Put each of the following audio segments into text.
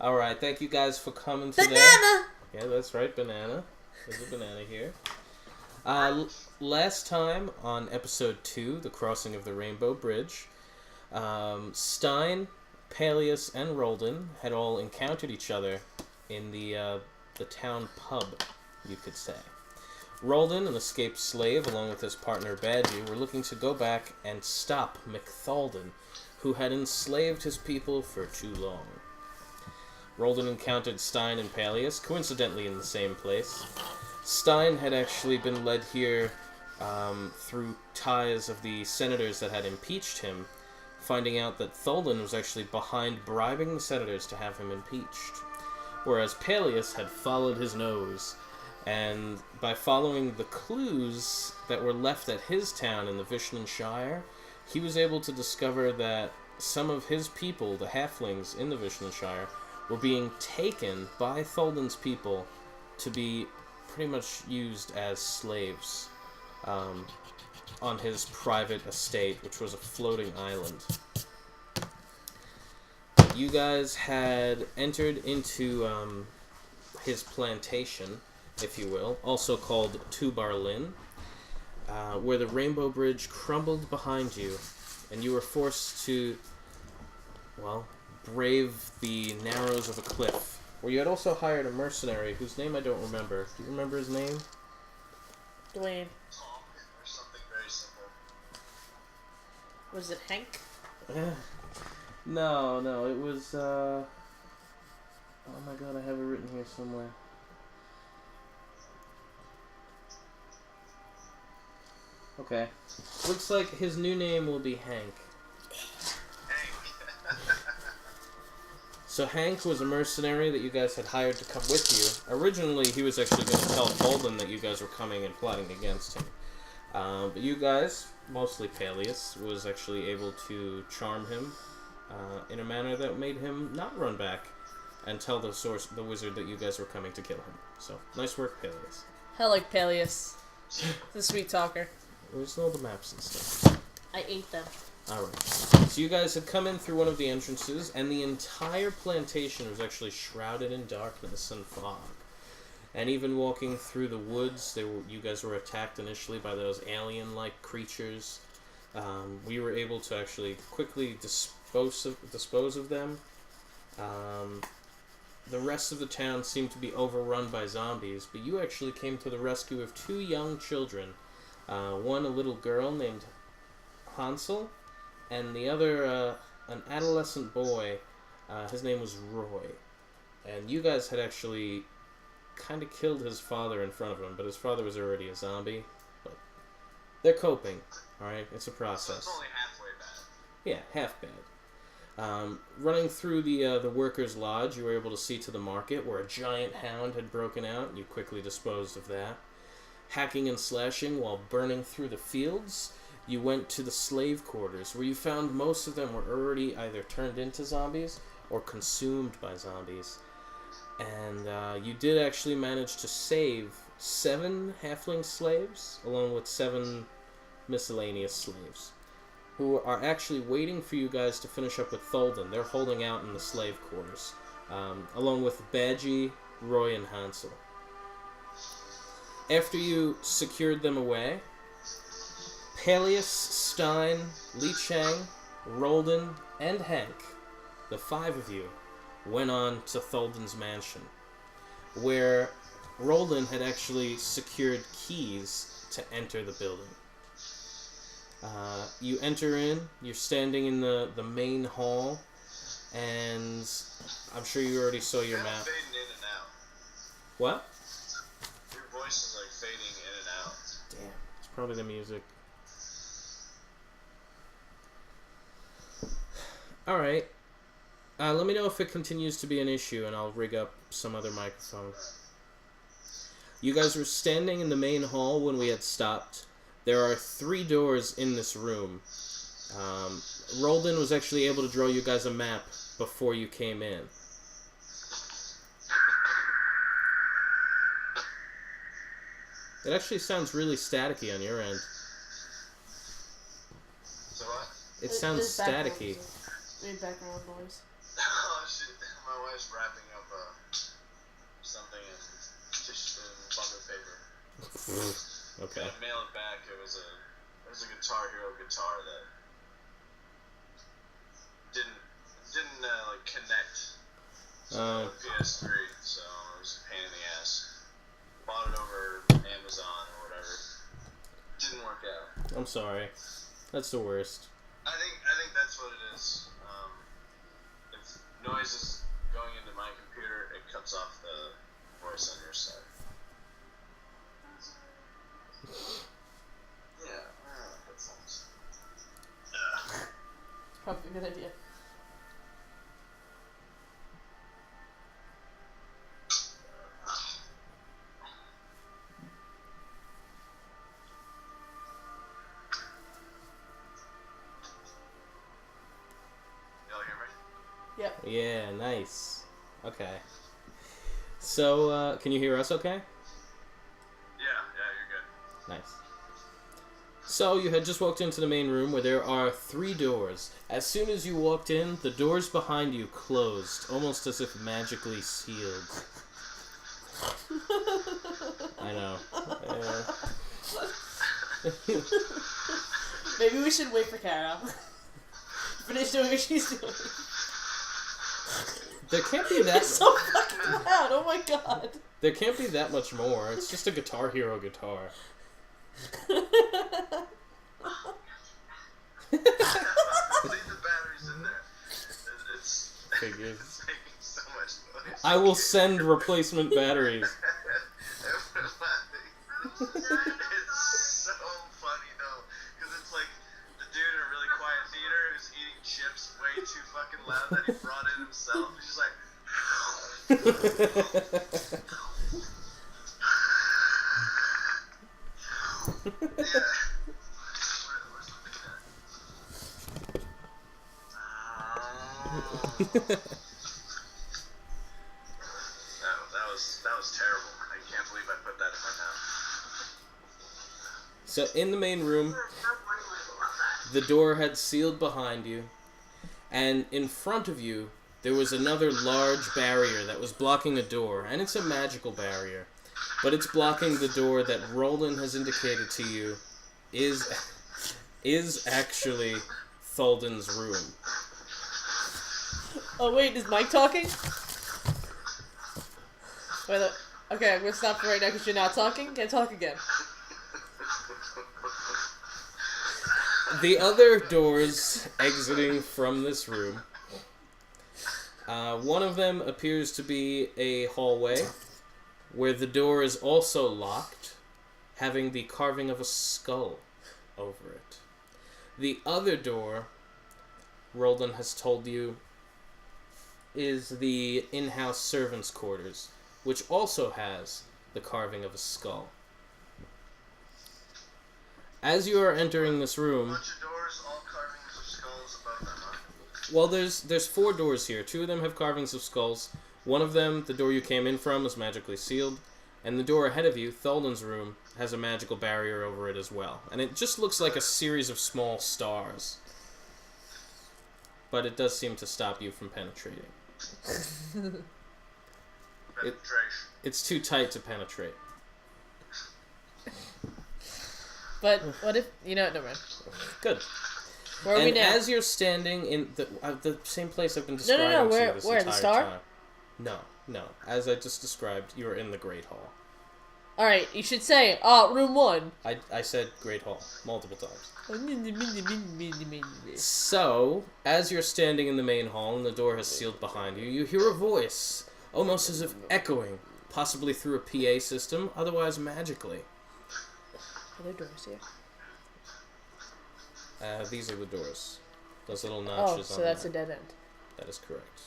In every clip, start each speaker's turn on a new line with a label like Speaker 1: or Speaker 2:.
Speaker 1: Alright, thank you guys for coming today.
Speaker 2: Banana!
Speaker 1: Yeah, that's right, banana. There's a banana here. Last time on episode 2, The Crossing of the Rainbow Bridge, Stein, Peleus, and Roldan had all encountered each other in the town pub, you could say. Roldan, an escaped slave, along with his partner Badgie, were looking to go back and stop Tholden, who had enslaved his people for too long. Roldan encountered Stein and Peleus, coincidentally in the same place. Stein had actually been led here through ties of the senators that had impeached him, finding out that Tholden was actually behind bribing the senators to have him impeached. Whereas Peleus had followed his nose, and by following the clues that were left at his town in the Vishnan Shire, he was able to discover that some of his people, the halflings in the Vishnan Shire, were being taken by Tholden's people to be pretty much used as slaves on his private estate, which was a floating island. You guys had entered into his plantation, if you will, also called Tubarlin, where the Rainbow Bridge crumbled behind you, and you were forced to, well, brave the narrows of a cliff, where you had also hired a mercenary whose name I don't remember. Do you remember his name?
Speaker 2: Dwayne.
Speaker 3: Tom, or something very simple.
Speaker 2: Was it Hank?
Speaker 1: No, it was, oh my god, I have it written here somewhere. Okay. Looks like his new name will be Hank. So Hank was a mercenary that you guys had hired to come with you. Originally, he was actually going to tell Tholden that you guys were coming and plotting against him. But you guys, mostly Peleus, was actually able to charm him in a manner that made him not run back and tell the wizard that you guys were coming to kill him. So, nice work, Peleus.
Speaker 2: I like Peleus. The sweet talker.
Speaker 1: We just know the maps and stuff.
Speaker 2: I ate them.
Speaker 1: Alright. So you guys had come in through one of the entrances, and the entire plantation was actually shrouded in darkness and fog. And even walking through the woods, you guys were attacked initially by those alien-like creatures. We were able to actually quickly dispose of them. The rest of the town seemed to be overrun by zombies, but you actually came to the rescue of 2 young children. One, a little girl named Hansel, and the other, an adolescent boy. His name was Roy. And you guys had actually kind of killed his father in front of him, but his father was already a zombie. But they're coping, alright? It's a process.
Speaker 3: So it's only halfway bad.
Speaker 1: Yeah, half bad. Running through the workers' lodge, you were able to see to the market where a giant hound had broken out, and you quickly disposed of that. Hacking and slashing while burning through the fields, you went to the slave quarters, where you found most of them were already either turned into zombies or consumed by zombies. And you did actually manage to save 7 halfling slaves, along with 7 miscellaneous slaves, who are actually waiting for you guys to finish up with Tholden. They're holding out in the slave quarters, along with Badgie, Roy, and Hansel. After you secured them away, Peleus, Stein, Li Chang, Roldan, and Hank, the 5 of you, went on to Tholden's mansion, where Roldan had actually secured keys to enter the building. You enter in, you're standing in the main hall, and I'm sure you already saw your map.
Speaker 3: Fading in and out.
Speaker 1: What?
Speaker 3: Your voice is like fading in and out.
Speaker 1: Damn, it's probably the music. Alright. Let me know if it continues to be an issue, and I'll rig up some other microphone. You guys were standing in the main hall when we had stopped. There are 3 doors in this room. Roldan was actually able to draw you guys a map before you came in. It actually sounds really staticky on your end.
Speaker 3: So what?
Speaker 1: It sounds staticky.
Speaker 2: Background noise.
Speaker 3: Oh shit, my wife's wrapping up something in butler paper.
Speaker 1: Okay.
Speaker 3: I mail it back. It was a Guitar Hero guitar that didn't like connect to the PS3, so it was a pain in the ass. Bought it over Amazon or whatever. Didn't work out.
Speaker 1: I'm sorry. That's the worst.
Speaker 3: I think that's what it is. If noise is going into my computer, it cuts off the voice on your side. Yeah, headphones.
Speaker 2: Probably a good idea.
Speaker 3: Y'all hear me?
Speaker 2: Yep.
Speaker 1: Yeah, nice. Okay. So, can you hear us okay?
Speaker 3: Yeah, you're good.
Speaker 1: Nice. So, you had just walked into the main room where there are 3 doors. As soon as you walked in, the doors behind you closed, almost as if magically sealed. I know.
Speaker 2: Maybe we should wait for Carol. Finish doing what she's doing.
Speaker 1: There can't be that...
Speaker 2: It's so fucking loud, oh my god.
Speaker 1: There can't be that much more. It's just a Guitar Hero guitar.
Speaker 3: Leave the batteries in there. It's
Speaker 1: Figures.
Speaker 3: it's making so much noise.
Speaker 1: I will send replacement batteries.
Speaker 3: It's so funny though, because it's like the dude in a really quiet theater who's eating chips way too fucking loud that he brought in himself. He's just like, yeah. That was terrible. I can't believe I put that in my mouth.
Speaker 1: So, in the main room, the door had sealed behind you, and in front of you, there was another large barrier that was blocking a door, and it's a magical barrier, but it's blocking the door that Roland has indicated to you is actually Tholden's room.
Speaker 2: Oh wait, is Mike talking? Wait, look. Okay, I'm gonna stop for right now because you're not talking. Can't talk again.
Speaker 1: The other doors exiting from this room, one of them appears to be a hallway where the door is also locked, having the carving of a skull over it. The other door, Roland has told you, is the in-house servants' quarters, which also has the carving of a skull. As you are entering this room...
Speaker 3: A bunch of doors, all carvings of skulls above them, huh?
Speaker 1: Well, there's 4 doors here. 2 of them have carvings of skulls. One of them, the door you came in from, is magically sealed. And the door ahead of you, Tholden's room, has a magical barrier over it as well. And it just looks like a series of small stars. But it does seem to stop you from penetrating.
Speaker 3: Penetration.
Speaker 1: It's too tight to penetrate.
Speaker 2: But what if never mind.
Speaker 1: Good.
Speaker 2: Where are we
Speaker 1: And
Speaker 2: now?
Speaker 1: as you're standing in the same place I've been describing to you
Speaker 2: Where?
Speaker 1: this
Speaker 2: Where?
Speaker 1: entire
Speaker 2: The star?
Speaker 1: time. No. As I just described, you are in the Great Hall.
Speaker 2: All right, you should say, room 1.
Speaker 1: I said Great Hall multiple times. So, as you're standing in the main hall and the door has sealed behind you, you hear a voice, almost as if echoing, possibly through a PA system, otherwise magically.
Speaker 2: Are there doors here?
Speaker 1: These are the doors. Those little notches
Speaker 2: Oh,
Speaker 1: on
Speaker 2: so that's
Speaker 1: there.
Speaker 2: a dead end.
Speaker 1: That is correct.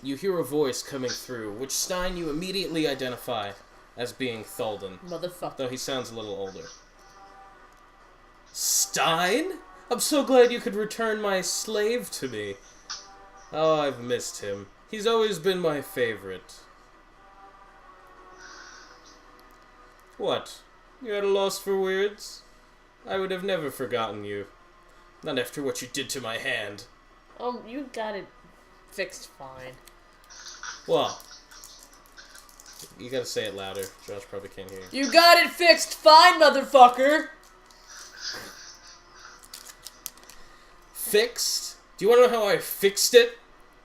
Speaker 1: You hear a voice coming through, which Stein you immediately identify as being Tholden,
Speaker 2: Motherfucker.
Speaker 1: though he sounds a little older. Stein? I'm so glad you could return my slave to me. Oh, I've missed him. He's always been my favorite. What? You at a loss for words? I would have never forgotten you. Not after what you did to my hand.
Speaker 2: You got it fixed fine.
Speaker 1: Well, you gotta say it louder. Josh probably can't hear you.
Speaker 2: You got it fixed fine, motherfucker!
Speaker 1: Fixed? Do you want to know how I fixed it?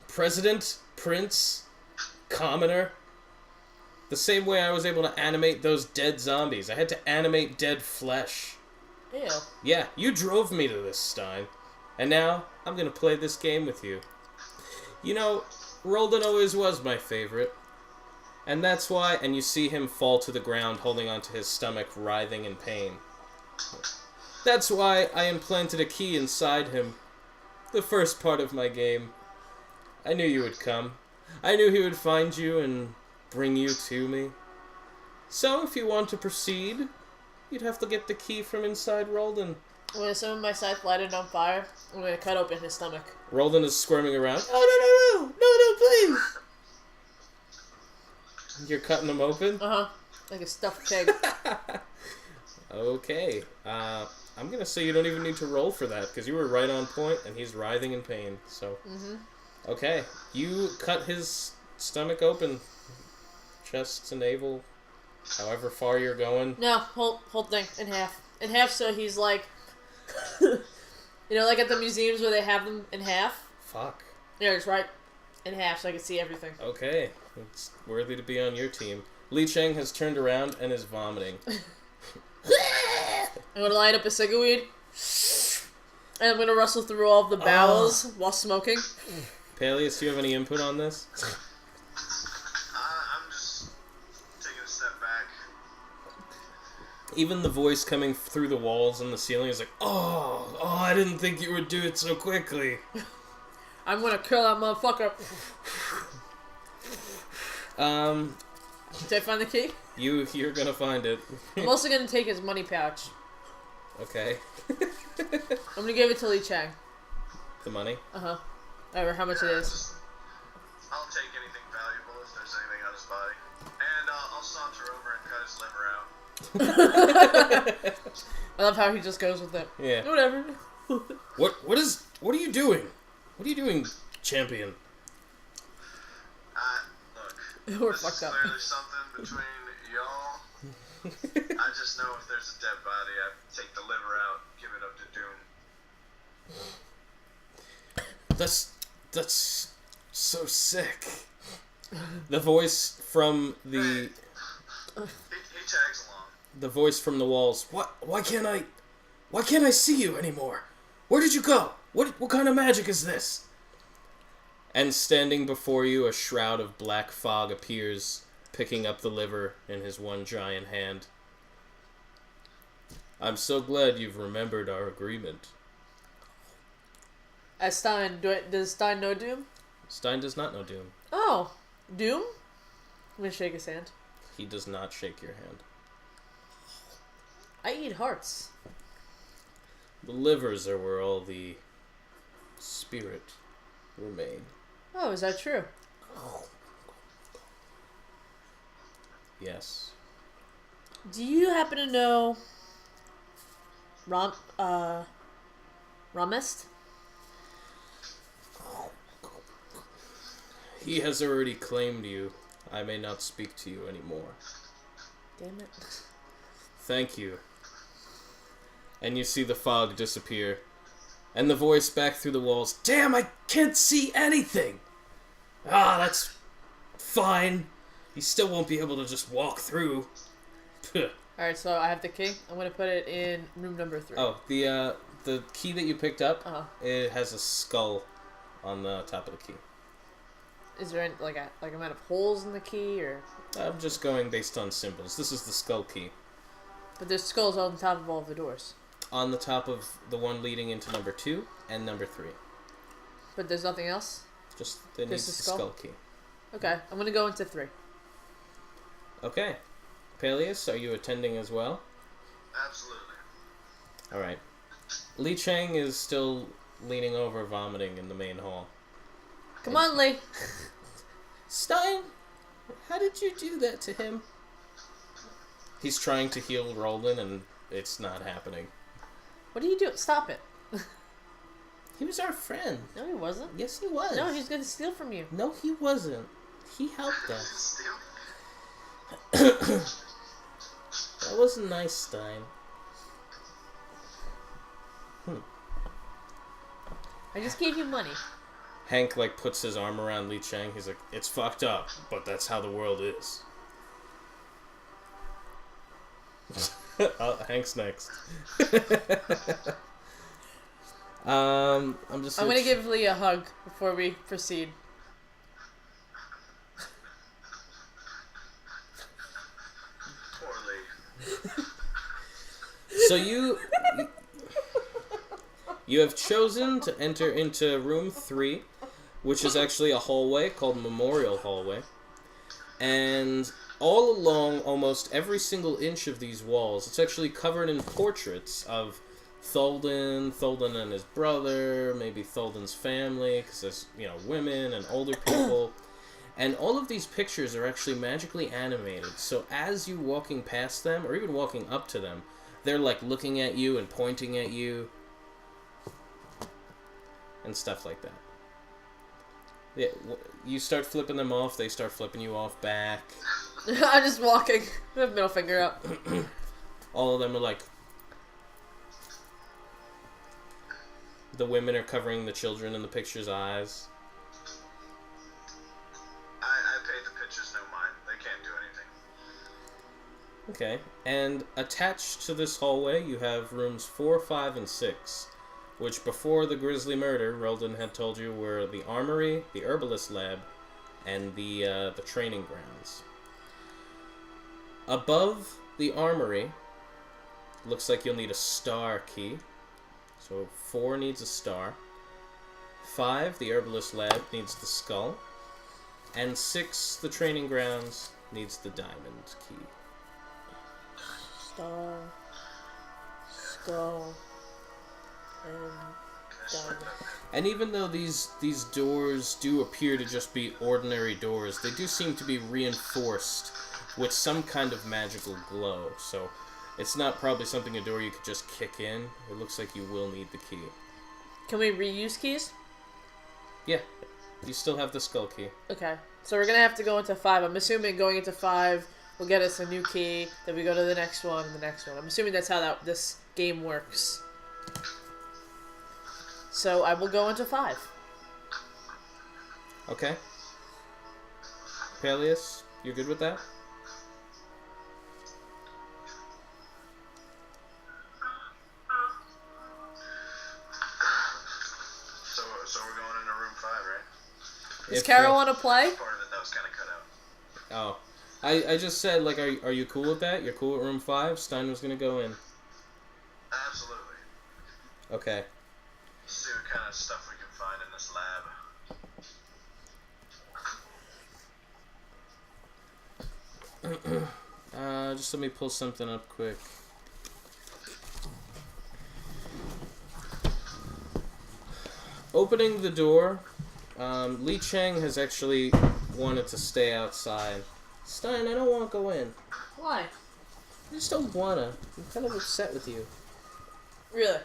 Speaker 1: President, prince, commoner. The same way I was able to animate those dead zombies. I had to animate dead flesh.
Speaker 2: Ew.
Speaker 1: Yeah, you drove me to this, Stein. And now, I'm gonna play this game with you. You know, Roldan always was my favorite. And that's why, and you see him fall to the ground holding onto his stomach, writhing in pain. That's why I implanted a key inside him. The first part of my game. I knew you would come. I knew he would find you and bring you to me. So, if you want to proceed, you'd have to get the key from inside Roldan.
Speaker 2: When some of my scythe lighted on fire, I'm gonna cut open his stomach.
Speaker 1: Roldan is squirming around. Oh, no, please! You're cutting him open?
Speaker 2: Uh-huh. Like a stuffed pig.
Speaker 1: Okay. I'm gonna say you don't even need to roll for that, because you were right on point, and he's writhing in pain, so...
Speaker 2: Mm-hmm.
Speaker 1: Okay. You cut his stomach open. Chest to navel. However far you're going.
Speaker 2: No, whole thing. In half. In half, so he's like... you know, like at the museums where they have them in half?
Speaker 1: Fuck.
Speaker 2: Yeah, it's right in half, so I can see everything.
Speaker 1: Okay. It's worthy to be on your team. Li Cheng has turned around and is vomiting.
Speaker 2: I'm gonna light up a cigarette weed, and I'm gonna rustle through all of the bowels while smoking.
Speaker 1: Peleus, do you have any input on this?
Speaker 3: I'm just taking a step back.
Speaker 1: Even the voice coming through the walls and the ceiling is like, oh, I didn't think you would do it so quickly.
Speaker 2: I'm gonna kill that motherfucker. Did I find the key?
Speaker 1: You're gonna find it.
Speaker 2: I'm also gonna take his money pouch.
Speaker 1: Okay.
Speaker 2: I'm gonna give it to Li Chang.
Speaker 1: The money?
Speaker 2: Uh-huh. Or how much it is.
Speaker 3: I'll take anything valuable if there's anything on his body. And I'll saunter over and cut his liver out.
Speaker 2: I love how he just goes with it.
Speaker 1: Yeah.
Speaker 2: Whatever.
Speaker 1: What are you doing? What are you doing, champion?
Speaker 3: Look.
Speaker 2: We're
Speaker 3: this
Speaker 2: fucked
Speaker 3: is
Speaker 2: up.
Speaker 3: clearly something between y'all. I just know if there's a dead body, I take the liver out, give it up to Doom.
Speaker 1: That's so sick. The voice from the
Speaker 3: He tags along.
Speaker 1: the voice from the walls. Why can't I see you anymore? Where did you go? What kind of magic is this? And standing before you, a shroud of black fog appears, picking up the liver in his one giant hand. I'm so glad you've remembered our agreement.
Speaker 2: As Stein, does Stein know Doom?
Speaker 1: Stein does not know Doom.
Speaker 2: Oh, Doom? I'm gonna shake his hand.
Speaker 1: He does not shake your hand.
Speaker 2: I eat hearts.
Speaker 1: The livers are where all the spirit remain.
Speaker 2: Oh, is that true?
Speaker 1: Yes.
Speaker 2: Do you happen to know Ramest?
Speaker 1: He has already claimed you. I may not speak to you anymore.
Speaker 2: Damn it.
Speaker 1: Thank you. And you see the fog disappear. And the voice back through the walls. Damn, I can't see anything! Ah, that's fine. You still won't be able to just walk through.
Speaker 2: Alright, so I have the key. I'm gonna put it in room number 3.
Speaker 1: Oh, the key that you picked up,
Speaker 2: Uh-huh.
Speaker 1: it has a skull on the top of the key.
Speaker 2: Is there any, like amount of holes in the key, or?
Speaker 1: I'm just going based on symbols. This is the skull key.
Speaker 2: But there's skulls on top of all of the doors.
Speaker 1: On the top of the one leading into number 2 and number 3.
Speaker 2: But there's nothing else?
Speaker 1: Just the
Speaker 2: Just the skull?
Speaker 1: skull key.
Speaker 2: Okay, I'm gonna go into 3.
Speaker 1: Okay. Peleus, are you attending as well?
Speaker 3: Absolutely.
Speaker 1: Alright. Li Cheng is still leaning over vomiting in the main hall.
Speaker 2: Come on, Lee.
Speaker 1: Stein, how did you do that to him? He's trying to heal Roldan and it's not happening.
Speaker 2: What are you doing? Stop it.
Speaker 1: He was our friend.
Speaker 2: No, he wasn't.
Speaker 1: Yes, he was.
Speaker 2: No, he's gonna steal from you.
Speaker 1: No, he wasn't. He helped us. That wasn't nice, Stein.
Speaker 2: I just gave you money.
Speaker 1: Hank, like, puts his arm around Li Chang. He's like, it's fucked up, but that's how the world is. Hank's next. I'm
Speaker 2: gonna give Lee a hug before we proceed.
Speaker 3: Poor Lee.
Speaker 1: So you have chosen to enter into room 3, which is actually a hallway called Memorial Hallway. And all along almost every single inch of these walls, it's actually covered in portraits of Tholden and his brother, maybe Tholden's family, because there's, women and older people. And all of these pictures are actually magically animated. So as you're walking past them, or even walking up to them, they're like looking at you and pointing at you. And stuff like that. Yeah, you start flipping them off, they start flipping you off back.
Speaker 2: I'm just walking. I have middle finger up.
Speaker 1: All of them are like... The women are covering the children in the picture's eyes.
Speaker 3: I paid the pictures no mind. They can't do anything.
Speaker 1: Okay, and attached to this hallway you have rooms 4, 5, and 6, which before the grisly murder, Roldan had told you were the armory, the herbalist lab, and the training grounds. Above the armory, looks like you'll need a star key. So 4 needs a star. 5, the herbalist lab, needs the skull. And 6, the training grounds, needs the diamond key.
Speaker 2: Star, skull, and diamond.
Speaker 1: And even though these doors do appear to just be ordinary doors, they do seem to be reinforced with some kind of magical glow. So it's not probably a door you could just kick in. It looks like you will need the key.
Speaker 2: Can we reuse keys?
Speaker 1: Yeah, you still have the skull key.
Speaker 2: Okay, so we're gonna have to go into 5. I'm assuming going into 5 will get us a new key. Then we go to the next one and the next one. I'm assuming that's how this game works. So I will go into 5.
Speaker 1: Okay. Peleus, you're good with that?
Speaker 3: So we're going into room 5, right?
Speaker 2: Does Carol want to play?
Speaker 3: Part of it that was kind of cut out.
Speaker 1: Oh. I just said, like, are you cool with that? You're cool with room 5? Stein was gonna go in.
Speaker 3: Absolutely.
Speaker 1: Okay.
Speaker 3: See what kind of stuff we can find in this lab.
Speaker 1: Just let me pull something up quick. Opening the door, Li Chang has actually wanted to stay outside. Stein, I don't want to go in.
Speaker 2: Why?
Speaker 1: I just don't wanna. I'm kind of upset with you.
Speaker 2: Really?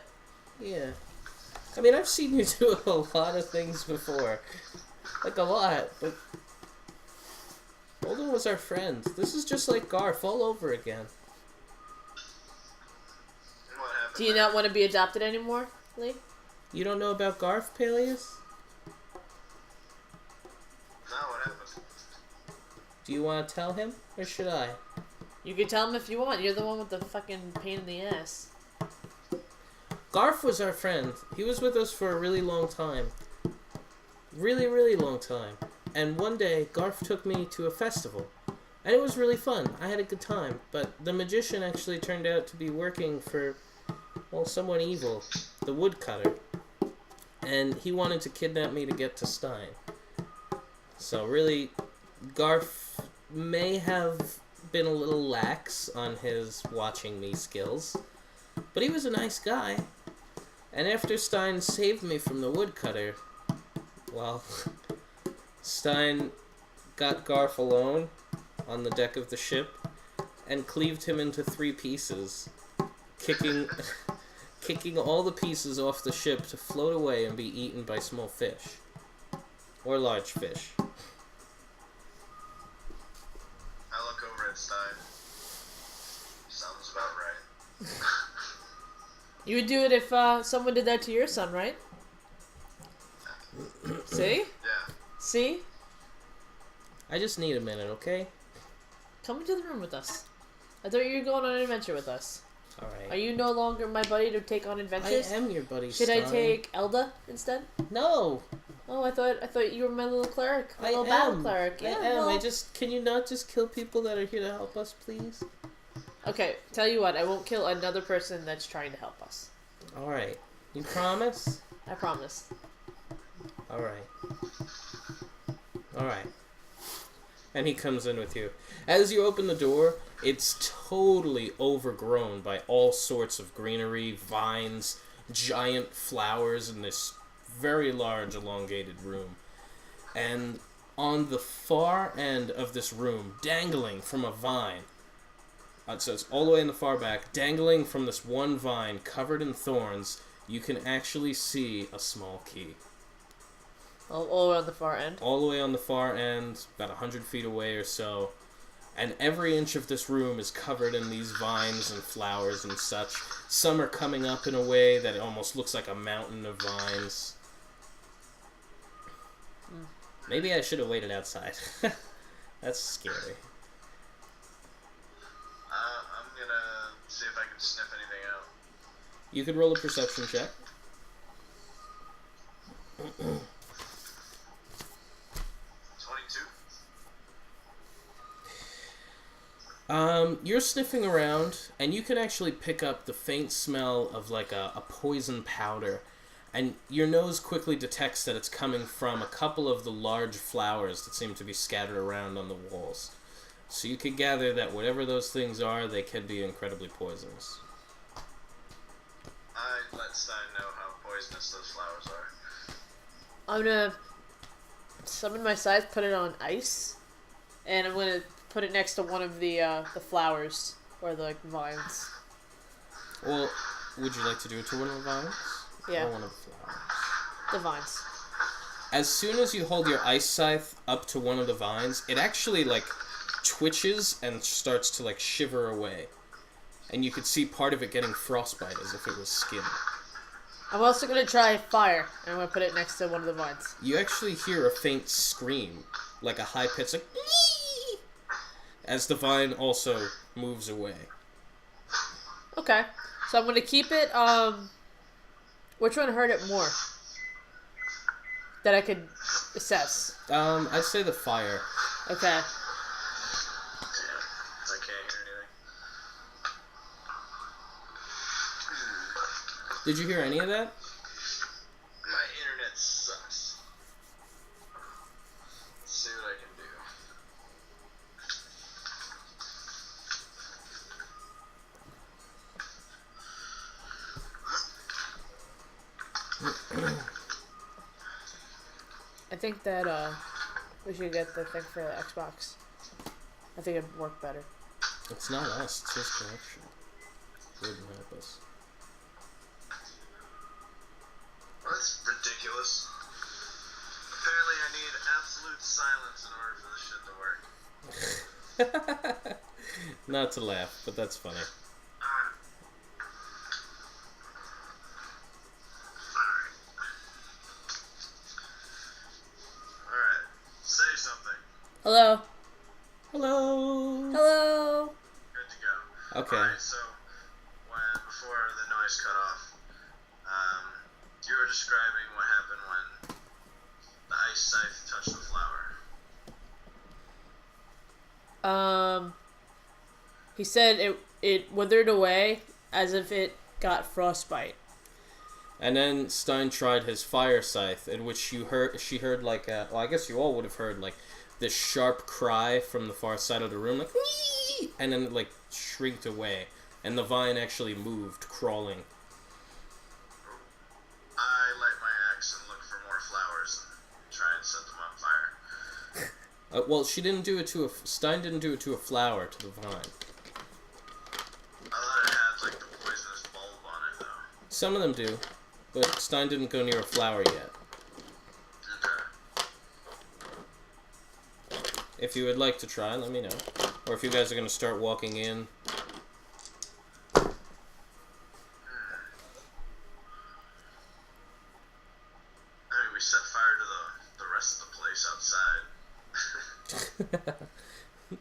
Speaker 1: Yeah. I mean, I've seen you do a lot of things before. Like, a lot, but... Tholden was our friend. This is just like Garf all over again.
Speaker 3: What happened?
Speaker 2: Do you not want to be adopted anymore, Lee?
Speaker 1: You don't know about Garf, Peleus?
Speaker 3: No, what happened?
Speaker 1: Do you want to tell him, or should I?
Speaker 2: You can tell him if you want. You're the one with the fucking pain in the ass.
Speaker 1: Garf was our friend. He was with us for a really long time. Really, really long time. And one day, Garf took me to a festival. And it was really fun. I had a good time. But the magician actually turned out to be working for, well, someone evil. The woodcutter. And he wanted to kidnap me to get to Stein. So really, Garf may have been a little lax on his watching me skills. But he was a nice guy. And after Stein saved me from the woodcutter, well, Stein got Garf alone on the deck of the ship and cleaved him into 3 pieces, kicking kicking all the pieces off the ship to float away and be eaten by small fish. Or large fish.
Speaker 3: I look over at Stein. Sounds about right.
Speaker 2: You would do it if someone did that to your son, right? See?
Speaker 3: Yeah.
Speaker 2: See?
Speaker 1: I just need a minute, okay?
Speaker 2: Come into the room with us. I thought you were going on an adventure with us.
Speaker 1: Alright.
Speaker 2: Are you no longer my buddy to take on
Speaker 1: I
Speaker 2: adventures?
Speaker 1: am your buddy,
Speaker 2: Should I
Speaker 1: Stein.
Speaker 2: take Elda instead?
Speaker 1: No!
Speaker 2: Oh, I thought you were my little cleric. My little battle cleric. Yeah,
Speaker 1: I am.
Speaker 2: well...
Speaker 1: Can you not just kill people that are here to help us, please?
Speaker 2: Okay, tell you what, I won't kill another person that's trying to help us.
Speaker 1: Alright. You promise?
Speaker 2: I promise.
Speaker 1: Alright. Alright. And he comes in with you. As you open the door, it's totally overgrown by all sorts of greenery, vines, giant flowers in this very large, elongated room. And on the far end of this room, dangling from a vine, so it's all the way in the far back, dangling from this one vine covered in thorns, you can actually see a small key.
Speaker 2: All the way on the far end?
Speaker 1: All the way on the far end, about 100 feet away or so. And every inch of this room is covered in these vines and flowers and such. Some are coming up in a way that it almost looks like a mountain of vines. Maybe I should have waited outside. That's scary.
Speaker 3: I'm gonna see if I can sniff anything out.
Speaker 1: You could roll a perception check.
Speaker 3: 22.
Speaker 1: You're sniffing around, and you can actually pick up the faint smell of like a poison powder, and your nose quickly detects that it's coming from a couple of the large flowers that seem to be scattered around on the walls. So you could gather that whatever those things are, they can be incredibly poisonous.
Speaker 3: I let Stein know how poisonous those flowers are.
Speaker 2: I'm gonna summon my scythe, put it on ice, and I'm gonna put it next to one of the flowers, or the vines.
Speaker 1: Well, would you like to do it to one of the vines?
Speaker 2: Yeah.
Speaker 1: Or one of the flowers?
Speaker 2: The vines.
Speaker 1: As soon as you hold your ice scythe up to one of the vines, it actually, like, twitches and starts to, like, shiver away. And you could see part of it getting frostbite as if it was skin.
Speaker 2: I'm also gonna try fire, and I'm gonna put it next to one of the vines.
Speaker 1: You actually hear a faint scream, like a high pitch, like, "Wee!" as the vine also moves away.
Speaker 2: Okay. So I'm gonna keep it, which one hurt it more? That I could assess.
Speaker 1: I'd say the fire.
Speaker 2: Okay.
Speaker 3: I can't hear anything.
Speaker 1: Did you hear any of that?
Speaker 3: My internet sucks. Let's see what I can do.
Speaker 2: I think that, we should get the thing for the Xbox. I think it'd work better.
Speaker 1: It's not us, it's his connection. It wouldn't help us.
Speaker 3: Well, that's ridiculous. Apparently I need absolute silence in order for this shit to work.
Speaker 1: Not to laugh, but that's funny.
Speaker 3: Alright. Say something.
Speaker 2: Hello?
Speaker 1: Hello!
Speaker 2: Hello?
Speaker 3: Good to go.
Speaker 1: Okay.
Speaker 3: Alright, so before the noise cut off, you were describing what happened when the ice scythe touched the flower.
Speaker 2: He said it withered away as if it got frostbite.
Speaker 1: And then Stein tried his fire scythe, in which she heard like well, I guess you all would have heard like this sharp cry from the far side of the room, like "Wee!" And then it like shrinked away, and the vine actually moved, crawling.
Speaker 3: I light my axe and look for more flowers and try and set them on fire.
Speaker 1: Well, she didn't do it to Stein didn't do it to a flower, to the vine.
Speaker 3: I thought it had like the poisonous bulb on it though.
Speaker 1: Some of them do, but Stein didn't go near a flower yet.
Speaker 3: Okay.
Speaker 1: If you would like to try, let me know. Or if you guys are going to start walking in.
Speaker 3: We set fire to the rest of the place outside.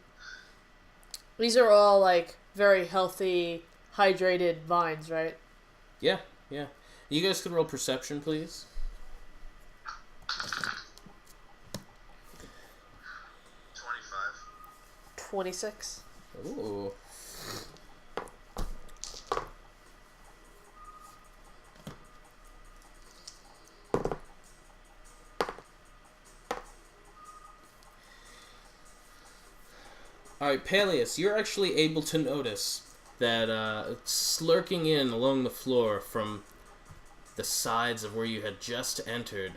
Speaker 2: These are all, like, very healthy, hydrated vines, right?
Speaker 1: Yeah. You guys could roll perception, please.
Speaker 2: 26.
Speaker 1: Ooh. Alright, Peleus, you're actually able to notice that slurking in along the floor from the sides of where you had just entered,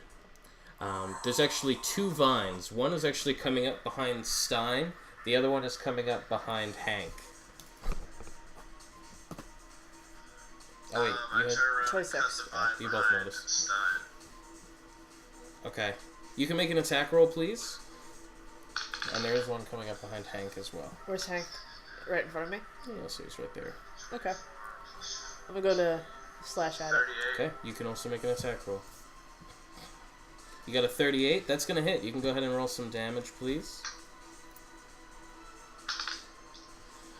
Speaker 1: there's actually two vines. One is actually coming up behind Stein, the other one is coming up behind Hank. Oh wait, you had...
Speaker 2: 26.
Speaker 1: You both noticed. Okay. You can make an attack roll, please. And there is one coming up behind Hank as well.
Speaker 2: Where's Hank? Right in front of me?
Speaker 1: Yeah, you'll see he's right there.
Speaker 2: Okay. I'm gonna go to slash at it.
Speaker 3: 38.
Speaker 1: Okay, you can also make an attack roll. You got a 38? That's gonna hit. You can go ahead and roll some damage, please.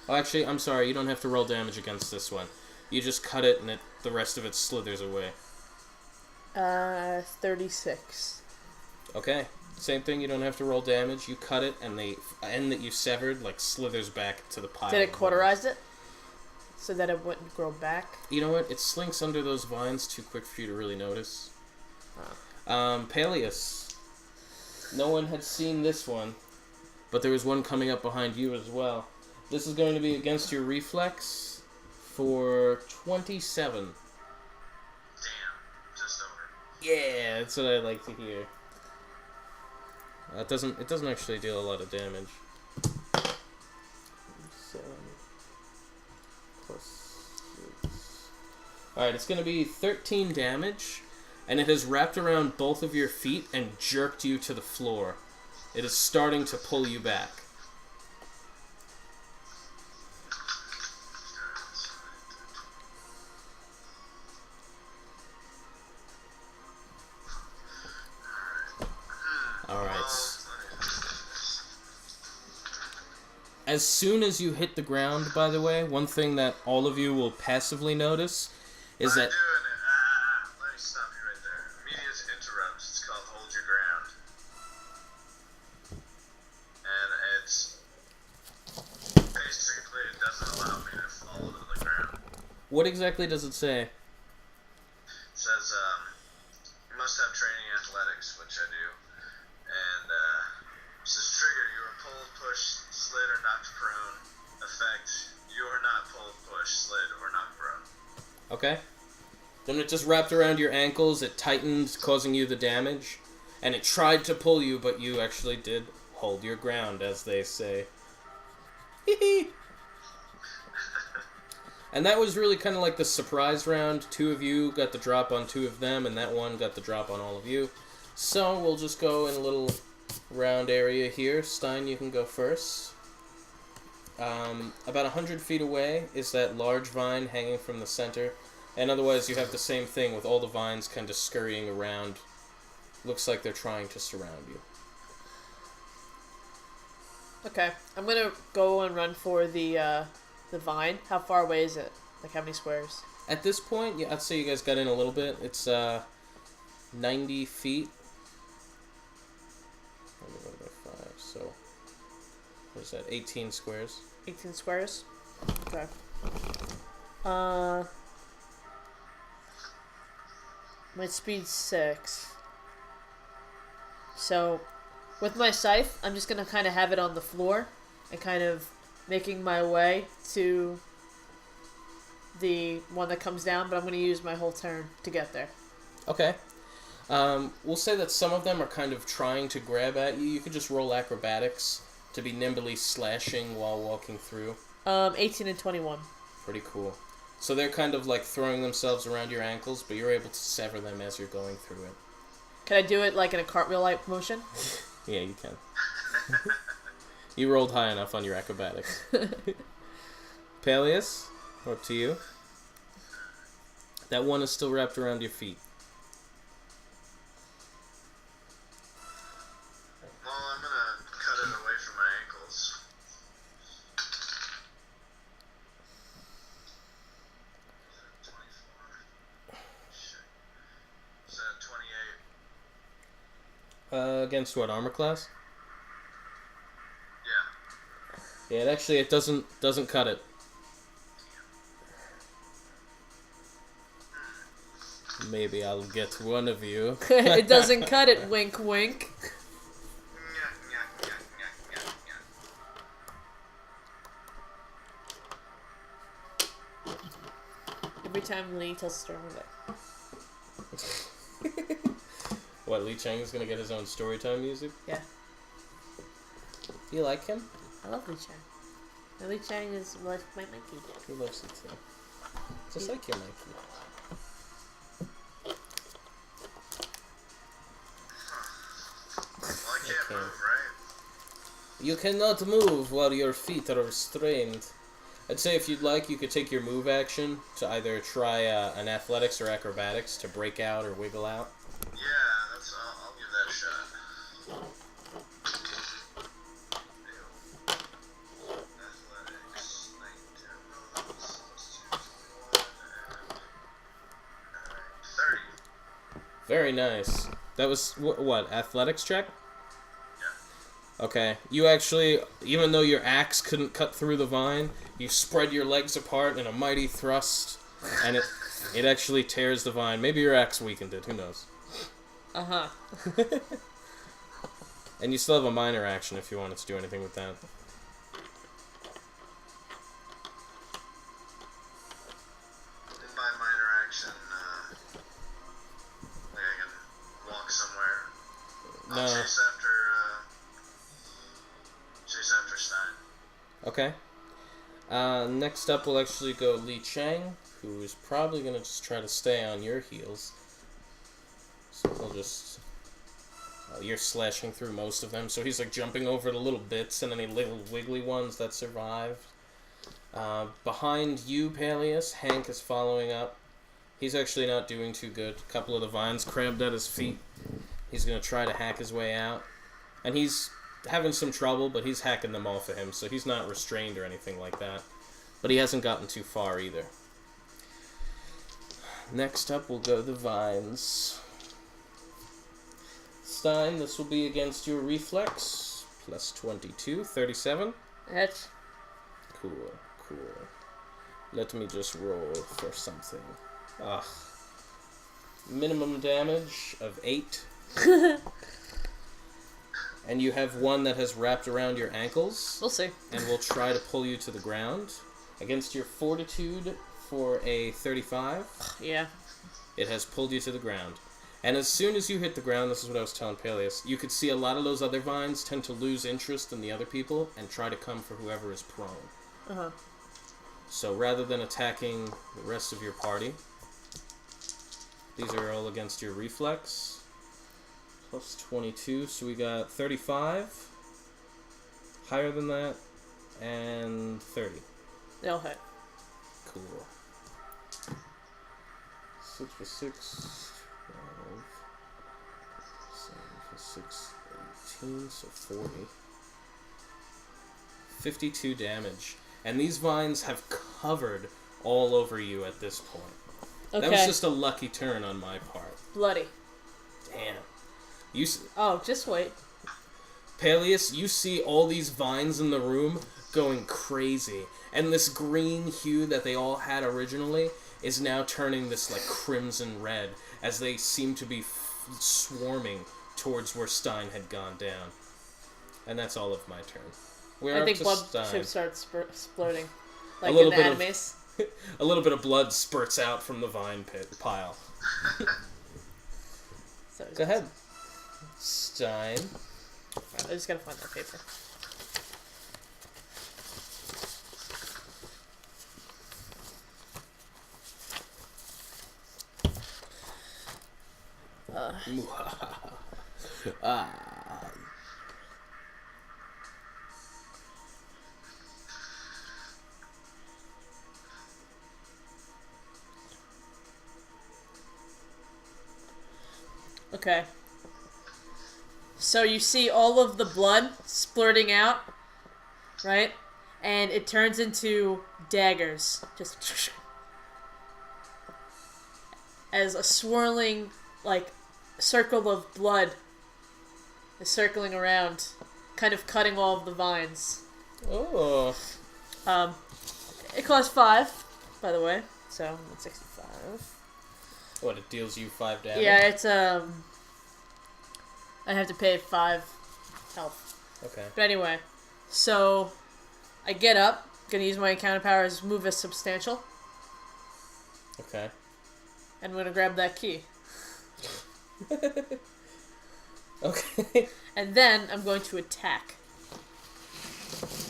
Speaker 1: Oh, actually, I'm sorry. You don't have to roll damage against this one. You just cut it, and the rest of it slithers away.
Speaker 2: 36.
Speaker 1: Okay. Same thing. You don't have to roll damage. You cut it, and the end that you severed, like, slithers back to the pile.
Speaker 2: Did it cauterize it? So that it wouldn't grow back?
Speaker 1: You know what? It slinks under those vines too quick for you to really notice.
Speaker 2: Oh.
Speaker 1: Peleus. No one had seen this one, but there was one coming up behind you as well. This is going to be against your reflex for 27.
Speaker 3: Damn. Just over.
Speaker 1: Yeah, that's what I like to hear. It doesn't actually deal a lot of damage. 7 plus 6. Alright, it's going to be 13 damage, and it has wrapped around both of your feet and jerked you to the floor. It is starting to pull you back. As soon as you hit the ground, by the way, one thing that all of you will passively notice is that...
Speaker 3: Let me stop you right there. Immediate interrupt. It's called Hold Your Ground. And it's... basically, it doesn't allow me to fall to the ground.
Speaker 1: What exactly does it say?
Speaker 3: It says, you must have training in athletics, which I do. And, it says trigger, you are pulled, pushed, slid, or knocked prone. Effect, you are not pulled, pushed, slid, or knocked prone.
Speaker 1: Okay. Then it just wrapped around your ankles, it tightened, causing you the damage. And it tried to pull you, but you actually did hold your ground, as they say. Hee And that was really kind of like the surprise round. 2 of you got the drop on 2 of them, and that one got the drop on all of you. So we'll just go in a little round area here. Stein, you can go first. About 100 feet away is that large vine hanging from the center. And otherwise you have the same thing with all the vines kind of scurrying around. Looks like they're trying to surround you.
Speaker 2: Okay, I'm gonna go and run for the vine. How far away is it? Like how many squares?
Speaker 1: At this point, yeah, I'd say you guys got in a little bit. It's 90 feet. Let me go by 5, so what is that? 18 squares.
Speaker 2: 18 squares? Okay. My speed's 6. So, with my scythe, I'm just gonna kind of have it on the floor and kind of making my way to the one that comes down, but I'm gonna use my whole turn to get there.
Speaker 1: Okay. We'll say that some of them are kind of trying to grab at you. You could just roll acrobatics to be nimbly slashing while walking through.
Speaker 2: 18 and 21.
Speaker 1: Pretty cool. So they're kind of like throwing themselves around your ankles, but you're able to sever them as you're going through it.
Speaker 2: Can I do it like in a cartwheel-like motion?
Speaker 1: Yeah, you can. You rolled high enough on your acrobatics. Peleus, up to you. That one is still wrapped around your feet.
Speaker 3: Well, I'm gonna cut it away from my ankles. Is that 24? Shit. Is that 28?
Speaker 1: Against what, armor class?
Speaker 3: Yeah.
Speaker 1: Yeah, it doesn't cut it. Maybe I'll get one of you.
Speaker 2: It doesn't cut it, wink wink. Every time Lee tells a story, I'm like,
Speaker 1: What, Li Chang is gonna get his own storytime music?
Speaker 2: yeah.
Speaker 1: Do you like him?
Speaker 2: I love Lee Chang. And Lee Chang is like my Mikey.
Speaker 1: He loves it too. Just like your Mikey.
Speaker 3: Well, I can't move, right?
Speaker 1: You cannot move while your feet are restrained. I'd say if you'd like, you could take your move action to either try an athletics or acrobatics to break out or wiggle out.
Speaker 3: Yeah, I'll give that a shot. Ew. Athletics, 19, plus 2, 21, and 30.
Speaker 1: Very nice. That was, what, athletics check?
Speaker 3: Yeah.
Speaker 1: Okay. You actually, even though your axe couldn't cut through the vine, you spread your legs apart in a mighty thrust, and it actually tears the vine. Maybe your axe weakened it, who knows?
Speaker 2: Uh-huh.
Speaker 1: And you still have a minor action if you wanted to do anything with that.
Speaker 3: And by minor action, like I can walk somewhere. I'll
Speaker 1: No.
Speaker 3: chase after Stein.
Speaker 1: Okay. Next up, we'll actually go Li Chang, who is probably going to just try to stay on your heels. So he'll just... you're slashing through most of them, so he's like jumping over the little bits and any little wiggly ones that survived. Behind you, Peleus, Hank is following up. He's actually not doing too good. A couple of the vines crabbed at his feet. He's going to try to hack his way out. And he's having some trouble, but he's hacking them off of him, so he's not restrained or anything like that. But he hasn't gotten too far either. Next up, we'll go the vines. Stein, this will be against your reflex. Plus 22, 37.
Speaker 2: That's...
Speaker 1: Cool. Let me just roll for something. Minimum damage of 8. And you have one that has wrapped around your ankles.
Speaker 2: We'll see.
Speaker 1: And will try to pull you to the ground. Against your fortitude for a 35.
Speaker 2: Yeah.
Speaker 1: It has pulled you to the ground. And as soon as you hit the ground, this is what I was telling Peleus, you could see a lot of those other vines tend to lose interest in the other people and try to come for whoever is prone.
Speaker 2: Uh-huh.
Speaker 1: So rather than attacking the rest of your party, these are all against your reflex. Plus 22, so we got 35, higher than that, and 30.
Speaker 2: They'll hit.
Speaker 1: Cool. 6 for 6, 12, 7 for 6, 18, so 40. 52 damage. And these vines have covered all over you at this point.
Speaker 2: Okay.
Speaker 1: That was just a lucky turn on my part.
Speaker 2: Bloody.
Speaker 1: Damn.
Speaker 2: Oh, just wait.
Speaker 1: Peleus, you see all these vines in the room going crazy. And this green hue that they all had originally is now turning this like crimson red as they seem to be swarming towards where Stein had gone down. And that's all of my turn.
Speaker 2: I think blood should start splurting. Like
Speaker 1: A little
Speaker 2: in the
Speaker 1: bit
Speaker 2: animes.
Speaker 1: A little bit of blood spurts out from the vine pile.
Speaker 2: So
Speaker 1: Go ahead. Stein.
Speaker 2: I just gotta find that paper.
Speaker 1: Ah.
Speaker 2: Okay. So you see all of the blood splurting out, right? And it turns into daggers. Just as a swirling, like, circle of blood is circling around, kind of cutting all of the vines.
Speaker 1: Oh.
Speaker 2: It costs 5, by the way. So, 165.
Speaker 1: What, it deals you 5 damage?
Speaker 2: Yeah, it's, I have to pay 5 health.
Speaker 1: Okay.
Speaker 2: But anyway, so I get up, gonna use my encounter powers, move as substantial,
Speaker 1: Okay.
Speaker 2: and I'm gonna grab that key.
Speaker 1: Okay.
Speaker 2: And then I'm going to attack.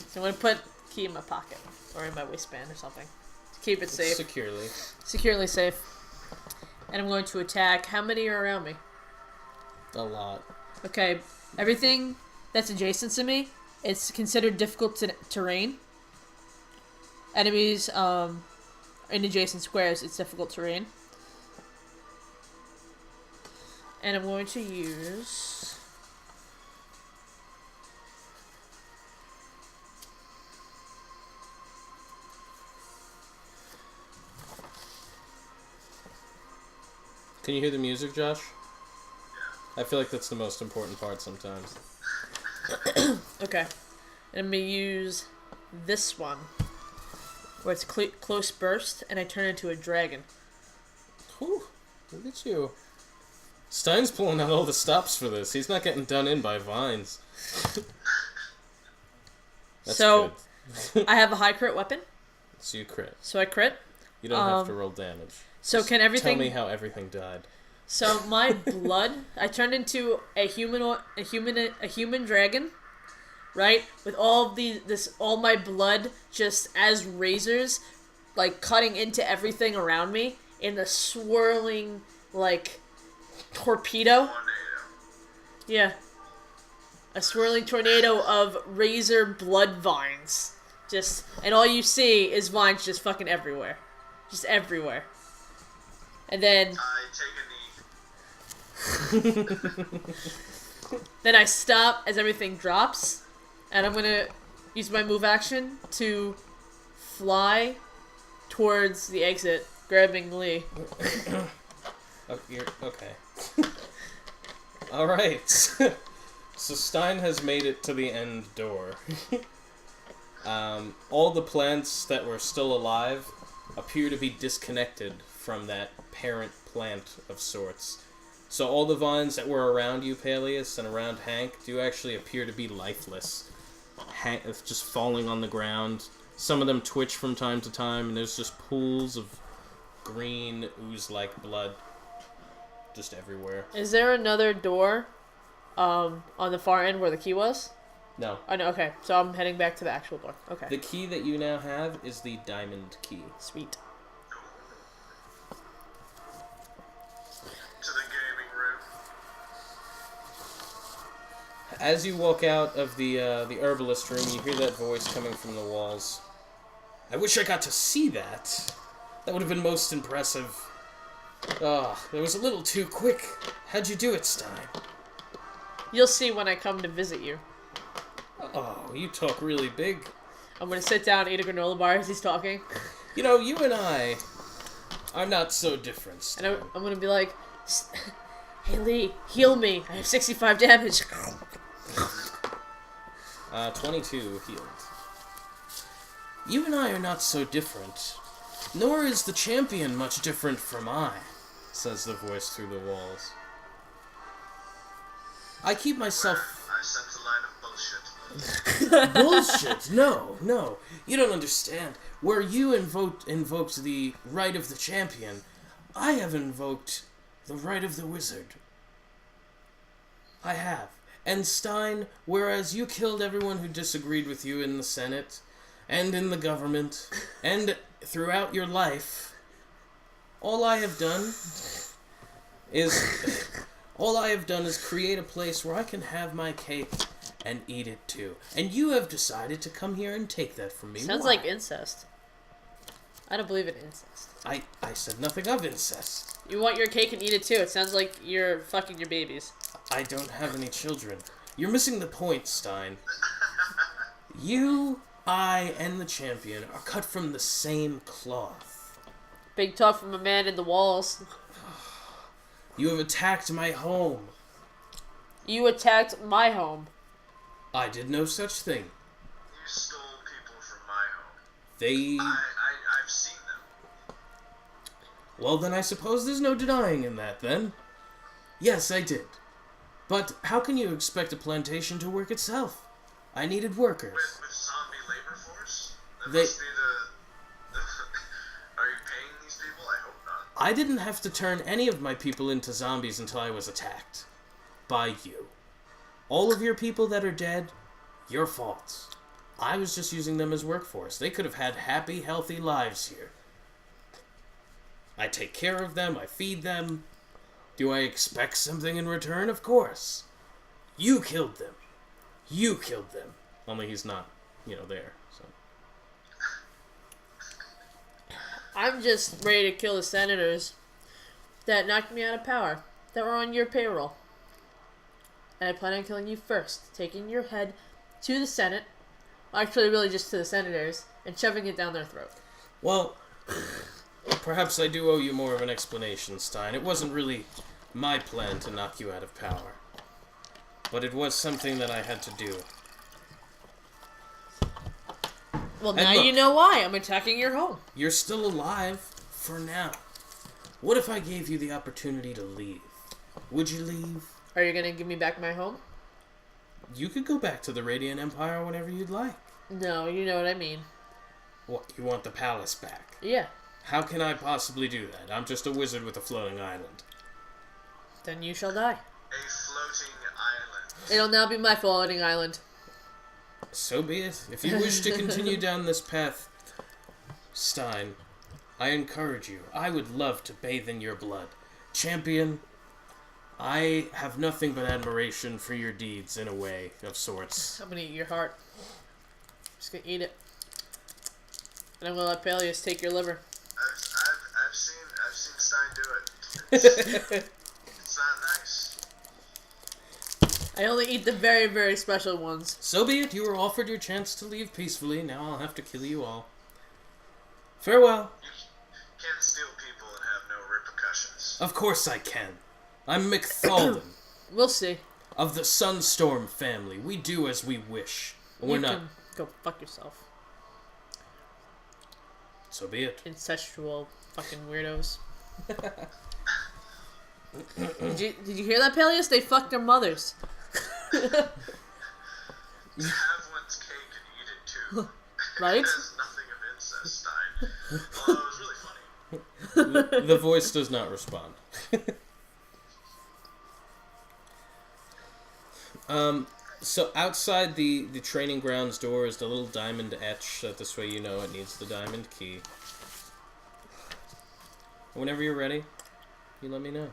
Speaker 2: So I'm gonna put the key in my pocket, or in my waistband or something, to keep it safe.
Speaker 1: Securely.
Speaker 2: Securely safe. And I'm going to attack. How many are around me?
Speaker 1: A lot.
Speaker 2: Okay, everything that's adjacent to me, it's considered difficult terrain. Enemies in adjacent squares, it's difficult terrain. And I'm going to use...
Speaker 1: Can you hear the music, Josh? I feel like that's the most important part sometimes.
Speaker 2: Okay. And I'm going to use this one, where it's close burst, and I turn into a dragon.
Speaker 1: Whew. Look at you. Stein's pulling out all the stops for this. He's not getting done in by vines. That's
Speaker 2: So,
Speaker 1: good.
Speaker 2: I have a high crit weapon,
Speaker 1: So you crit.
Speaker 2: so I crit.
Speaker 1: You don't have to roll damage.
Speaker 2: So
Speaker 1: Just
Speaker 2: can everything...
Speaker 1: Tell me how everything died.
Speaker 2: So my blood, I turned into a human dragon, right? With all of all my blood just as razors, like cutting into everything around me in a swirling, like, torpedo. Yeah. A swirling tornado of razor blood vines. Just, and all you see is vines just fucking everywhere. Just everywhere. And then...
Speaker 3: I take a knee.
Speaker 2: Then I stop as everything drops, and I'm gonna use my move action to fly towards the exit, grabbing Lee.
Speaker 1: Oh, you're okay. All right. So Stein has made it to the end door. All the plants that were still alive appear to be disconnected from that parent plant of sorts. So all the vines that were around you, Peleus, and around Hank, do actually appear to be lifeless. Hank is just falling on the ground. Some of them twitch from time to time, and there's just pools of green, ooze-like blood just everywhere.
Speaker 2: Is there another door on the far end where the key was?
Speaker 1: No.
Speaker 2: Oh, no, okay. So I'm heading back to the actual door. Okay.
Speaker 1: The key that you now have is the diamond key.
Speaker 2: Sweet.
Speaker 3: To the gaming room.
Speaker 1: As you walk out of the herbalist room, you hear that voice coming from the walls. I wish I got to see that. That would have been most impressive. Ah, that was a little too quick. How'd you do it, Stein?
Speaker 2: You'll see when I come to visit you.
Speaker 1: Oh, you talk really big.
Speaker 2: I'm gonna sit down and eat a granola bar as he's talking.
Speaker 1: You know, you and I are not so different, Stein.
Speaker 2: And I'm gonna be like, hey Lee, heal me. I have 65 damage.
Speaker 1: 22 healed. You and I are not so different. Nor is the champion much different from I, says the voice through the walls. I keep myself...
Speaker 3: I sense a line of bullshit.
Speaker 1: Bullshit! No. You don't understand. Where you invoked the right of the champion, I have invoked the right of the wizard. I have. And Stein, whereas you killed everyone who disagreed with you in the Senate, and in the government, and throughout your life, all I have done is All I have done is create a place where I can have my cake and eat it too. And you have decided to come here and take that from me.
Speaker 2: Sounds
Speaker 1: Why?
Speaker 2: like incest. I don't believe in incest.
Speaker 1: I said nothing of incest.
Speaker 2: You want your cake and eat it too. It sounds like you're fucking your babies.
Speaker 1: I don't have any children. You're missing the point, Stein. You, I, and the champion are cut from the same cloth.
Speaker 2: Big talk from a man in the walls.
Speaker 1: You have attacked my home.
Speaker 2: You attacked my home.
Speaker 1: I did no such thing.
Speaker 3: You stole people from my home. I've seen them.
Speaker 1: Well, then I suppose there's no denying in that, then. Yes, I did. But how can you expect a plantation to work itself? I needed workers.
Speaker 3: With zombie labor force? That
Speaker 1: They-
Speaker 3: must be the... Are you paying these people? I hope not.
Speaker 1: I didn't have to turn any of my people into zombies until I was attacked. By you. All of your people that are dead, your fault. I was just using them as workforce. They could have had happy, healthy lives here. I take care of them, I feed them. Do I expect something in return? Of course. You killed them. You killed them. Only he's not, there. So.
Speaker 2: I'm just ready to kill the senators that knocked me out of power, that were on your payroll. And I plan on killing you first, taking your head to the Senate, actually really just to the senators, and shoving it down their throat.
Speaker 1: Well, perhaps I do owe you more of an explanation, Stein. It wasn't really my plan to knock you out of power. But it was something that I had to do.
Speaker 2: Well,
Speaker 1: And
Speaker 2: now
Speaker 1: look,
Speaker 2: you know why. I'm attacking your home.
Speaker 1: You're still alive, for now. What if I gave you the opportunity to leave? Would you leave?
Speaker 2: Are you going to give me back my home?
Speaker 1: You could go back to the Radiant Empire whenever you'd like.
Speaker 2: No, you know what I mean.
Speaker 1: What, you want the palace back?
Speaker 2: Yeah.
Speaker 1: How can I possibly do that? I'm just a wizard with a floating island.
Speaker 2: Then you shall die.
Speaker 3: A floating island.
Speaker 2: It'll now be my floating island.
Speaker 1: So be it. If you wish to continue down this path, Stein, I encourage you. I would love to bathe in your blood. Champion, I have nothing but admiration for your deeds in a way of sorts.
Speaker 2: I'm gonna eat your heart. Just gonna eat it. And I'm gonna let Peleus take your liver.
Speaker 3: I've seen Stein do it. It's not nice.
Speaker 2: I only eat the very, very special ones.
Speaker 1: So be it. You were offered your chance to leave peacefully. Now I'll have to kill you all. Farewell.
Speaker 3: You can't steal people and have no repercussions.
Speaker 1: Of course I can. I'm Tholden,
Speaker 2: We'll see.
Speaker 1: of the Sunstorm family. We do as we wish. We're
Speaker 2: You
Speaker 1: not.
Speaker 2: can go fuck yourself.
Speaker 1: So be it.
Speaker 2: Incestual fucking weirdos. Did you hear that, Peleus? They fucked their mothers.
Speaker 3: Have one's cake and eat it too.
Speaker 2: Right?
Speaker 3: It has nothing of incest, Stein. Although it was really funny.
Speaker 1: The voice does not respond. So outside the training grounds door is the little diamond etch, that this way you know it needs the diamond key. Whenever you're ready, you let me know.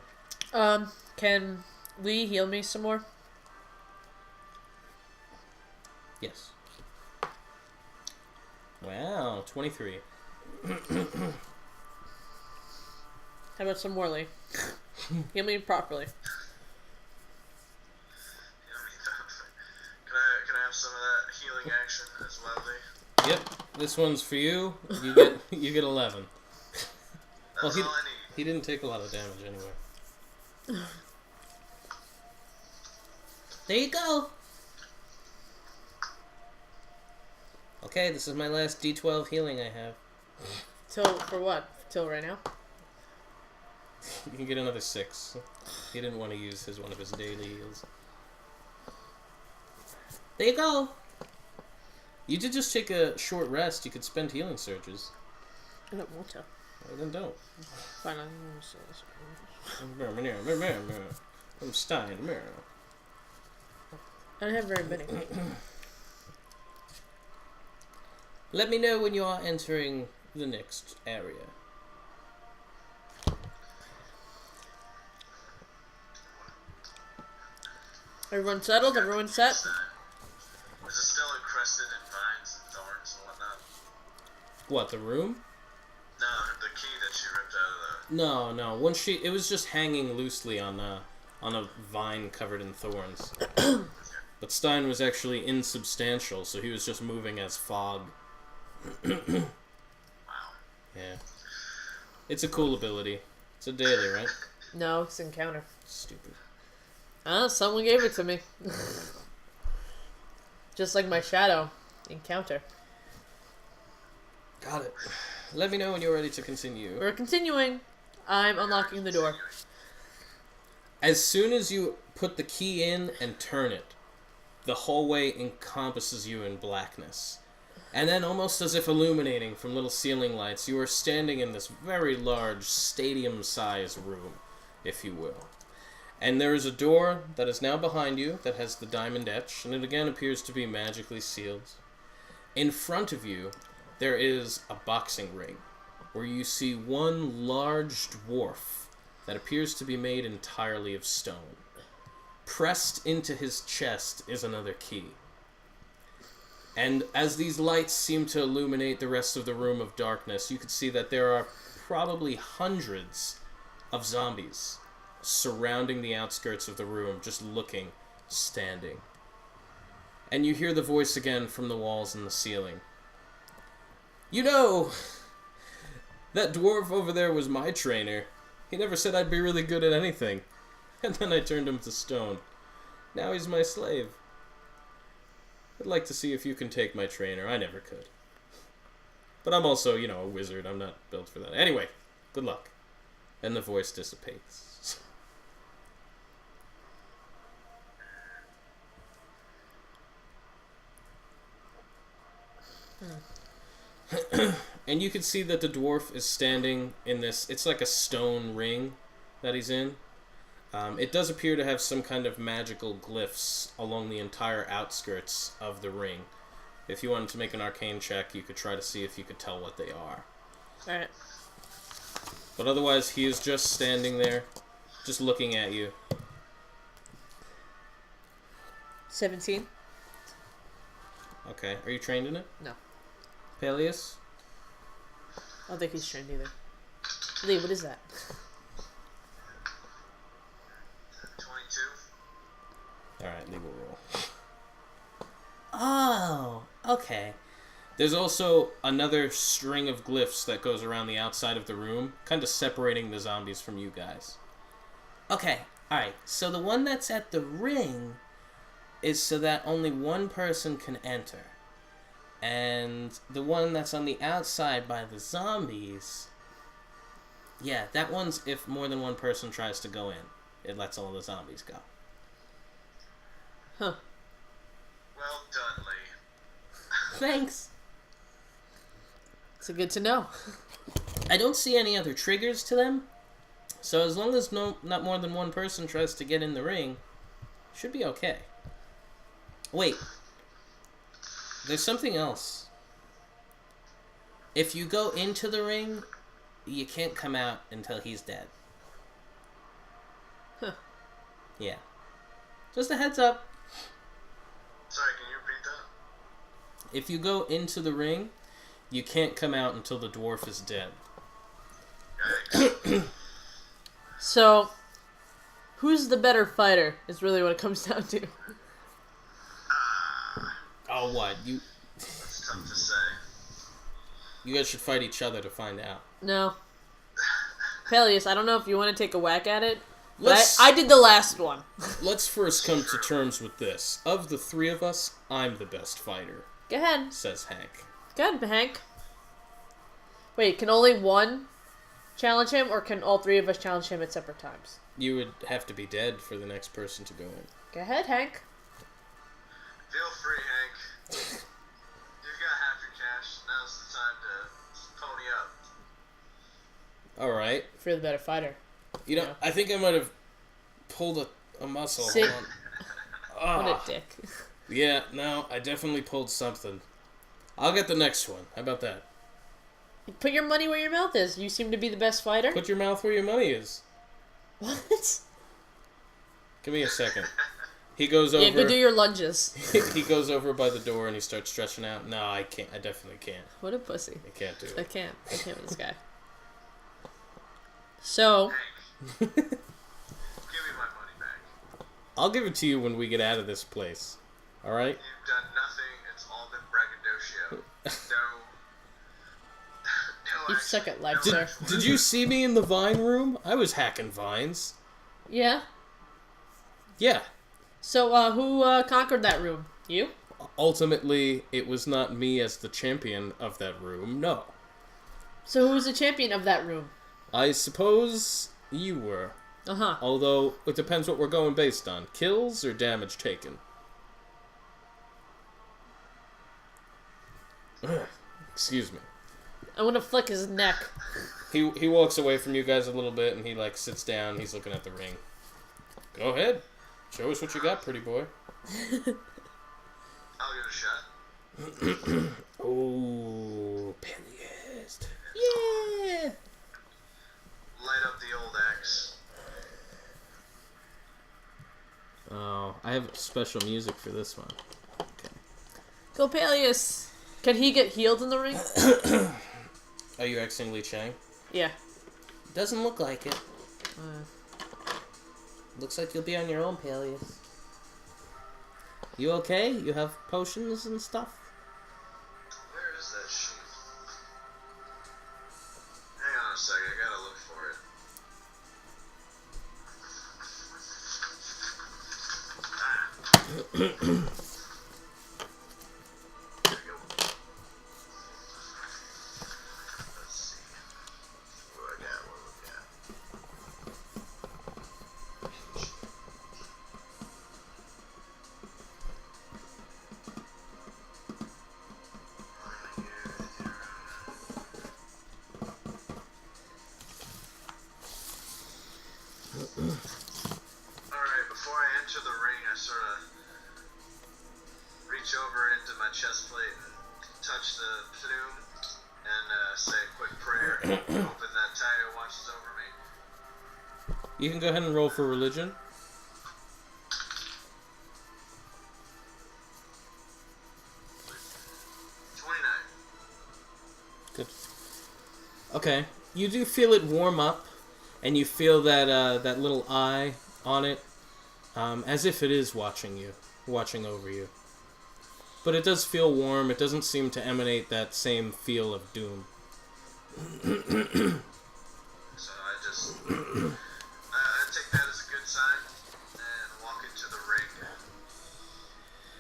Speaker 2: Can Lee heal me some more?
Speaker 1: Yes. Wow, 23.
Speaker 2: How about some more, Lee? Heal me properly.
Speaker 3: Can I have some of that healing action as well, Lee?
Speaker 1: Yep, this one's for you. You get 11.
Speaker 3: That's
Speaker 1: Well,
Speaker 3: all I need.
Speaker 1: he didn't take a lot of damage anyway. There you go. Okay, this is my last D12 healing I have.
Speaker 2: For what? Till right now?
Speaker 1: You can get another 6. He didn't want to use one of his daily heals. There you go. You did just take a short rest. You could spend healing surges.
Speaker 2: I don't want to.
Speaker 1: Well, then don't.
Speaker 2: Fine,
Speaker 1: I'm Stein.
Speaker 2: I don't have very many.
Speaker 1: Let me know when you are entering the next area.
Speaker 2: Everyone settled? Everyone set?
Speaker 3: Is it still encrusted in vines and thorns and whatnot?
Speaker 1: What, the room?
Speaker 3: No, the key that she ripped out of the...
Speaker 1: No. It was just hanging loosely on a vine covered in thorns. But Stein was actually insubstantial, so he was just moving as fog.
Speaker 3: Wow.
Speaker 1: Yeah. It's a cool ability. It's a daily, right?
Speaker 2: No, it's encounter.
Speaker 1: Stupid.
Speaker 2: Someone gave it to me. Just like my shadow. Encounter.
Speaker 1: Got it. Let me know when you're ready to continue.
Speaker 2: We're continuing. I'm unlocking the door.
Speaker 1: As soon as you put the key in and turn it, the hallway encompasses you in blackness. And then, almost as if illuminating from little ceiling lights, you are standing in this very large, stadium-sized room, if you will. And there is a door that is now behind you that has the diamond etch, and it again appears to be magically sealed. In front of you, there is a boxing ring, where you see one large dwarf that appears to be made entirely of stone. Pressed into his chest is another key. And as these lights seem to illuminate the rest of the room of darkness, you can see that there are probably hundreds of zombies surrounding the outskirts of the room, just looking, standing. And you hear the voice again from the walls and the ceiling. You know, that dwarf over there was my trainer. He never said I'd be really good at anything. And then I turned him to stone. Now he's my slave. I'd like to see if you can take my trainer. I never could. But I'm also, a wizard. I'm not built for that. Anyway, good luck. And the voice dissipates. And you can see that the dwarf is standing in this... It's like a stone ring that he's in. It does appear to have some kind of magical glyphs along the entire outskirts of the ring. If you wanted to make an arcane check, you could try to see if you could tell what they are.
Speaker 2: Alright.
Speaker 1: But otherwise, he is just standing there, just looking at you.
Speaker 2: 17.
Speaker 1: Okay, are you trained in it?
Speaker 2: No.
Speaker 1: Peleus?
Speaker 2: I don't think he's trained either. Lee, what is that?
Speaker 3: 22.
Speaker 1: Alright, Lee will roll. Oh, okay. There's also another string of glyphs that goes around the outside of the room, kind of separating the zombies from you guys. Okay, alright. So the one that's at the ring is so that only one person can enter. And the one that's on the outside by the zombies... Yeah, that one's if more than one person tries to go in. It lets all the zombies go.
Speaker 2: Huh.
Speaker 3: Well done, Lee.
Speaker 1: Thanks.
Speaker 2: It's good to know.
Speaker 1: I don't see any other triggers to them. So as long as not more than one person tries to get in the ring, should be okay. Wait. There's something else. If you go into the ring, you can't come out until he's dead.
Speaker 2: Huh.
Speaker 1: Yeah. Just a heads up.
Speaker 3: Sorry, can you repeat that?
Speaker 1: If you go into the ring, you can't come out until the dwarf is dead.
Speaker 3: Yikes.
Speaker 2: So, who's the better fighter is really what it comes down to.
Speaker 1: Oh, what?
Speaker 3: It's tough to say.
Speaker 1: You guys should fight each other to find out.
Speaker 2: No. Peleus, I don't know if you want to take a whack at it.
Speaker 1: Let's-
Speaker 2: I did the last one.
Speaker 1: Let's first come to terms with this. Of the three of us, I'm the best fighter,
Speaker 2: Go ahead.
Speaker 1: says Hank.
Speaker 2: Go ahead, Hank. Wait, can only one challenge him, or can all three of us challenge him at separate times?
Speaker 1: You would have to be dead for the next person to go in.
Speaker 2: Go ahead, Hank.
Speaker 3: Feel free, Hank. You've got half your cash. Now's the time to pony up.
Speaker 1: Alright.
Speaker 2: If you're the better fighter.
Speaker 1: You know,
Speaker 2: Yeah.
Speaker 1: I think I might have pulled a muscle.
Speaker 2: Sit.
Speaker 1: Hold on.
Speaker 2: What
Speaker 1: Ah.
Speaker 2: a dick.
Speaker 1: Yeah, no, I definitely pulled something. I'll get the next one. How about that?
Speaker 2: Put your money where your mouth is. You seem to be the best fighter.
Speaker 1: Put your mouth where your money is.
Speaker 2: What?
Speaker 1: Give me a second. He goes over.
Speaker 2: Yeah, go do your lunges.
Speaker 1: He goes over by the door and he starts stretching out. No, I can't. I definitely can't.
Speaker 2: What a pussy.
Speaker 1: I can't do it.
Speaker 2: I can't with this guy. So.
Speaker 3: Give me my money back.
Speaker 1: I'll give it to you when we get out of this place. All right?
Speaker 3: You've done nothing. It's all been braggadocio.
Speaker 2: You suck at life, sir.
Speaker 1: Did you see me in the vine room? I was hacking vines.
Speaker 2: Yeah?
Speaker 1: Yeah.
Speaker 2: So, who conquered that room? You?
Speaker 1: Ultimately, it was not me as the champion of that room, no.
Speaker 2: So who was the champion of that room?
Speaker 1: I suppose you were.
Speaker 2: Uh-huh.
Speaker 1: Although, it depends what we're going based on. Kills or damage taken? Excuse me.
Speaker 2: I want to flick his neck.
Speaker 1: He walks away from you guys a little bit and he like sits down. He's looking at the ring. Go ahead. Show us what you got, pretty boy.
Speaker 3: I'll give it a shot.
Speaker 1: Oh, Peleist.
Speaker 2: Yeah!
Speaker 3: Light up the old axe.
Speaker 1: Oh, I have special music for this one. Okay.
Speaker 2: Go Peleus! Can he get healed in the ring?
Speaker 1: Are you Xing Li Chang?
Speaker 2: Yeah.
Speaker 1: Doesn't look like it. Looks like you'll be on your own, Peleus. You okay? You have potions and stuff?
Speaker 3: Where is that sheet? Hang on a second, I gotta look for it. There we go. Let's see. What do I got? What do we got? Alright, before I enter the ring, I sort of reach over into my chest plate and touch the plume and say a quick prayer, hoping that Tayo watches over me.
Speaker 1: You can go ahead and roll for religion. Good. Okay. You do feel it warm up, and you feel that that little eye on it, as if it is watching you, watching over you. But it does feel warm. It doesn't seem to emanate that same feel of doom.
Speaker 3: So I just I take that as a good sign and walk into the ring.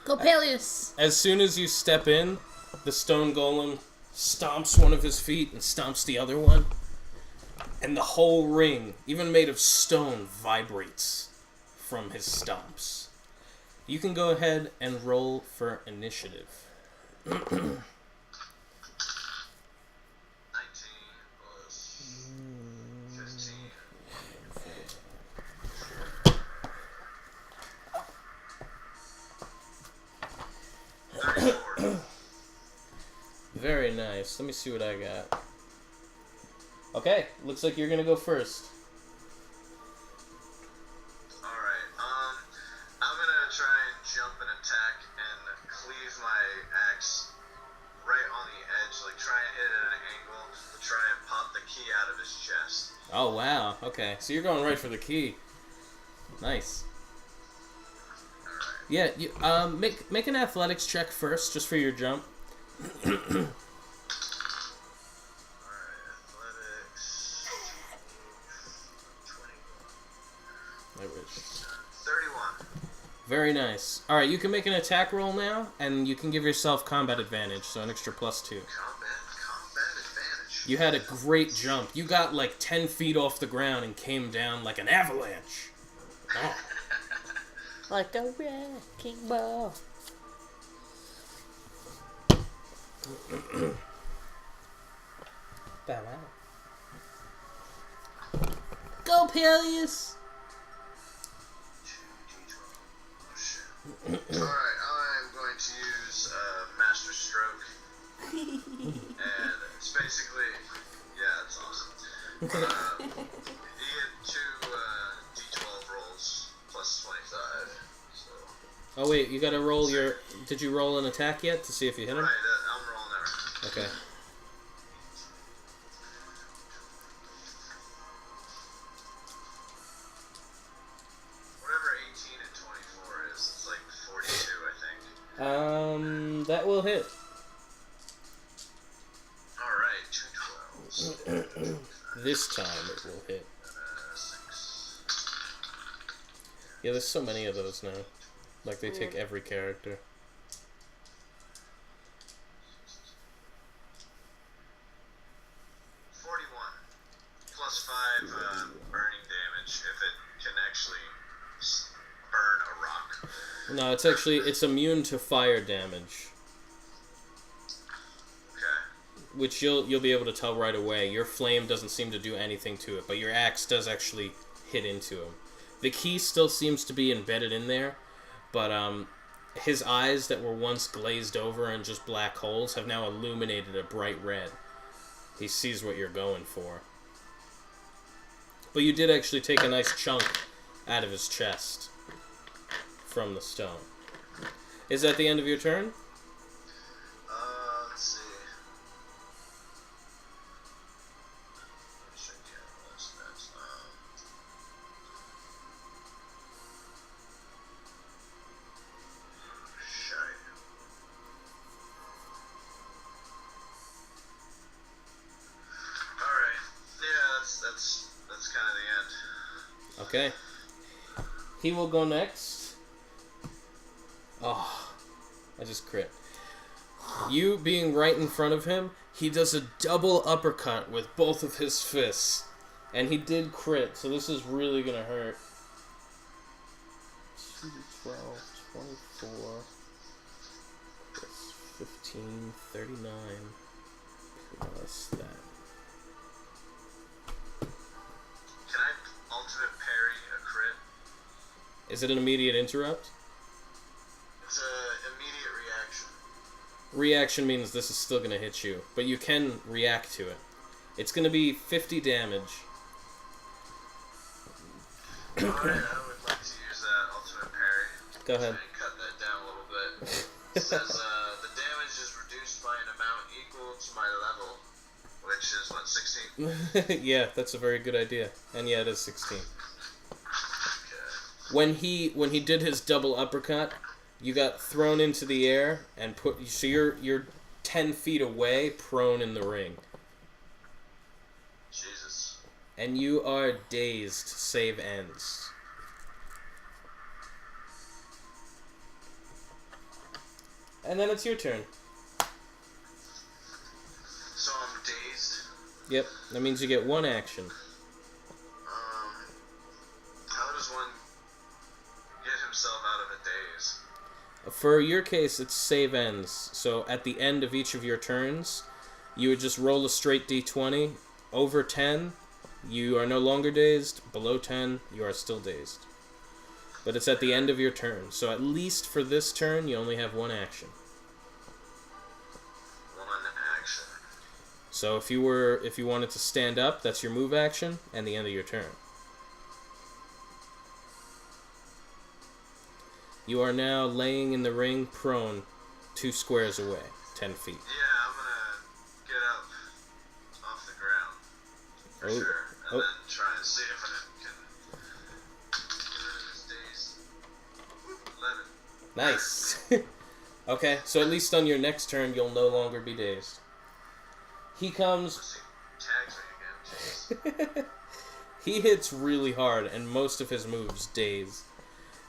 Speaker 2: Go Peleus!
Speaker 1: As soon as you step in, the stone golem stomps one of his feet and stomps the other one. And the whole ring, even made of stone, vibrates from his stomps. You can go ahead and roll for initiative.
Speaker 3: 19 plus 15.
Speaker 1: Very nice. Let me see what I got. Okay, looks like you're gonna go first.
Speaker 3: Alright, I'm gonna try and jump and attack and cleave my axe right on the edge, like try and hit it at an angle to try and pop the key out of his chest.
Speaker 1: Oh wow. Okay, so you're going right for the key. Nice.
Speaker 3: Alright.
Speaker 1: Yeah. You make an athletics check first, just for your jump.
Speaker 3: Athletics. 21.
Speaker 1: I wish.
Speaker 3: 31.
Speaker 1: Very nice. All right, you can make an attack roll now, and you can give yourself combat advantage, so an extra +2.
Speaker 3: Combat advantage.
Speaker 1: You had a great jump. You got like 10 feet off the ground and came down like an avalanche. Oh.
Speaker 2: Like a wrecking ball. Go Peleus!
Speaker 3: Alright, I'm going to use Master Stroke. And it's basically, yeah, it's awesome. You get 2 D12 rolls plus 25. So
Speaker 1: Oh wait, you gotta roll your... Did you roll an attack yet to see if you hit him?
Speaker 3: Right, I'm rolling everything.
Speaker 1: Okay.
Speaker 3: Whatever 18 and 24 is, it's like 42, I think.
Speaker 1: That will hit.
Speaker 3: Alright, 2 12s.
Speaker 1: This time it will hit.
Speaker 3: 6.
Speaker 1: Yeah, there's so many of those now. Like, they take every character.
Speaker 3: 41. Plus 5 burning damage if it can actually burn a rock.
Speaker 1: No, it's immune to fire damage.
Speaker 3: Okay.
Speaker 1: Which you'll be able to tell right away. Your flame doesn't seem to do anything to it, but your axe does actually hit into him. The key still seems to be embedded in there, but his eyes that were once glazed over and just black holes have now illuminated a bright red. He sees what you're going for. But you did actually take a nice chunk out of his chest from the stone. Is that the end of your turn?
Speaker 3: Let's see. Let's check out those stats. Shite. Alright. Yeah, that's kind of the end.
Speaker 1: Okay. He will go next. Oh, I just crit. You being right in front of him, he does a double uppercut with both of his fists. And he did crit, so this is really gonna hurt. 2, 12, 24, 15, 39, plus that.
Speaker 3: Can I ultimate parry a crit?
Speaker 1: Is it an immediate interrupt?
Speaker 3: It's an immediate reaction.
Speaker 1: Reaction means this is still going to hit you, but you can react to it. It's going to be 50 damage.
Speaker 3: Alright, I would like to use that ultimate parry.
Speaker 1: Go ahead.
Speaker 3: And cut that down a little bit. It says, the damage is reduced by an amount equal to my level, which is, what, 16?
Speaker 1: Yeah, that's a very good idea. And yeah, it is 16.
Speaker 3: Okay.
Speaker 1: When he did his double uppercut, you got thrown into the air and put... So you're 10 feet away, prone in the ring.
Speaker 3: Jesus.
Speaker 1: And you are dazed, save ends. And then it's your turn.
Speaker 3: So I'm dazed.
Speaker 1: Yep, that means you get one action.
Speaker 3: How does one get himself out of a daze?
Speaker 1: For your case, it's save ends. So at the end of each of your turns, you would just roll a straight d20. Over 10, you are no longer dazed. Below 10, you are still dazed. But it's at the end of your turn. So at least for this turn, you only have one action.
Speaker 3: One action.
Speaker 1: So if you wanted to stand up, that's your move action and the end of your turn. You are now laying in the ring, prone, 2 squares away, 10 feet.
Speaker 3: Yeah, I'm gonna get up off the ground for sure, and then try and see if I can get rid of this daze. 11.
Speaker 1: Nice. Okay, so at least on your next turn, you'll no longer be dazed. He comes...
Speaker 3: Tags me again. Jeez.
Speaker 1: He hits really hard, and most of his moves daze.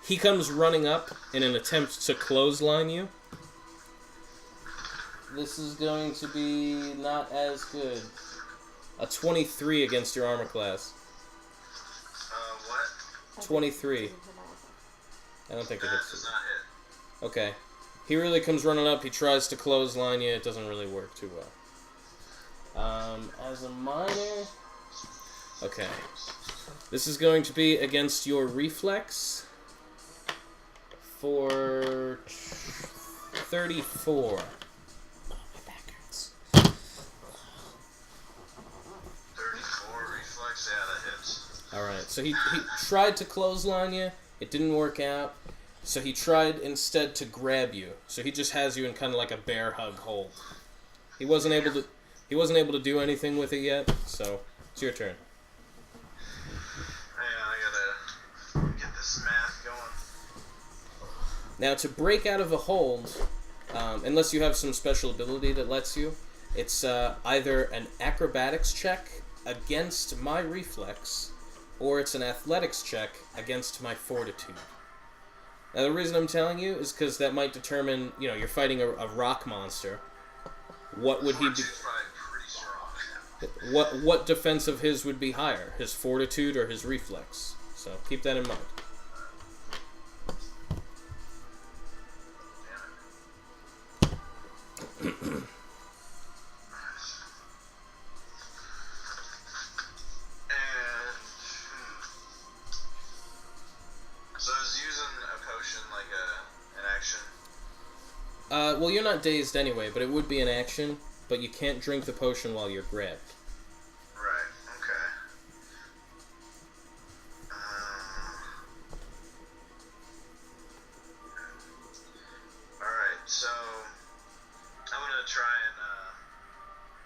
Speaker 1: He comes running up in an attempt to clothesline you. This is going to be not as good. A 23 against your armor class.
Speaker 3: What?
Speaker 1: 23. I don't think it
Speaker 3: That
Speaker 1: hits
Speaker 3: does
Speaker 1: you.
Speaker 3: not hit.
Speaker 1: Okay. He really comes running up. He tries to clothesline you. It doesn't really work too well. As a minor... Okay. This is going to be against your reflex for 34.
Speaker 2: My back hurts.
Speaker 3: 34 reflex, yeah, that hits.
Speaker 1: Alright, so he tried to clothesline you. It didn't work out. So he tried instead to grab you. So he just has you in kind of like a bear hug hold. He wasn't able to. He wasn't able to do anything with it yet. So it's your turn.
Speaker 3: I gotta get this math going.
Speaker 1: Now to break out of a hold, unless you have some special ability that lets you, it's either an acrobatics check against my reflex, or it's an athletics check against my fortitude. Now the reason I'm telling you is because that might determine, you're fighting a rock monster. What would he be? What defense of his would be higher? His fortitude or his reflex? So keep that in mind.
Speaker 3: So is using a potion like an action?
Speaker 1: Well, you're not dazed anyway, but it would be an action, but you can't drink the potion while you're grabbed.
Speaker 3: Right, okay. Alright, so I'm gonna try and,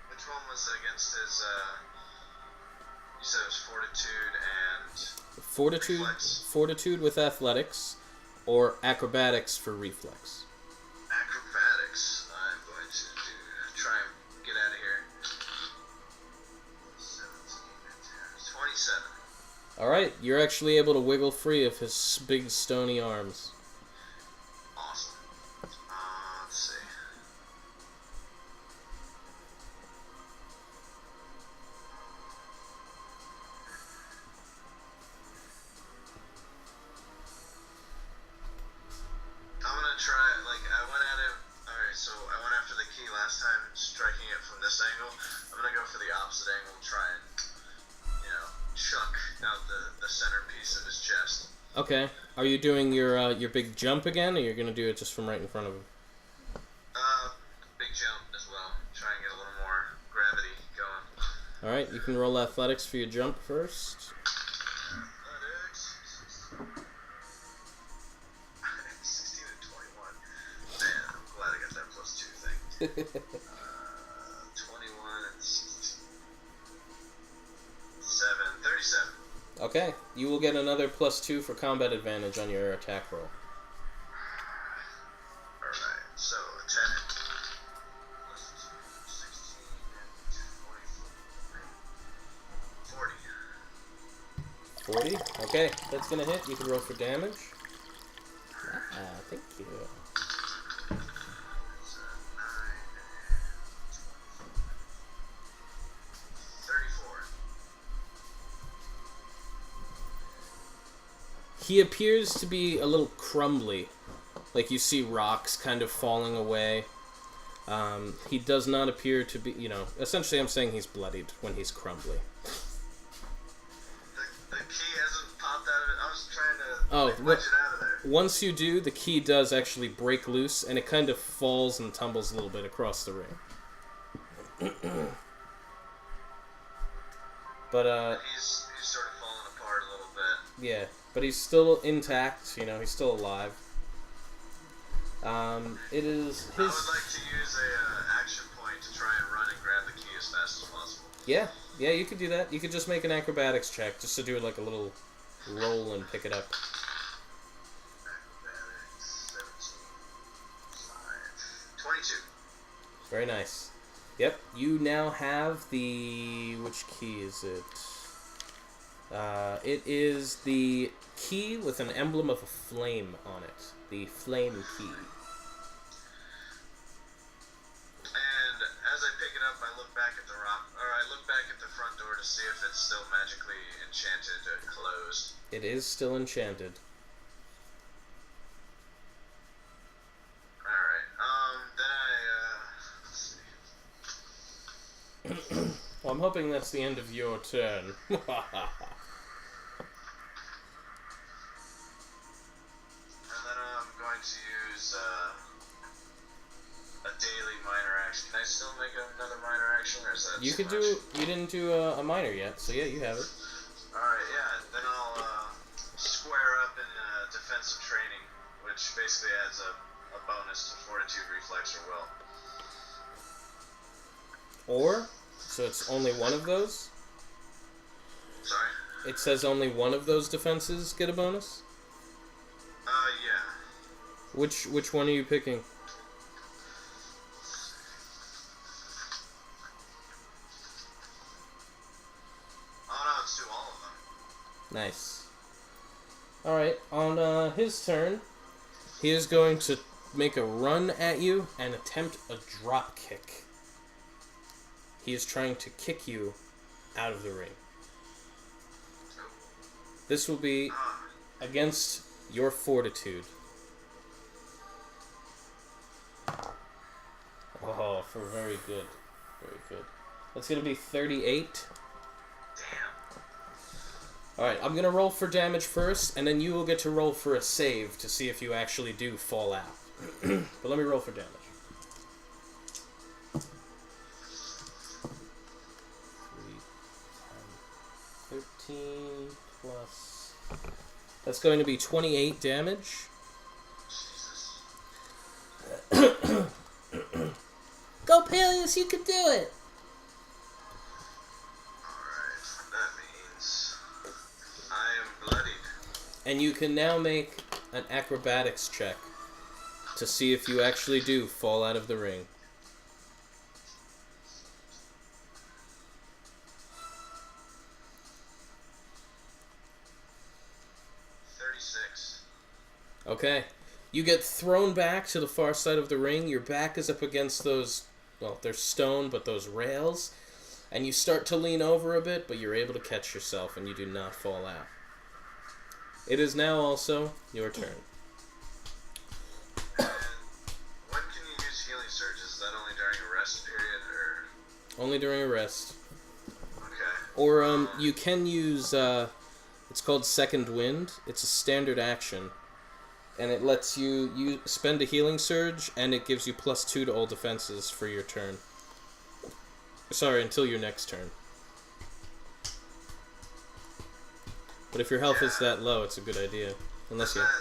Speaker 3: which one was against his, you said it was fortitude and reflex?
Speaker 1: Fortitude with athletics, or acrobatics for reflex.
Speaker 3: Acrobatics, I'm going to try and get out of here. 17, 27.
Speaker 1: Alright, you're actually able to wiggle free of his big stony arms.
Speaker 3: Awesome. Let's see. I'm gonna try, I went at it, alright, so I went after the key last time, striking it from this angle. I'm gonna go for the opposite angle, try and, chuck out the centerpiece of his chest.
Speaker 1: Okay. Are you doing your big jump again, or you're gonna do it just from right in front of him?
Speaker 3: Big jump as well. Try and get a little more gravity going.
Speaker 1: Alright, you can roll athletics for your jump first.
Speaker 3: Athletics. 16 and 21. Man, I'm glad I got that +2 thing. 21 and 16. 37.
Speaker 1: Okay, you will get another +2 for combat advantage on your attack roll.
Speaker 3: Alright, so attack. 16 and 40.
Speaker 1: 40? Okay, that's gonna hit. You can roll for damage. Thank you.
Speaker 3: That's 9 and 34.
Speaker 1: He appears to be a little crumbly. Like you see rocks kind of falling away. He does not appear to be, essentially I'm saying he's bloodied when he's crumbly.
Speaker 3: The key hasn't popped out of it. I was trying to wedge it out of there.
Speaker 1: Once you do, the key does actually break loose, and it kind of falls and tumbles a little bit across the ring. But,
Speaker 3: He's sort of falling apart a little bit.
Speaker 1: yeah, but he's still intact, he's still alive. It is his...
Speaker 3: I would like to use a action point to try and run and grab the key as fast as possible.
Speaker 1: Yeah, you could do that. You could just make an acrobatics check, just to do like a little roll and pick it up.
Speaker 3: Acrobatics, 17, 22.
Speaker 1: Very nice. Yep, you now have the... Which key is it? It is the key with an emblem of a flame on it. The flame key.
Speaker 3: And as I pick it up, I look back at the front door to see if it's still magically enchanted or closed.
Speaker 1: It is still enchanted.
Speaker 3: Alright, then I, let's see.
Speaker 1: Well, I'm hoping that's the end of your turn.
Speaker 3: And then I'm going to use a daily minor action. Can I still make another minor action, or is that
Speaker 1: You
Speaker 3: too
Speaker 1: could
Speaker 3: much?
Speaker 1: you didn't do a minor yet, so yeah, you have it.
Speaker 3: Alright, yeah, then I'll square up in defensive training with which basically adds a bonus to fortitude, reflex, or will.
Speaker 1: Or, so it's only one of those?
Speaker 3: Sorry?
Speaker 1: It says only one of those defenses get a bonus?
Speaker 3: Yeah.
Speaker 1: Which one are you picking?
Speaker 3: Oh no, let's do all of them.
Speaker 1: Nice. Alright, on his turn, he is going to make a run at you and attempt a drop kick. He is trying to kick you out of the ring. This will be against your fortitude. Oh, for very good. Very good. That's going to be 38.
Speaker 3: Damn.
Speaker 1: Alright, I'm going to roll for damage first, and then you will get to roll for a save to see if you actually do fall out. But let me roll for damage. 13 plus... That's going to be 28 damage. Go, Peleus, you can do it!
Speaker 3: Alright, that means I am bloodied.
Speaker 1: And you can now make an acrobatics check to see if you actually do fall out of the ring. Okay. You get thrown back to the far side of the ring. Your back is up against those, well, they're stone, but those rails. And you start to lean over a bit, but you're able to catch yourself and you do not fall out. It is now also your turn.
Speaker 3: And when can you use healing surges? Is that only during a rest period, or...?
Speaker 1: Only during a rest.
Speaker 3: Okay.
Speaker 1: Or, you can use, it's called Second Wind. It's a standard action. And it lets you spend a healing surge, and it gives you +2 to all defenses for your turn. Sorry, until your next turn. But if your health is that low, it's a good idea. Unless
Speaker 3: does that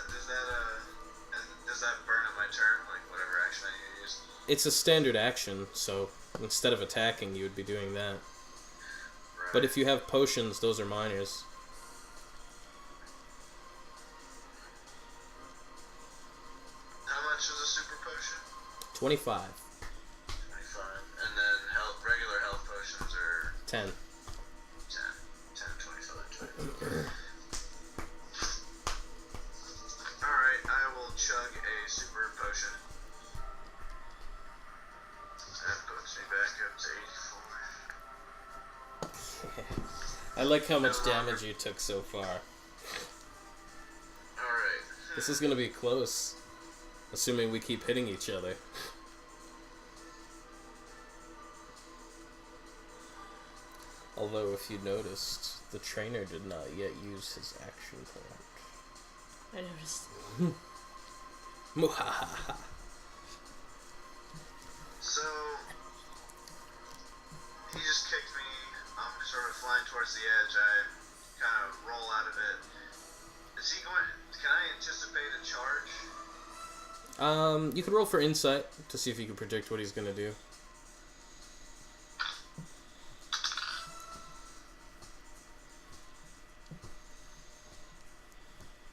Speaker 3: burn on my turn, like whatever action I use?
Speaker 1: It's a standard action, so instead of attacking, you would be doing that.
Speaker 3: Right.
Speaker 1: But if you have potions, those are minors.
Speaker 3: How much is a super potion?
Speaker 1: 25.
Speaker 3: 25. And then regular health potions are...
Speaker 1: 10.
Speaker 3: 10. 10, 25, 20. Alright, I will chug a super potion. That puts me back up to 84.
Speaker 1: I like how much damage you took so far.
Speaker 3: Alright.
Speaker 1: This is gonna be close. Assuming we keep hitting each other. Although, if you noticed, the trainer did not yet use his action point.
Speaker 2: I noticed.
Speaker 1: Muhahaha.
Speaker 3: So, he just kicked me. I'm sort of flying towards the edge. I kind of roll out of it. Is he going... Can I anticipate a charge?
Speaker 1: You could roll for insight to see if you can predict what he's gonna do.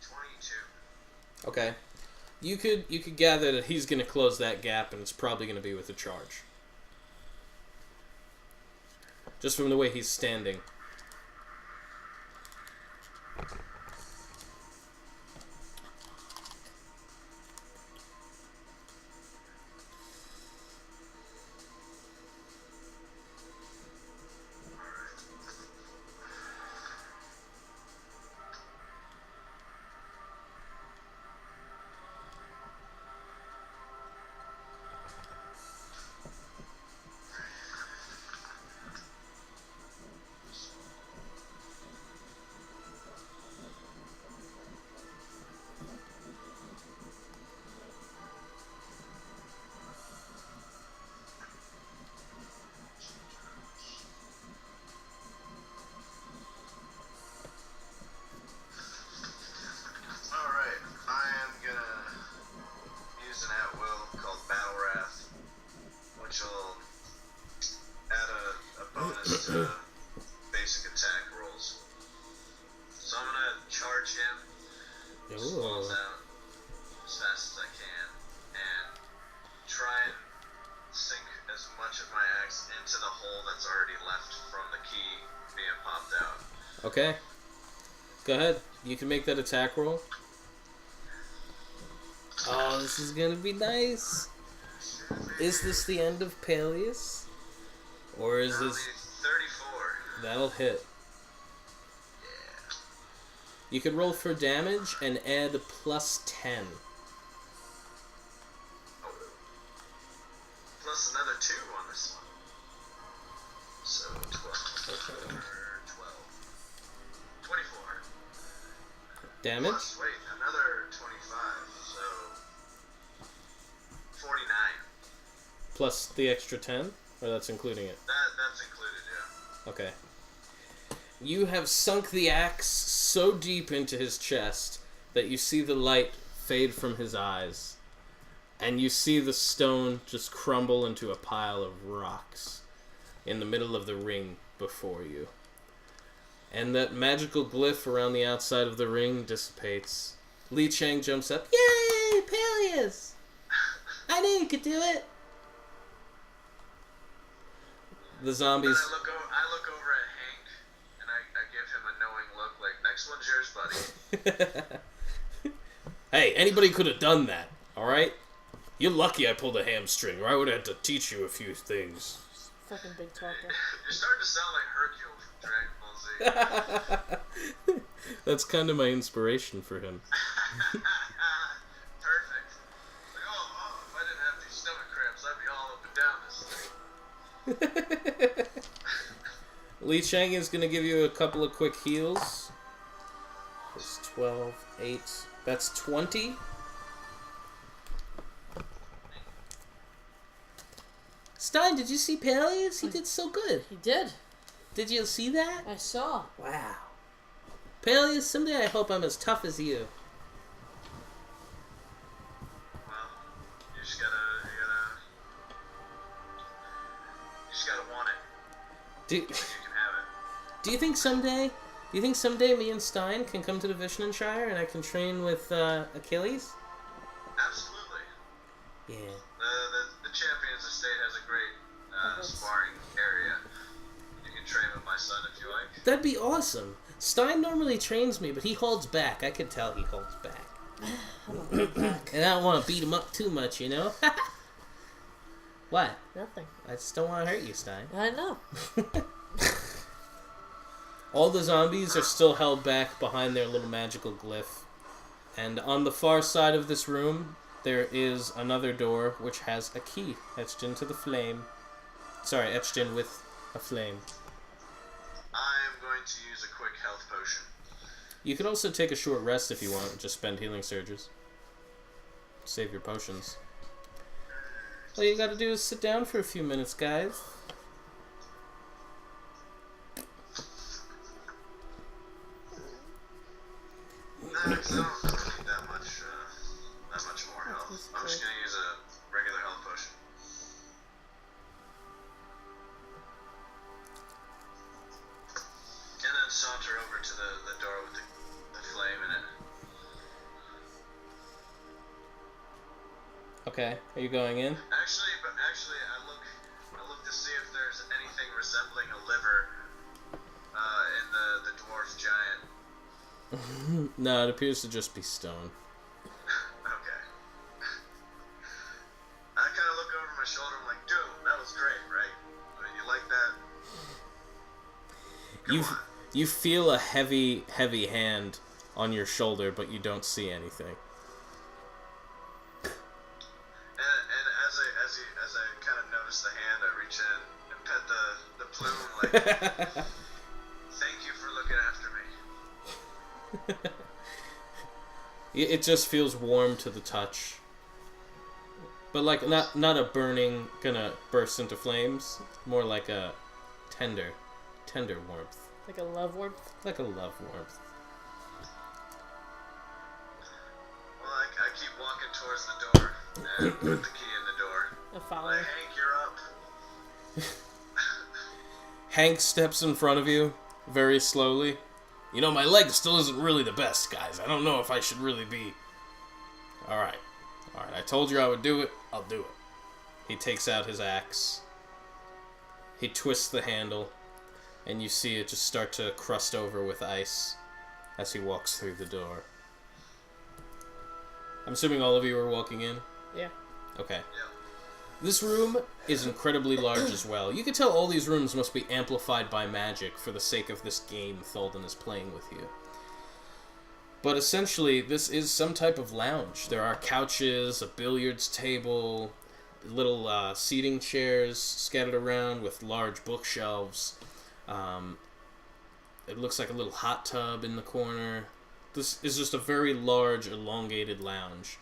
Speaker 3: 22.
Speaker 1: Okay. You could gather that he's gonna close that gap, and it's probably gonna be with a charge. Just from the way he's standing.
Speaker 3: Just walls out as fast as I can and try and sink as much of my axe into the hole that's already left from the key being popped out.
Speaker 1: Okay. Go ahead. You can make that attack roll. Oh, this is gonna be nice. Is this the end of Peleus? Or is
Speaker 3: That'll
Speaker 1: this...
Speaker 3: be 34.
Speaker 1: That'll hit.
Speaker 3: Yeah.
Speaker 1: You could roll for damage and add plus 10.
Speaker 3: Oh. Plus another 2 on this one. So 12. 24.
Speaker 1: Damage?
Speaker 3: Plus, wait, another 25. So 49.
Speaker 1: Plus the extra 10? Or that's including it?
Speaker 3: That's included, yeah.
Speaker 1: Okay. You have sunk the axe so deep into his chest that you see the light fade from his eyes. And you see the stone just crumble into a pile of rocks in the middle of the ring before you. And that magical glyph around the outside of the ring dissipates. Li Chang jumps up. Yay, Peleus! I knew you could do it! The zombies...
Speaker 3: I look over at Hank, and I give him a knowing look, like, next one's yours, buddy.
Speaker 1: Hey, anybody could have done that, alright? You're lucky I pulled a hamstring, or I would have had to teach you a few things.
Speaker 2: Fucking big talker.
Speaker 3: You're starting to sound like Hercule from Dragon Ball Z.
Speaker 1: That's kind of my inspiration for him.
Speaker 3: Perfect. Like, oh, if I didn't have these stomach cramps, I'd be all up and down this thing.
Speaker 1: Li Chang is going to give you a couple of quick heals. That's 12, 8. That's 20. Stein, did you see Peleus? He did so good.
Speaker 2: He did.
Speaker 1: Did you see that?
Speaker 2: I saw.
Speaker 1: Wow. Peleus, someday I hope I'm as tough as you.
Speaker 3: Well, you just gotta want it.
Speaker 1: Do,
Speaker 3: You can have it.
Speaker 1: do you think someday me and Stein can come to the Vishnanshire and I can train with Achilles?
Speaker 3: Absolutely.
Speaker 1: Yeah.
Speaker 3: The Champions Estate has a great sparring area. You can train with my son if you like.
Speaker 1: That'd be awesome. Stein normally trains me, but he holds back. I could tell he holds back. And I don't want to beat him up too much, you know? What?
Speaker 2: Nothing.
Speaker 1: I just don't want to hurt you, Stein.
Speaker 2: I know.
Speaker 1: All the zombies are still held back behind their little magical glyph. And on the far side of this room, there is another door which has a key etched into the flame. Sorry, etched in with a flame.
Speaker 3: I am going to use a quick health potion.
Speaker 1: You could also take a short rest if you want, just spend healing surges. Save your potions. All you gotta do is sit down for a few minutes, guys.
Speaker 3: No, 'cause I don't need that much more health. I'm just gonna use a regular health potion. And then saunter over to the door with the flame in it.
Speaker 1: Okay, are you going in?
Speaker 3: Actually, I look to see if there's anything resembling a liver in the dwarf giant.
Speaker 1: No, it appears to just be stone.
Speaker 3: Okay. I kind of look over my shoulder. I'm like, dude, that was great, right? I mean, you like that? Come on.
Speaker 1: You feel a heavy hand on your shoulder, but you don't see anything.
Speaker 3: And as I kind of notice the hand, I reach in and pet the plume, like, thank you for looking after me.
Speaker 1: It just feels warm to the touch. But like not a burning, gonna burst into flames. More like a tender warmth.
Speaker 2: Like a love warmth?
Speaker 1: Like a love warmth.
Speaker 3: Well, I keep walking towards the door and put the key in the door.
Speaker 2: A follow.
Speaker 3: Like, Hank, you're up.
Speaker 1: Hank steps in front of you, very slowly. You know, my leg still isn't really the best, guys. I don't know if I should really be... Alright. Alright, I told you I would do it. I'll do it. He takes out his axe. He twists the handle. And you see it just start to crust over with ice as he walks through the door. I'm assuming all of you are walking in?
Speaker 2: Yeah.
Speaker 1: Okay. This room is incredibly large as well. You can tell all these rooms must be amplified by magic for the sake of this game Tholden is playing with you. But essentially, this is some type of lounge. There are couches, a billiards table, little seating chairs scattered around with large bookshelves. It looks like a little hot tub in the corner. This is just a very large, elongated lounge.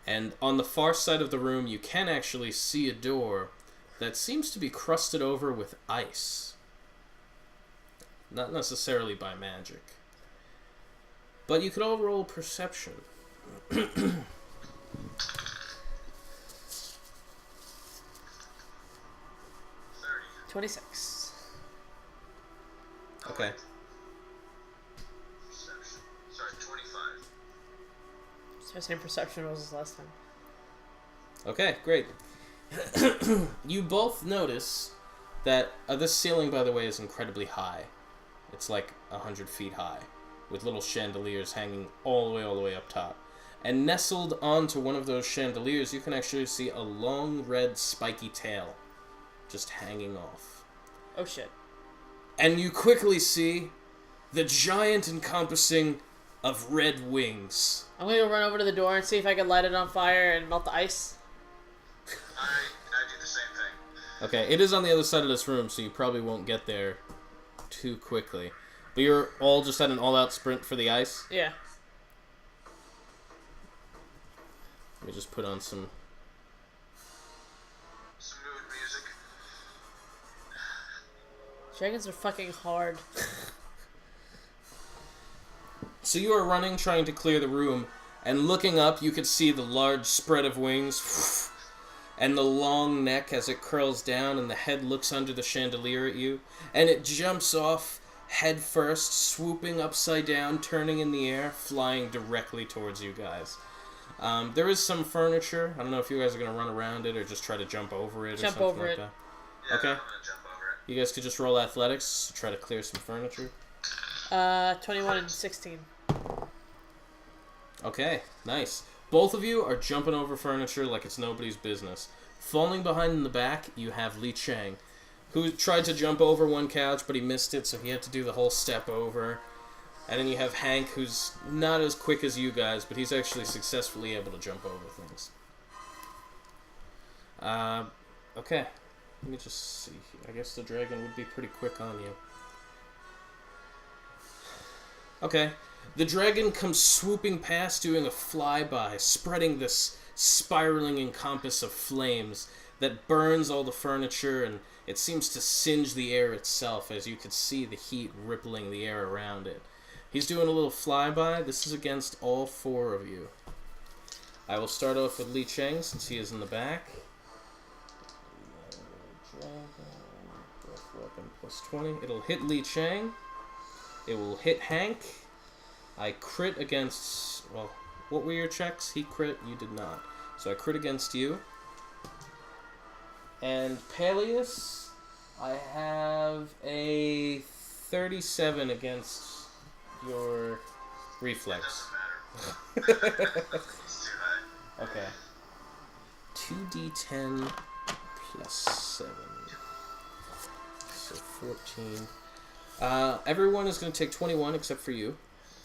Speaker 1: And on the far side of the room, you can actually see a door that seems to be crusted over with ice. Not necessarily by magic. But you could all roll perception.
Speaker 2: 26.
Speaker 1: Okay.
Speaker 3: Perception. Sorry, 25.
Speaker 2: So same perception rolls as last time.
Speaker 1: Okay, great. You both notice that this ceiling, by the way, is incredibly high. It's like 100 feet high, with little chandeliers hanging all the way up top. And nestled onto one of those chandeliers, you can actually see a long red spiky tail just hanging off.
Speaker 2: Oh shit.
Speaker 1: And you quickly see the giant encompassing of red wings.
Speaker 2: I'm gonna go run over to the door and see if I can light it on fire and melt the ice.
Speaker 3: I do the same thing.
Speaker 1: Okay, it is on the other side of this room, so you probably won't get there too quickly. But you're all just at an all-out sprint for the ice?
Speaker 2: Yeah.
Speaker 1: Let me just put on some...
Speaker 3: Some mood music.
Speaker 2: Dragons are fucking hard.
Speaker 1: So you are running, trying to clear the room, and looking up, you could see the large spread of wings, and the long neck as it curls down, and the head looks under the chandelier at you, and it jumps off head first, swooping upside down, turning in the air, flying directly towards you guys. There is some furniture. I don't know if you guys are going to run around it or just try to jump over it or something like that.
Speaker 3: Yeah,
Speaker 1: Okay.
Speaker 3: I'm gonna jump over it.
Speaker 1: You guys could just roll athletics to try to clear some furniture.
Speaker 2: 21 and 16.
Speaker 1: Okay, nice. Both of you are jumping over furniture like it's nobody's business. Falling behind in the back, you have Li Chang, who tried to jump over one couch, but he missed it, so he had to do the whole step over. And then you have Hank, who's not as quick as you guys, but he's actually successfully able to jump over things. Okay. Let me just see here. I guess the dragon would be pretty quick on you. Okay. The dragon comes swooping past, doing a flyby, spreading this spiraling encompass of flames that burns all the furniture, and it seems to singe the air itself, as you could see the heat rippling the air around it. He's doing a little flyby. This is against all four of you. I will start off with Li Chang, since he is in the back. Weapon plus 20. It'll hit Li Chang. It will hit Hank. I crit against... Well, what were your checks? He crit, you did not. So I crit against you. And Peleus, I have a 37 against your reflex.
Speaker 3: It doesn't matter. It's too high.
Speaker 1: Okay. 2d10 plus 7. So 14. Everyone is going to take 21 except for you.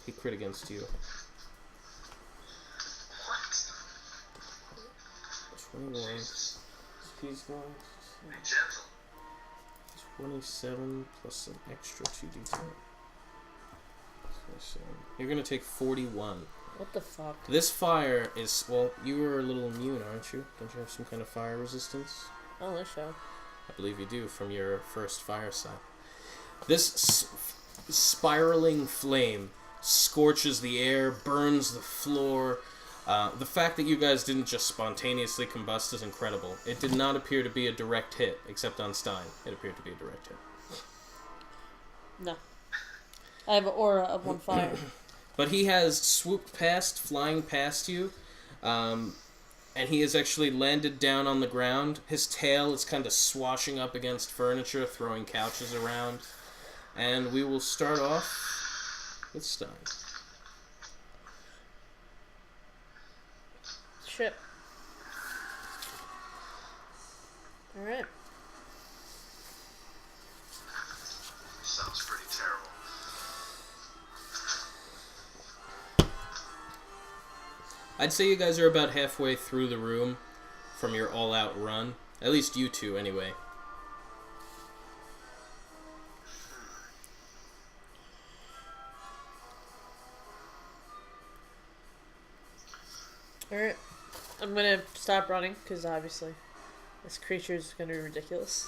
Speaker 1: He crit against you.
Speaker 3: What?
Speaker 1: 21.
Speaker 3: Jesus.
Speaker 1: He's going
Speaker 3: Be gentle.
Speaker 1: 27 plus an extra 2d10. 27. You're going to take 41.
Speaker 2: What the fuck?
Speaker 1: This fire is, well, you are a little immune, aren't you? Don't you have some kind of fire resistance?
Speaker 2: Oh, this show.
Speaker 1: I believe you do from your first fire sign. This spiraling flame scorches the air, burns the floor. The fact that you guys didn't just spontaneously combust is incredible. It did not appear to be a direct hit, except on Stein. It appeared to be a direct hit.
Speaker 2: No. I have an aura of one fire.
Speaker 1: But he has swooped past, flying past you, and he has actually landed down on the ground. His tail is kind of swashing up against furniture, throwing couches around. And we will start off with Stein.
Speaker 2: Shit. Alright.
Speaker 3: Sounds pretty terrible.
Speaker 1: I'd say you guys are about halfway through the room from your all-out run. At least you two, anyway.
Speaker 2: Alright. I'm gonna stop running, because obviously this creature is gonna be ridiculous.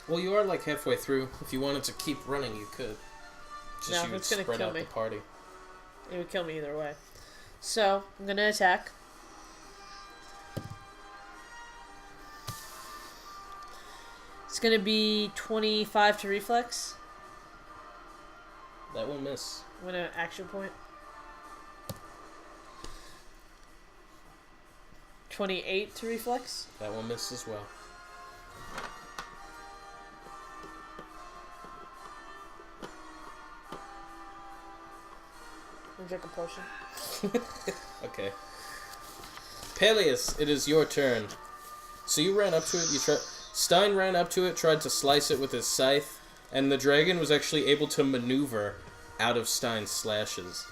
Speaker 1: Well, you are like halfway through. If you wanted to keep running, you could. Just
Speaker 2: No,
Speaker 1: you would
Speaker 2: it's gonna
Speaker 1: spread
Speaker 2: kill
Speaker 1: out
Speaker 2: me.
Speaker 1: the party.
Speaker 2: It would kill me either way. So, I'm gonna attack. It's gonna be 25 to reflex.
Speaker 1: That will miss.
Speaker 2: I'm gonna action point. 28 to reflex.
Speaker 1: That will miss as well.
Speaker 2: I'll drink a potion.
Speaker 1: Okay. Peleus, it is your turn. So you ran up to it. Stein ran up to it, tried to slice it with his scythe, and the dragon was actually able to maneuver out of Stein's slashes.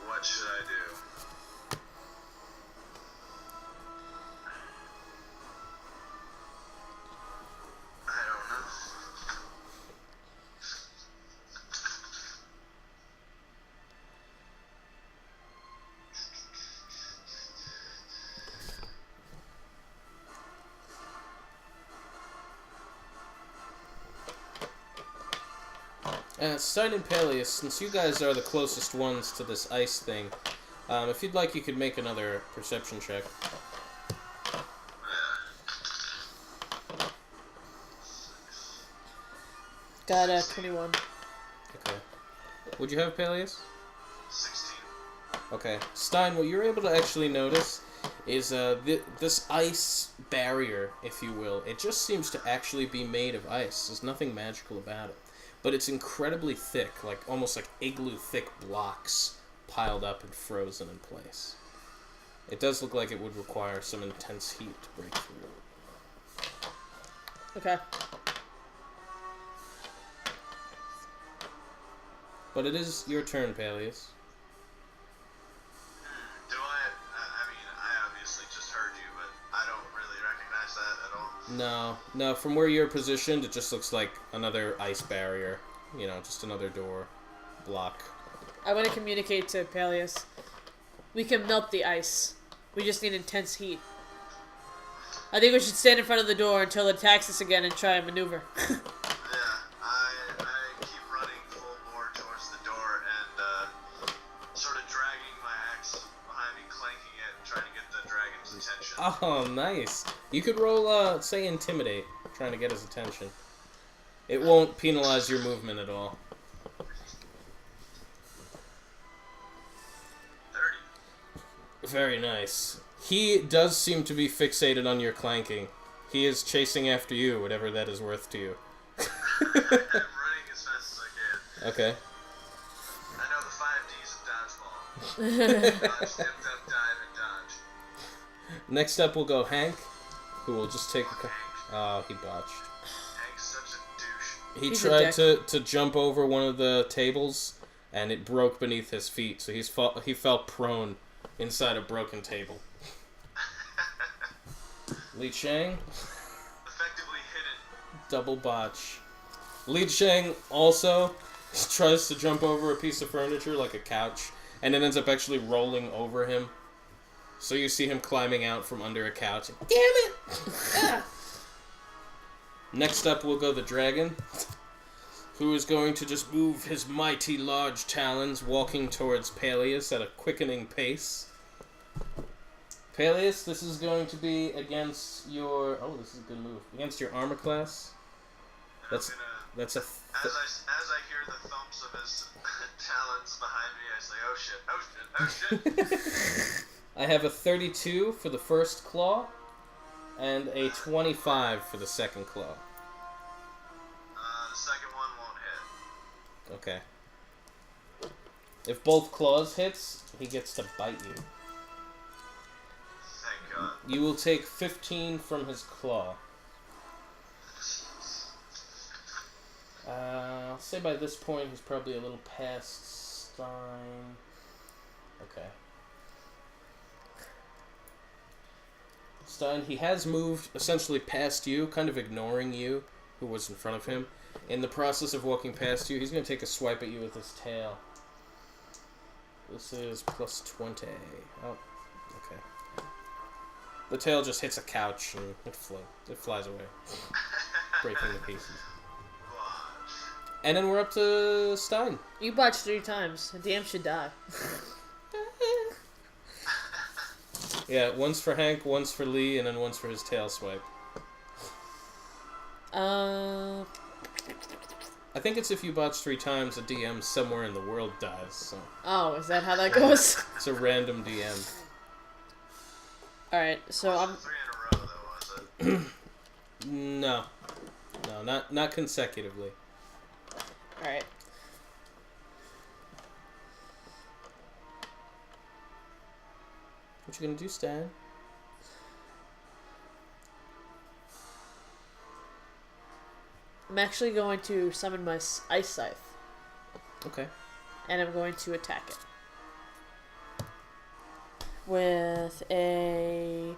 Speaker 3: What should I do? I don't know.
Speaker 1: Stein and Peleus, since you guys are the closest ones to this ice thing, if you'd like, you could make another perception check.
Speaker 2: Got a 21.
Speaker 1: Okay. Would you have Peleus?
Speaker 3: 16.
Speaker 1: Okay. Stein, what you're able to actually notice is this ice barrier, if you will. It just seems to actually be made of ice. There's nothing magical about it. But it's incredibly thick, like almost like igloo-thick blocks piled up and frozen in place. It does look like it would require some intense heat to break through.
Speaker 2: Okay.
Speaker 1: But it is your turn, Peleus.
Speaker 3: Do I mean, I obviously just heard you, but I don't really recognize that at all.
Speaker 1: No, from where you're positioned, it just looks like another ice barrier. You know, just another door, block.
Speaker 2: I want to communicate to Peleus. We can melt the ice. We just need intense heat. I think we should stand in front of the door until it attacks us again and try and maneuver.
Speaker 3: Yeah, I keep running full bore towards the door and sort of dragging my axe behind me, clanking it, trying to get the dragon's attention.
Speaker 1: Oh, nice. You could roll, say, Intimidate, trying to get his attention. It won't penalize your movement at all.
Speaker 3: 30.
Speaker 1: Very nice. He does seem to be fixated on your clanking. He is chasing after you, whatever that is worth to you.
Speaker 3: I'm running as fast as I can.
Speaker 1: Okay.
Speaker 3: I know the 5 Ds of dodgeball. Dodge, step, duck, dive, and dodge.
Speaker 1: Next up, we'll go Hank, who will just take a... Oh, he botched.
Speaker 3: Hank's such a douche.
Speaker 1: He
Speaker 2: He's
Speaker 1: tried
Speaker 2: a
Speaker 1: to jump over one of the tables, and it broke beneath his feet, so he fell prone inside a broken table. Li Chang,
Speaker 3: Effectively hidden.
Speaker 1: double botch. Li Chang also tries to jump over a piece of furniture, like a couch, and it ends up actually rolling over him. So you see him climbing out from under a couch. Damn it! Ah. Next up, we'll go the dragon, who is going to just move his mighty large talons, walking towards Peleus at a quickening pace. Peleus, this is going to be against your... Oh, this is a good move. Against your armor class. That's a...
Speaker 3: As I hear the thumps of his talons behind me, I say, oh shit, oh shit, oh shit.
Speaker 1: I have a 32 for the first claw, and a 25 for the second claw.
Speaker 3: The second one won't hit.
Speaker 1: Okay. If both claws hits, he gets to bite you.
Speaker 3: Thank God.
Speaker 1: You will take 15 from his claw. I'll say by this point he's probably a little past Stein. Okay. Stein, he has moved essentially past you, kind of ignoring you, who was in front of him. In the process of walking past you, he's going to take a swipe at you with his tail. This is plus 20. Oh, okay. The tail just hits a couch and it flies away, breaking to pieces. And then we're up to Stein.
Speaker 2: You botched 3 times. The DM should die.
Speaker 1: Yeah, once for Hank, once for Lee, and then once for his tail swipe. I think it's if you botch 3 times, a DM somewhere in the world dies. So.
Speaker 2: Oh, is that how that goes?
Speaker 1: It's a random DM.
Speaker 2: Alright, so I'm...
Speaker 3: 3 in a row, though, was it?
Speaker 1: No, not consecutively.
Speaker 2: Alright.
Speaker 1: What you gonna do, Stan?
Speaker 2: I'm actually going to summon my Ice Scythe.
Speaker 1: Okay.
Speaker 2: And I'm going to attack it. With a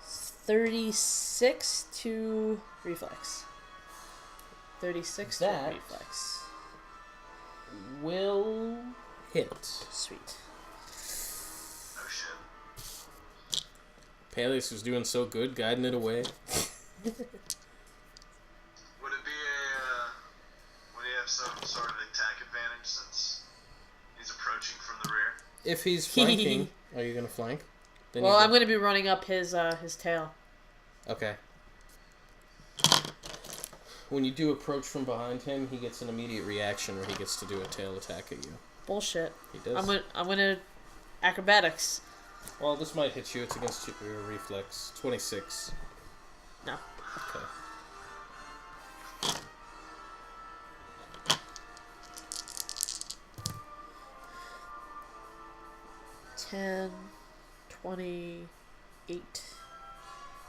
Speaker 2: 36 to reflex. 36 to
Speaker 1: That-
Speaker 2: reflex.
Speaker 1: Will hit.
Speaker 2: Sweet.
Speaker 3: Oh shit.
Speaker 1: Peleus was doing so good, guiding it away.
Speaker 3: Would it be would he have some sort of attack advantage since he's approaching from the rear?
Speaker 1: If he's flanking, are you gonna flank? Then
Speaker 2: Well,
Speaker 1: you
Speaker 2: I'm
Speaker 1: go-
Speaker 2: going to be running up his tail.
Speaker 1: Okay. When you do approach from behind him, he gets an immediate reaction where he gets to do a tail attack at you.
Speaker 2: Bullshit.
Speaker 1: He does.
Speaker 2: I'm gonna acrobatics.
Speaker 1: Well, this might hit you. It's against your reflex. 26.
Speaker 2: No.
Speaker 1: Okay.
Speaker 2: Ten, 28,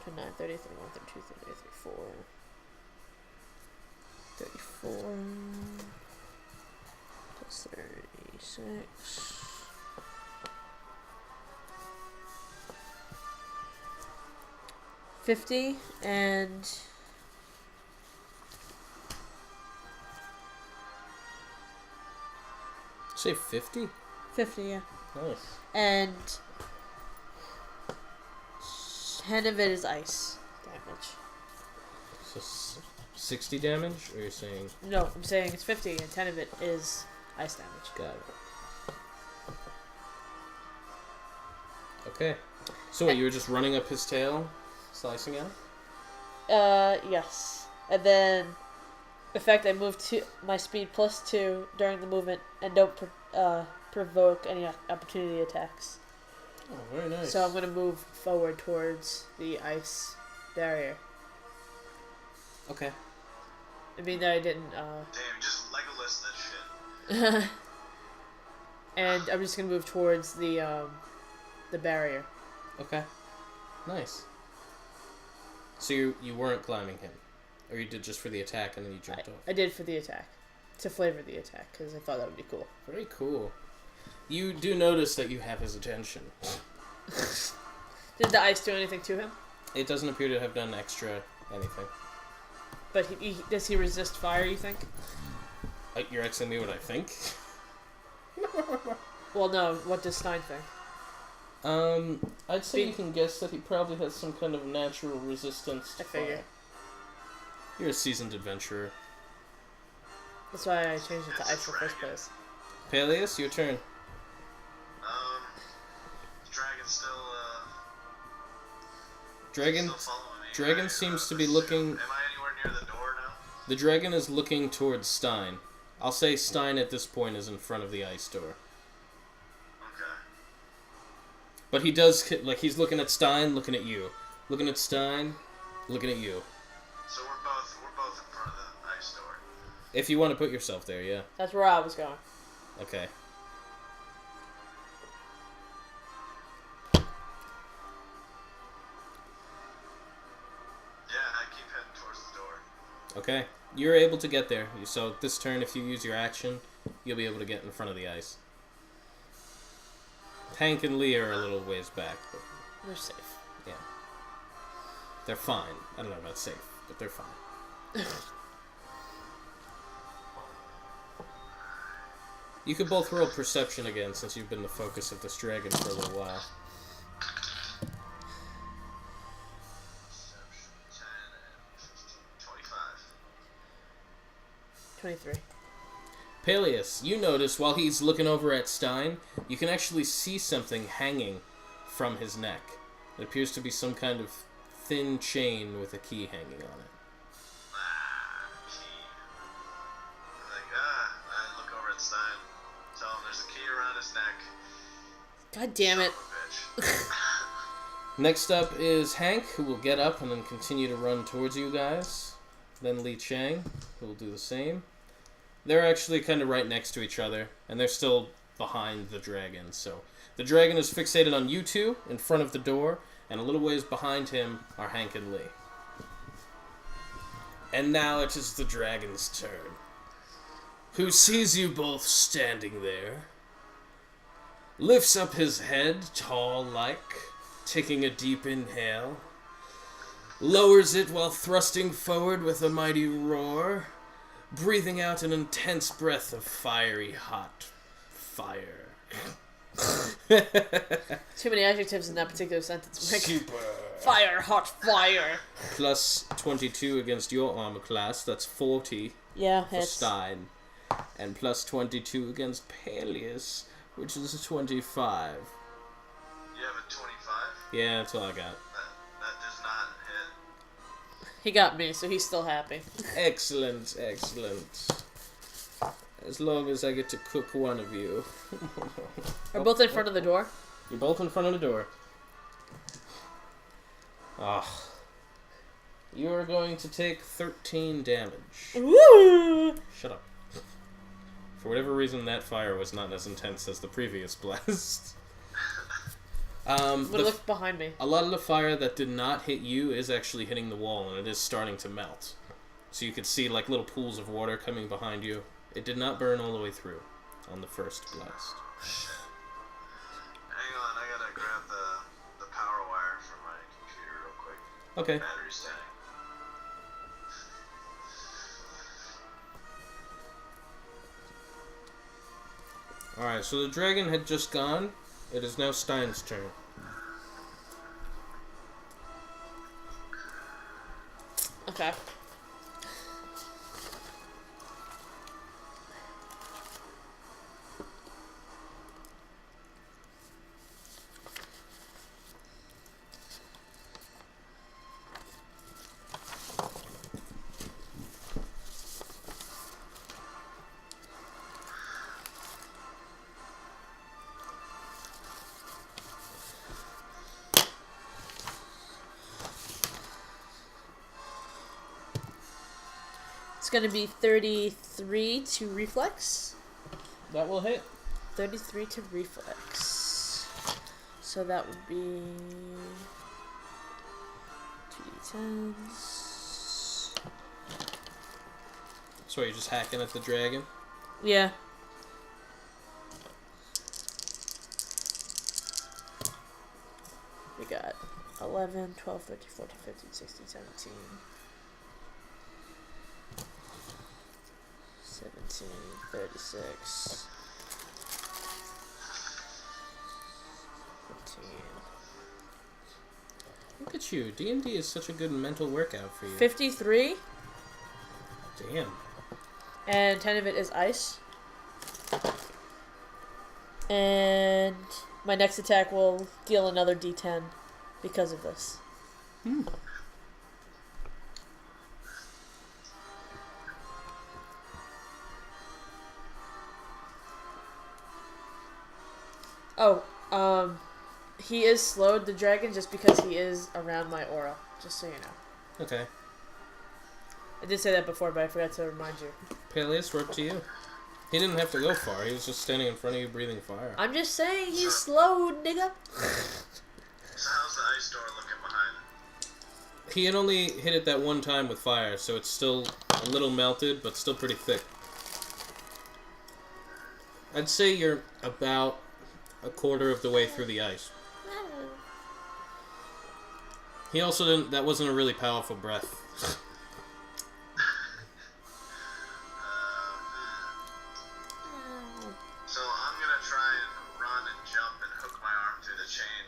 Speaker 2: 29, 30, 31, 32, 33, 34, 34, plus 36. $50 and
Speaker 1: Say 50?
Speaker 2: 50, yeah.
Speaker 1: Nice.
Speaker 2: And 10 of it is ice damage.
Speaker 1: So 60 damage? Or you're saying...
Speaker 2: No, I'm saying it's 50 and 10 of it is ice damage.
Speaker 1: Got it. Okay. So what, you were just running up his tail? Slicing out?
Speaker 2: Yes. And then, in fact, I moved to my speed +2 during the movement and don't provoke any opportunity attacks.
Speaker 1: Oh, very nice.
Speaker 2: So I'm going to move forward towards the ice barrier.
Speaker 1: Okay.
Speaker 2: I mean that I didn't,
Speaker 3: Damn, just Legolas that shit.
Speaker 2: and I'm just going to move towards the barrier.
Speaker 1: Okay. Nice. So you weren't climbing him? Or you did just for the attack and then you jumped off?
Speaker 2: I did for the attack. To flavor the attack, because I thought that would be cool.
Speaker 1: Very cool. You do notice that you have his attention.
Speaker 2: Did the ice do anything to him?
Speaker 1: It doesn't appear to have done extra anything.
Speaker 2: But does he resist fire, you think?
Speaker 1: You're asking me what I think?
Speaker 2: Well, no. What does Stein think?
Speaker 1: I'd say you can guess that he probably has some kind of natural resistance to
Speaker 2: I figure.
Speaker 1: fire. You're a seasoned adventurer.
Speaker 2: That's why I changed it to ice in the first place.
Speaker 1: Peleus, your turn.
Speaker 3: The dragon's still
Speaker 1: Dragon.
Speaker 3: Still following me.
Speaker 1: Dragon seems to be looking.
Speaker 3: Am I anywhere near the door now?
Speaker 1: The dragon is looking towards Stein. I'll say Stein at this point is in front of the ice door.
Speaker 3: Okay.
Speaker 1: But he does, like, he's looking at Stein, looking at you. Looking at Stein, looking at you.
Speaker 3: So we're both in front of the ice door.
Speaker 1: If you want to put yourself there, yeah.
Speaker 2: That's where I was going.
Speaker 1: Okay.
Speaker 3: Yeah, I keep heading towards the door.
Speaker 1: Okay. You're able to get there. So this turn, if you use your action, you'll be able to get in front of the ice. Hank and Lee are a little ways back, but
Speaker 2: We're safe.
Speaker 1: yeah. They're fine. I don't know about safe, but they're fine. You could both roll perception again, since you've been the focus of this dragon for a little while.
Speaker 3: 10 and 25.
Speaker 2: 23.
Speaker 1: Peleus, you notice while he's looking over at Stein, you can actually see something hanging from his neck. It appears to be some kind of thin chain with a key hanging on it.
Speaker 3: Key. I look over at Stein. Tell him there's a key around his neck.
Speaker 2: God damn it.
Speaker 3: Son of a bitch.
Speaker 1: Next up is Hank, who will get up and then continue to run towards you guys. Then Li Chang, who will do the same. They're actually kind of right next to each other, and they're still behind the dragon. So the dragon is fixated on you two in front of the door, and a little ways behind him are Hank and Lee. And now it is the dragon's turn, who sees you both standing there, lifts up his head tall-like, taking a deep inhale, lowers it while thrusting forward with a mighty roar, breathing out an intense breath of fiery hot fire.
Speaker 2: Too many adjectives in that particular sentence, Rick.
Speaker 1: Super.
Speaker 2: Fire, hot fire.
Speaker 1: Plus 22 against your armor class, that's 40
Speaker 2: Yeah,
Speaker 1: for
Speaker 2: hits.
Speaker 1: Stein. And plus 22 against Peleus, which is a 25.
Speaker 3: You have a 25?
Speaker 1: Yeah, that's all I got.
Speaker 3: That does not hit.
Speaker 2: He got me, so he's still happy.
Speaker 1: Excellent, excellent. As long as I get to cook one of you.
Speaker 2: We're both in front of the door.
Speaker 1: You're both in front of the door. Ah. You are going to take 13 damage.
Speaker 2: Woo!
Speaker 1: Shut up. For whatever reason, that fire was not as intense as the previous blast.
Speaker 2: Look behind me.
Speaker 1: A lot of the fire that did not hit you is actually hitting the wall, and it is starting to melt. So you could see like little pools of water coming behind you. It did not burn all the way through on the first blast.
Speaker 3: Hang on, I gotta grab the power wire from my computer real quick.
Speaker 1: Okay.
Speaker 3: Battery's dying.
Speaker 1: Alright, so the dragon had just gone. It is now Stein's turn.
Speaker 2: Okay. It's gonna be 33 to reflex.
Speaker 1: That will hit.
Speaker 2: 33 to reflex. So that would be 2d10s.
Speaker 1: So you're just hacking at the dragon?
Speaker 2: Yeah. We got 11, 12, 13, 14, 15, 16, 17. 17, 36. 15.
Speaker 1: Look at you. D&D is such a good mental workout for you.
Speaker 2: 53.
Speaker 1: Damn.
Speaker 2: And 10 of it is ice. And my next attack will deal another d10 because of this. Oh, he is slowed, the dragon, just because he is around my aura. Just so you know.
Speaker 1: Okay.
Speaker 2: I did say that before, but I forgot to remind you.
Speaker 1: Peleus, we're up to you. He didn't have to go far. He was just standing in front of you, breathing fire.
Speaker 2: I'm just saying he's slowed, nigga.
Speaker 3: So how's the ice door looking behind?
Speaker 1: He had only hit it that one time with fire, so it's still a little melted, but still pretty thick. I'd say you're about a quarter of the way through the ice. He also didn't... That wasn't a really powerful breath.
Speaker 3: So I'm gonna try and run and jump and hook my arm through the chain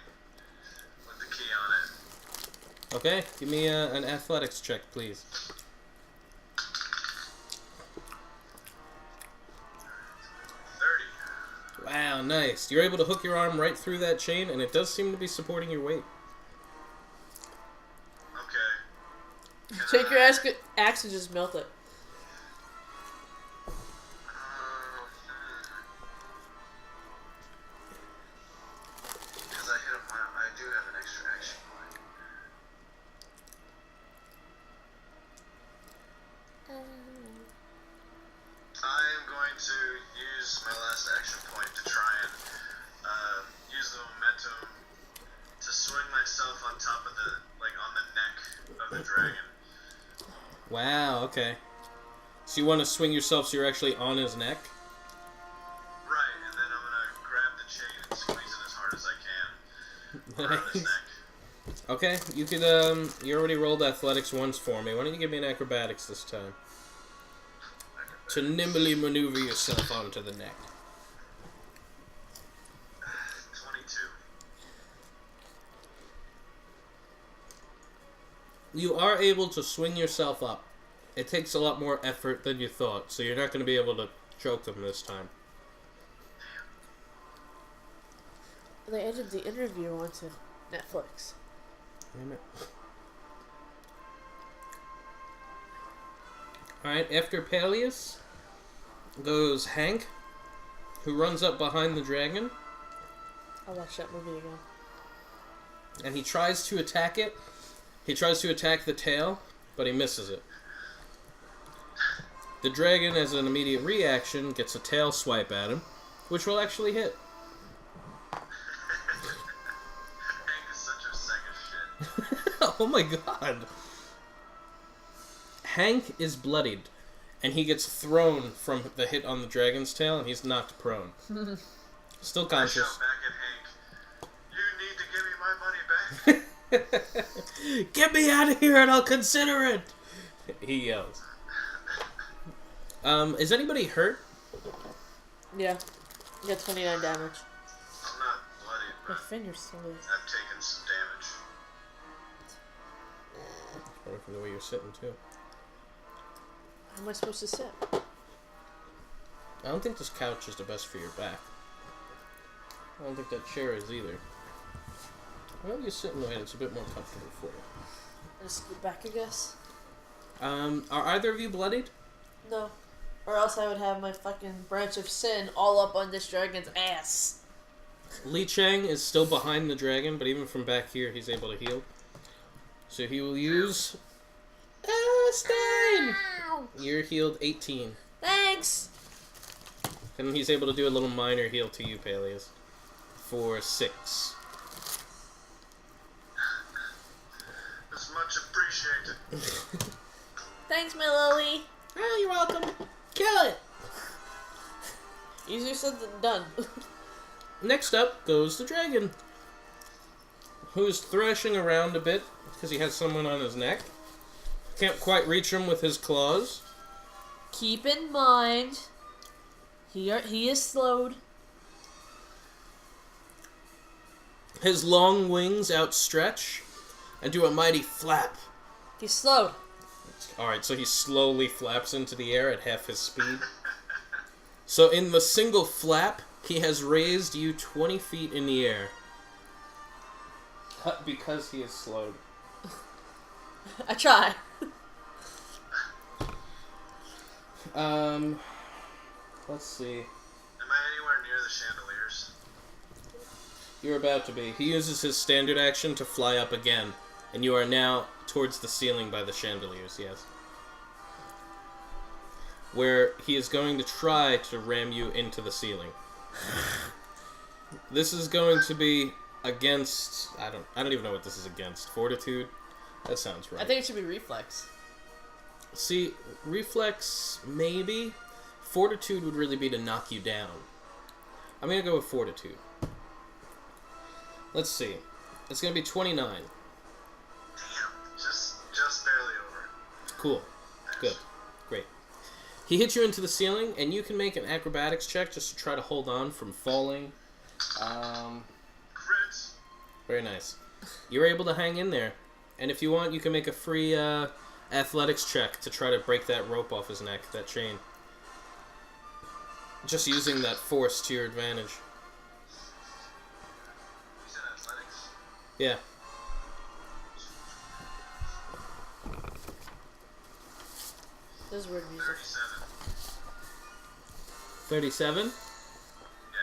Speaker 3: with the key on it.
Speaker 1: Okay, give me an athletics check, please.
Speaker 3: 30.
Speaker 1: Wow, nice. You're able to hook your arm right through that chain, and it does seem to be supporting your weight.
Speaker 3: Okay.
Speaker 2: Take your axe and just melt it.
Speaker 3: Because I do have an extra action point. I am going to use my last action point to try and use the momentum to swing myself on top of on the neck of the dragon.
Speaker 1: Wow, okay. So you want to swing yourself so you're actually on his neck?
Speaker 3: Right, and then I'm gonna grab the chain and squeeze it as hard as I can around his neck.
Speaker 1: Okay, you could, you already rolled athletics once for me. Why don't you give me an acrobatics this time? To nimbly maneuver yourself onto the neck.
Speaker 3: 22.
Speaker 1: You are able to swing yourself up. It takes a lot more effort than you thought, so you're not going to be able to choke them this time.
Speaker 2: They added the interview onto Netflix.
Speaker 1: Damn it. Alright, after Peleus goes Hank, who runs up behind the dragon,
Speaker 2: I'll watch that movie again.
Speaker 1: and he tries to attack it. He tries to attack the tail, but he misses it. The dragon, as an immediate reaction, gets a tail swipe at him, which will actually hit.
Speaker 3: Hank is such a sack of shit.
Speaker 1: Oh my god. Hank is bloodied, and he gets thrown from the hit on the dragon's tail, and he's knocked prone. Still
Speaker 3: I
Speaker 1: conscious.
Speaker 3: shout back at Hank, "You need to give me my money back."
Speaker 1: Get me out of here and I'll consider it! He yells. Is anybody hurt?
Speaker 2: Yeah. You got 29 damage.
Speaker 3: I'm not bloodied,
Speaker 2: My
Speaker 3: but
Speaker 2: finger's still there.
Speaker 3: I've taken some damage.
Speaker 1: Probably from the way you're sitting, too.
Speaker 2: How am I supposed to sit?
Speaker 1: I don't think this couch is the best for your back. I don't think that chair is either. Well, you sit in the way that's a bit more comfortable for you.
Speaker 2: Just scoot back, I guess.
Speaker 1: Are either of you bloodied?
Speaker 2: No. Or else I would have my fucking branch of sin all up on this dragon's ass.
Speaker 1: Li Chang is still behind the dragon, but even from back here, he's able to heal. So he will use... Stein! You're healed 18.
Speaker 2: Thanks!
Speaker 1: And he's able to do a little minor heal to you, Peleus. For 6.
Speaker 3: It's much appreciated.
Speaker 2: Thanks, my lily.
Speaker 1: Oh, you're welcome. Kill it!
Speaker 2: Easier said than done.
Speaker 1: Next up goes the dragon, who's thrashing around a bit because he has someone on his neck. Can't quite reach him with his claws.
Speaker 2: Keep in mind, he is slowed.
Speaker 1: His long wings outstretch and do a mighty flap.
Speaker 2: He's slowed.
Speaker 1: Alright, so he slowly flaps into the air at half his speed. So in the single flap, he has raised you 20 feet in the air. Because he is slowed.
Speaker 2: I try.
Speaker 1: Let's see.
Speaker 3: Am I anywhere near the chandeliers?
Speaker 1: You're about to be. He uses his standard action to fly up again, and you are now towards the ceiling by the chandeliers, yes. Where he is going to try to ram you into the ceiling. This is going to be against... I don't even know what this is against. Fortitude? That sounds right.
Speaker 2: I think it should be reflex.
Speaker 1: See, reflex, maybe. Fortitude would really be to knock you down. I'm going to go with fortitude. Let's see. It's going to be 29.
Speaker 3: Damn. Just barely over.
Speaker 1: Cool. Good. Great. He hits you into the ceiling, and you can make an acrobatics check just to try to hold on from falling.
Speaker 3: Crits.
Speaker 1: Very nice. You're able to hang in there. And if you want, you can make a free athletics check to try to break that rope off his neck, that chain. Just using that force to your advantage.
Speaker 3: You said athletics?
Speaker 1: Yeah.
Speaker 2: This is weird music.
Speaker 3: 37.
Speaker 1: 37?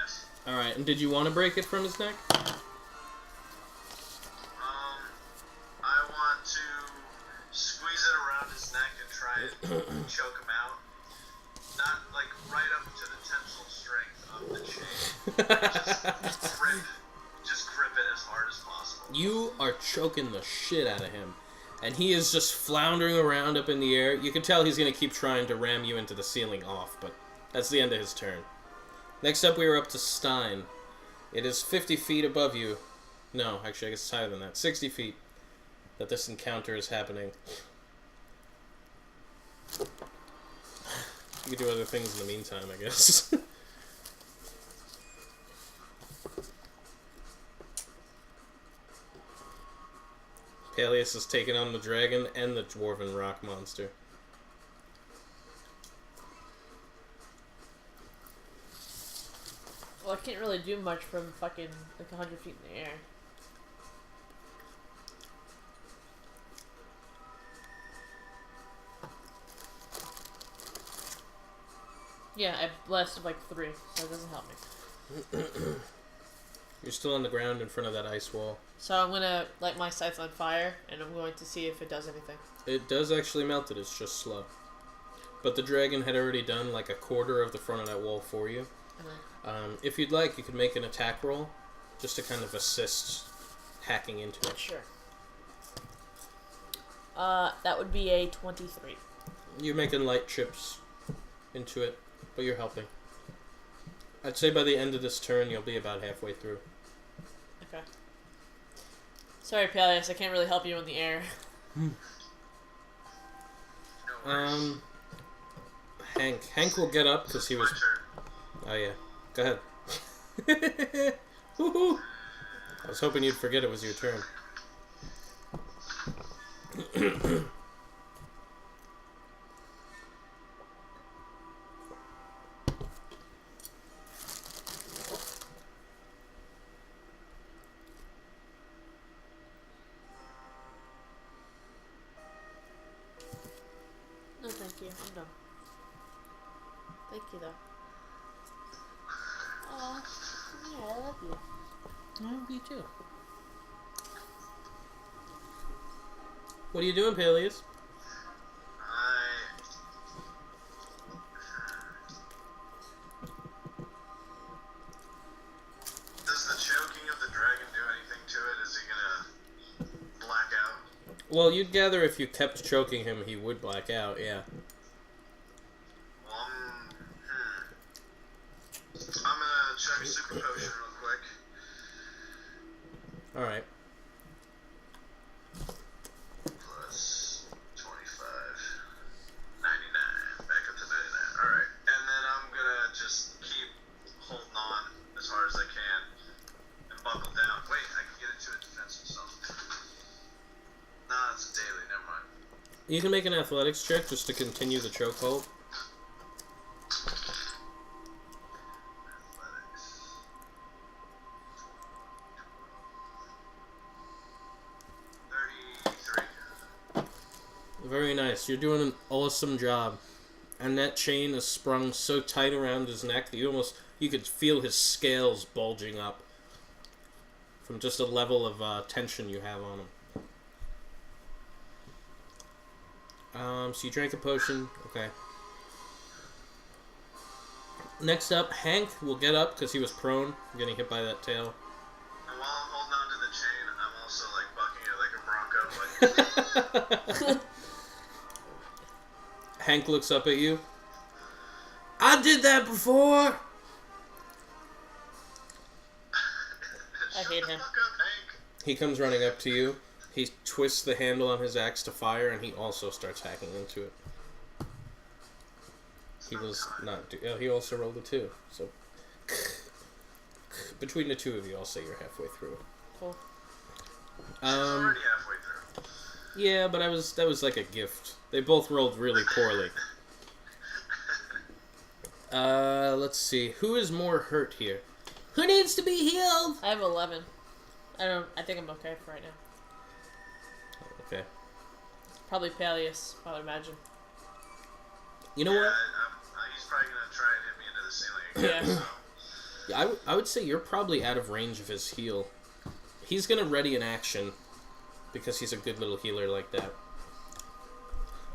Speaker 3: Yes.
Speaker 1: Alright, and did you want to break it from his neck?
Speaker 3: I want to squeeze it around his neck and try and choke him out. Not like right up to the tensile strength of the chain. Just grip it as hard as possible.
Speaker 1: You are choking the shit out of him. And he is just floundering around up in the air. You can tell he's going to keep trying to ram you into the ceiling off, but that's the end of his turn. Next up, we are up to Stein. It is 50 feet above you. No, actually, I guess it's higher than that. 60 feet that this encounter is happening. You can do other things in the meantime, I guess. Peleus is taking on the dragon and the dwarven rock monster.
Speaker 2: Well, I can't really do much from fucking like 100 feet in the air. Yeah, I blasted like 3, so it doesn't help me.
Speaker 1: You're still on the ground in front of that ice wall.
Speaker 2: So I'm gonna light my scythe on fire, and I'm going to see if it does anything.
Speaker 1: It does actually melt it, it's just slow. But the dragon had already done like a quarter of the front of that wall for you. If you'd like, you could make an attack roll, just to kind of assist hacking into it.
Speaker 2: Sure. That would be a 23.
Speaker 1: You're making light chips into it, but you're helping. I'd say by the end of this turn, you'll be about halfway through.
Speaker 2: Okay. Sorry, Peleus, I can't really help you in the air.
Speaker 1: Hank will get up because he was... Oh yeah, go ahead. Woohoo! I was hoping you'd forget it was your turn.
Speaker 2: No, thank you. I'm done. Thank you, though. Aw, yeah, I love you.
Speaker 1: Oh, you too. What are you doing, Peleus?
Speaker 3: Does the choking of the dragon do anything to it? Is he gonna black out?
Speaker 1: Well, you'd gather if you kept choking him, he would black out, yeah.
Speaker 3: Well, I'm gonna check a super potion real quick.
Speaker 1: Alright.
Speaker 3: Plus 25. 99. Back up to 99. Alright. And then I'm gonna just keep holding on as hard as I can. And buckle down. Wait, I can get into a defensive zone. Nah, it's a daily. Never mind.
Speaker 1: You can make an athletics check just to continue the chokehold.
Speaker 3: Athletics. 33.
Speaker 1: Very nice. You're doing an awesome job. And that chain is sprung so tight around his neck that you could feel his scales bulging up from just a level of tension you have on him. So you drank a potion. Okay. Next up, Hank will get up because he was prone, getting hit by that tail.
Speaker 3: And while I'm holding on to the chain, I'm also like bucking it like a bronco. Like,
Speaker 1: Hank looks up at you. I did that before!
Speaker 2: I hate him.
Speaker 3: Fuck up, Hank.
Speaker 1: He comes running up to you. He twists the handle on his axe to fire, and he also starts hacking into it. He was not... he also rolled a 2, so... Between the two of you, I'll say you're halfway through.
Speaker 2: Cool.
Speaker 3: She's already halfway through.
Speaker 1: Yeah, but that was like a gift. They both rolled really poorly. Let's see. Who is more hurt here? Who needs to be healed?
Speaker 2: I have 11. I think I'm okay for right now.
Speaker 1: Okay.
Speaker 2: Probably Peleus, I would imagine.
Speaker 1: You know what?
Speaker 3: He's probably gonna try and hit me into the ceiling again.
Speaker 2: Yeah.
Speaker 3: So.
Speaker 1: Yeah, I would say you're probably out of range of his heal. He's gonna ready an action because he's a good little healer like that.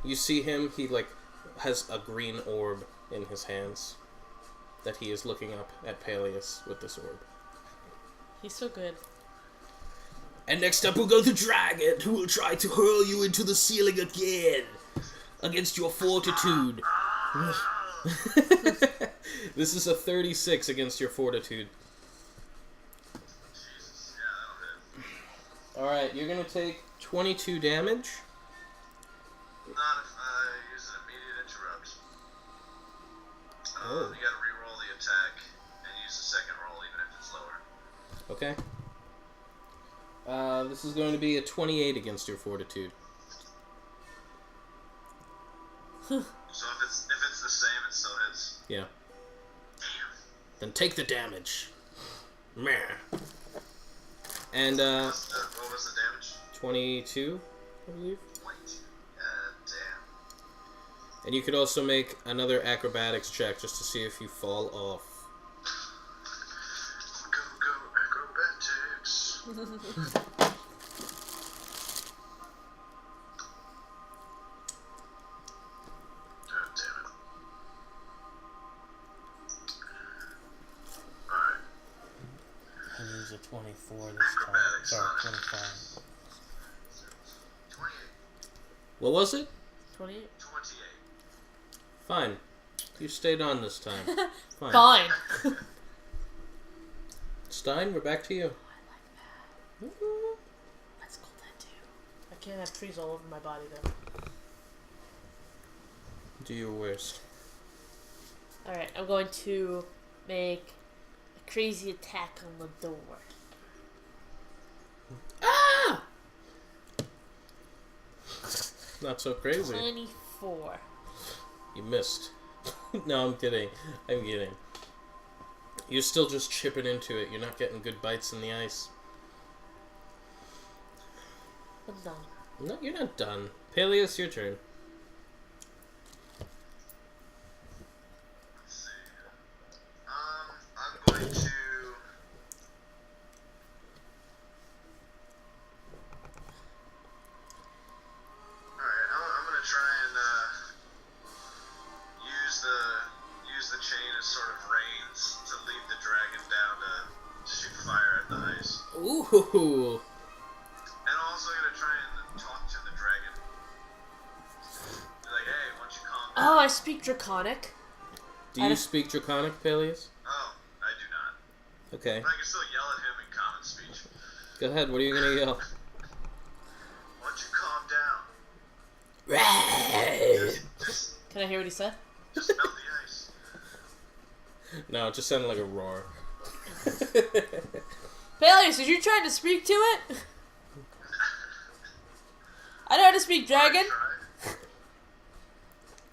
Speaker 1: You see him, he has a green orb in his hands that he is looking up at Peleus with this orb.
Speaker 2: He's so good.
Speaker 1: And next up will go the dragon, who will try to hurl you into the ceiling again against your fortitude. This is a 36 against your fortitude.
Speaker 3: Jesus, yeah, that'll hit.
Speaker 1: Alright, you're gonna take 22 damage.
Speaker 3: Not if I use an immediate interrupt.
Speaker 1: Oh.
Speaker 3: You gotta re-roll the attack and use the second roll even if it's lower.
Speaker 1: Okay. This is going to be a 28 against your fortitude.
Speaker 3: So if it's the same, it still hits.
Speaker 1: Yeah.
Speaker 3: Damn.
Speaker 1: Then take the damage. Meh. And,
Speaker 3: What was the damage?
Speaker 1: 22, I believe.
Speaker 3: 22. Damn.
Speaker 1: And you could also make another acrobatics check just to see if you fall off.
Speaker 3: Go acrobatics. God damn it. Alright.
Speaker 1: I use a 24 this time.
Speaker 3: Acrobatics.
Speaker 1: Sorry, 25.
Speaker 3: 28.
Speaker 1: What was it?
Speaker 2: 28.
Speaker 3: 28.
Speaker 1: Fine. You stayed on this time. Fine.
Speaker 2: Fine.
Speaker 1: Stein, we're back to you.
Speaker 2: Let's call that too. I can't have trees all over my body though.
Speaker 1: Do your worst.
Speaker 2: Alright, I'm going to make a crazy attack on the door.
Speaker 1: Ah! Not so crazy.
Speaker 2: 24.
Speaker 1: You missed. No, I'm kidding. I'm kidding. You're still just chipping into it. You're not getting good bites in the ice.
Speaker 2: I'm done.
Speaker 1: No, you're not done. Peleus, your turn.
Speaker 3: Let's see. I'm going to. Alright, I'm going to try and use the chain as sort of reins to lead the dragon down to shoot fire at the ice.
Speaker 1: Ooh.
Speaker 3: And I'm also going to try and talk to the dragon. Be like, hey, why don't you calm down?
Speaker 2: Oh, I speak Draconic.
Speaker 1: Do you speak Draconic, Peleus?
Speaker 3: Oh, I do not.
Speaker 1: Okay.
Speaker 3: But I can still yell at him in common speech.
Speaker 1: Go ahead. What are you going to yell?
Speaker 3: Why don't you calm down? Just
Speaker 2: Can I hear what he said?
Speaker 3: melt the ice.
Speaker 1: No, it just sounded like a roar.
Speaker 2: Peleus, are you trying to speak to it? I know how to speak dragon.
Speaker 3: Try.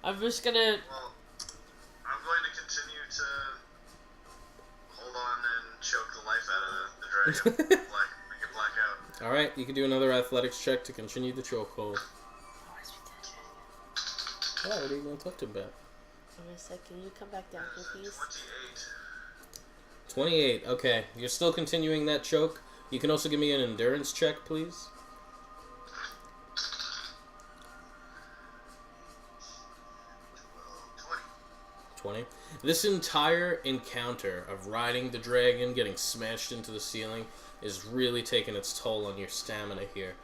Speaker 2: I'm just gonna...
Speaker 3: Well, I'm going to continue to hold on and choke the life out of the dragon. Make it black out.
Speaker 1: Alright, you can do another athletics check to continue the chokehold.
Speaker 2: Oh, I speak that shit.
Speaker 1: Oh, what are you going to talk to him about?
Speaker 2: I'm gonna say, can you come back down here, please?
Speaker 3: 28.
Speaker 1: 28. Okay. You're still continuing that choke. You can also give me an endurance check, please. 20. This entire encounter of riding the dragon, getting smashed into the ceiling, is really taking its toll on your stamina here.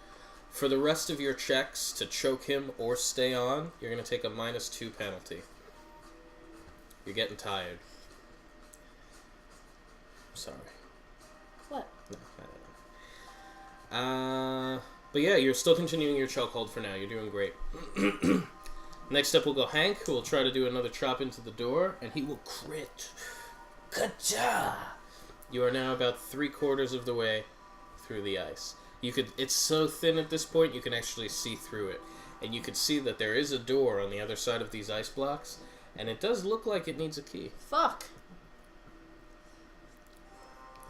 Speaker 1: For the rest of your checks to choke him or stay on, you're going to take a -2 penalty. You're getting tired. Sorry.
Speaker 2: What?
Speaker 1: No, but yeah, you're still continuing your chokehold for now. You're doing great. Next up will go Hank, who will try to do another chop into the door, and he will crit. Ka-cha! You are now about 3/4 of the way through the ice. It's so thin at this point, you can actually see through it. And you can see that there is a door on the other side of these ice blocks, and it does look like it needs a key.
Speaker 2: Fuck.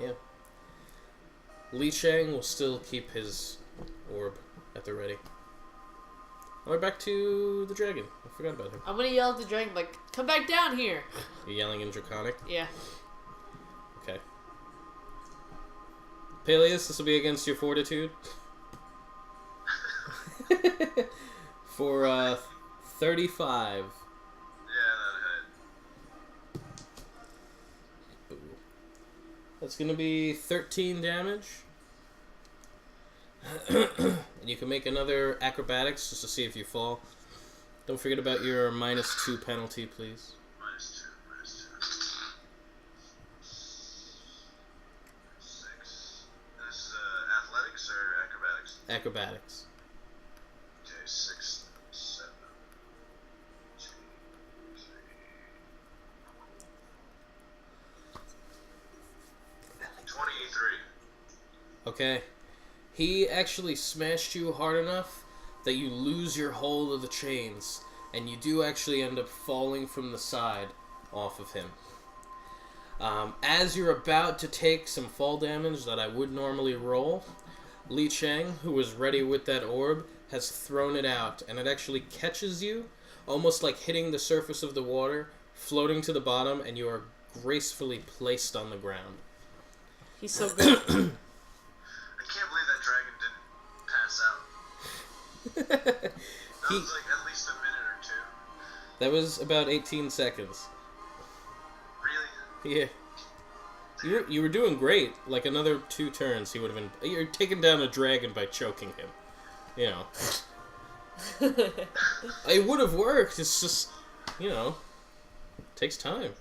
Speaker 1: Yeah. Li Shang will still keep his orb at the ready. We're back to the dragon. I forgot about him.
Speaker 2: I'm gonna yell at the dragon, like, come back down here!
Speaker 1: You're yelling in Draconic?
Speaker 2: Yeah.
Speaker 1: Okay. Peleus, this will be against your fortitude. For 35.
Speaker 3: Yeah, that hit.
Speaker 1: Ooh. That's gonna be 13 damage. And you can make another acrobatics just to see if you fall. Don't forget about your -2 penalty, please.
Speaker 3: -2. 6. This is athletics or acrobatics?
Speaker 1: Acrobatics.
Speaker 3: Okay, 6, 7, 2, 3. 23.
Speaker 1: Okay. He actually smashed you hard enough that you lose your hold of the chains, and you do actually end up falling from the side off of him. As you're about to take some fall damage that I would normally roll, Li Chang, who was ready with that orb, has thrown it out, and it actually catches you, almost like hitting the surface of the water, floating to the bottom, and you are gracefully placed on the ground.
Speaker 2: He's so good.
Speaker 3: I can't believe that dragon didn't pass out. That was like at least a minute or 2.
Speaker 1: That was about 18 seconds.
Speaker 3: Really?
Speaker 1: Yeah. You were doing great. Like another 2 turns, he would have been... You're taking down a dragon by choking him. You know. It would have worked. It's just, you know, takes time.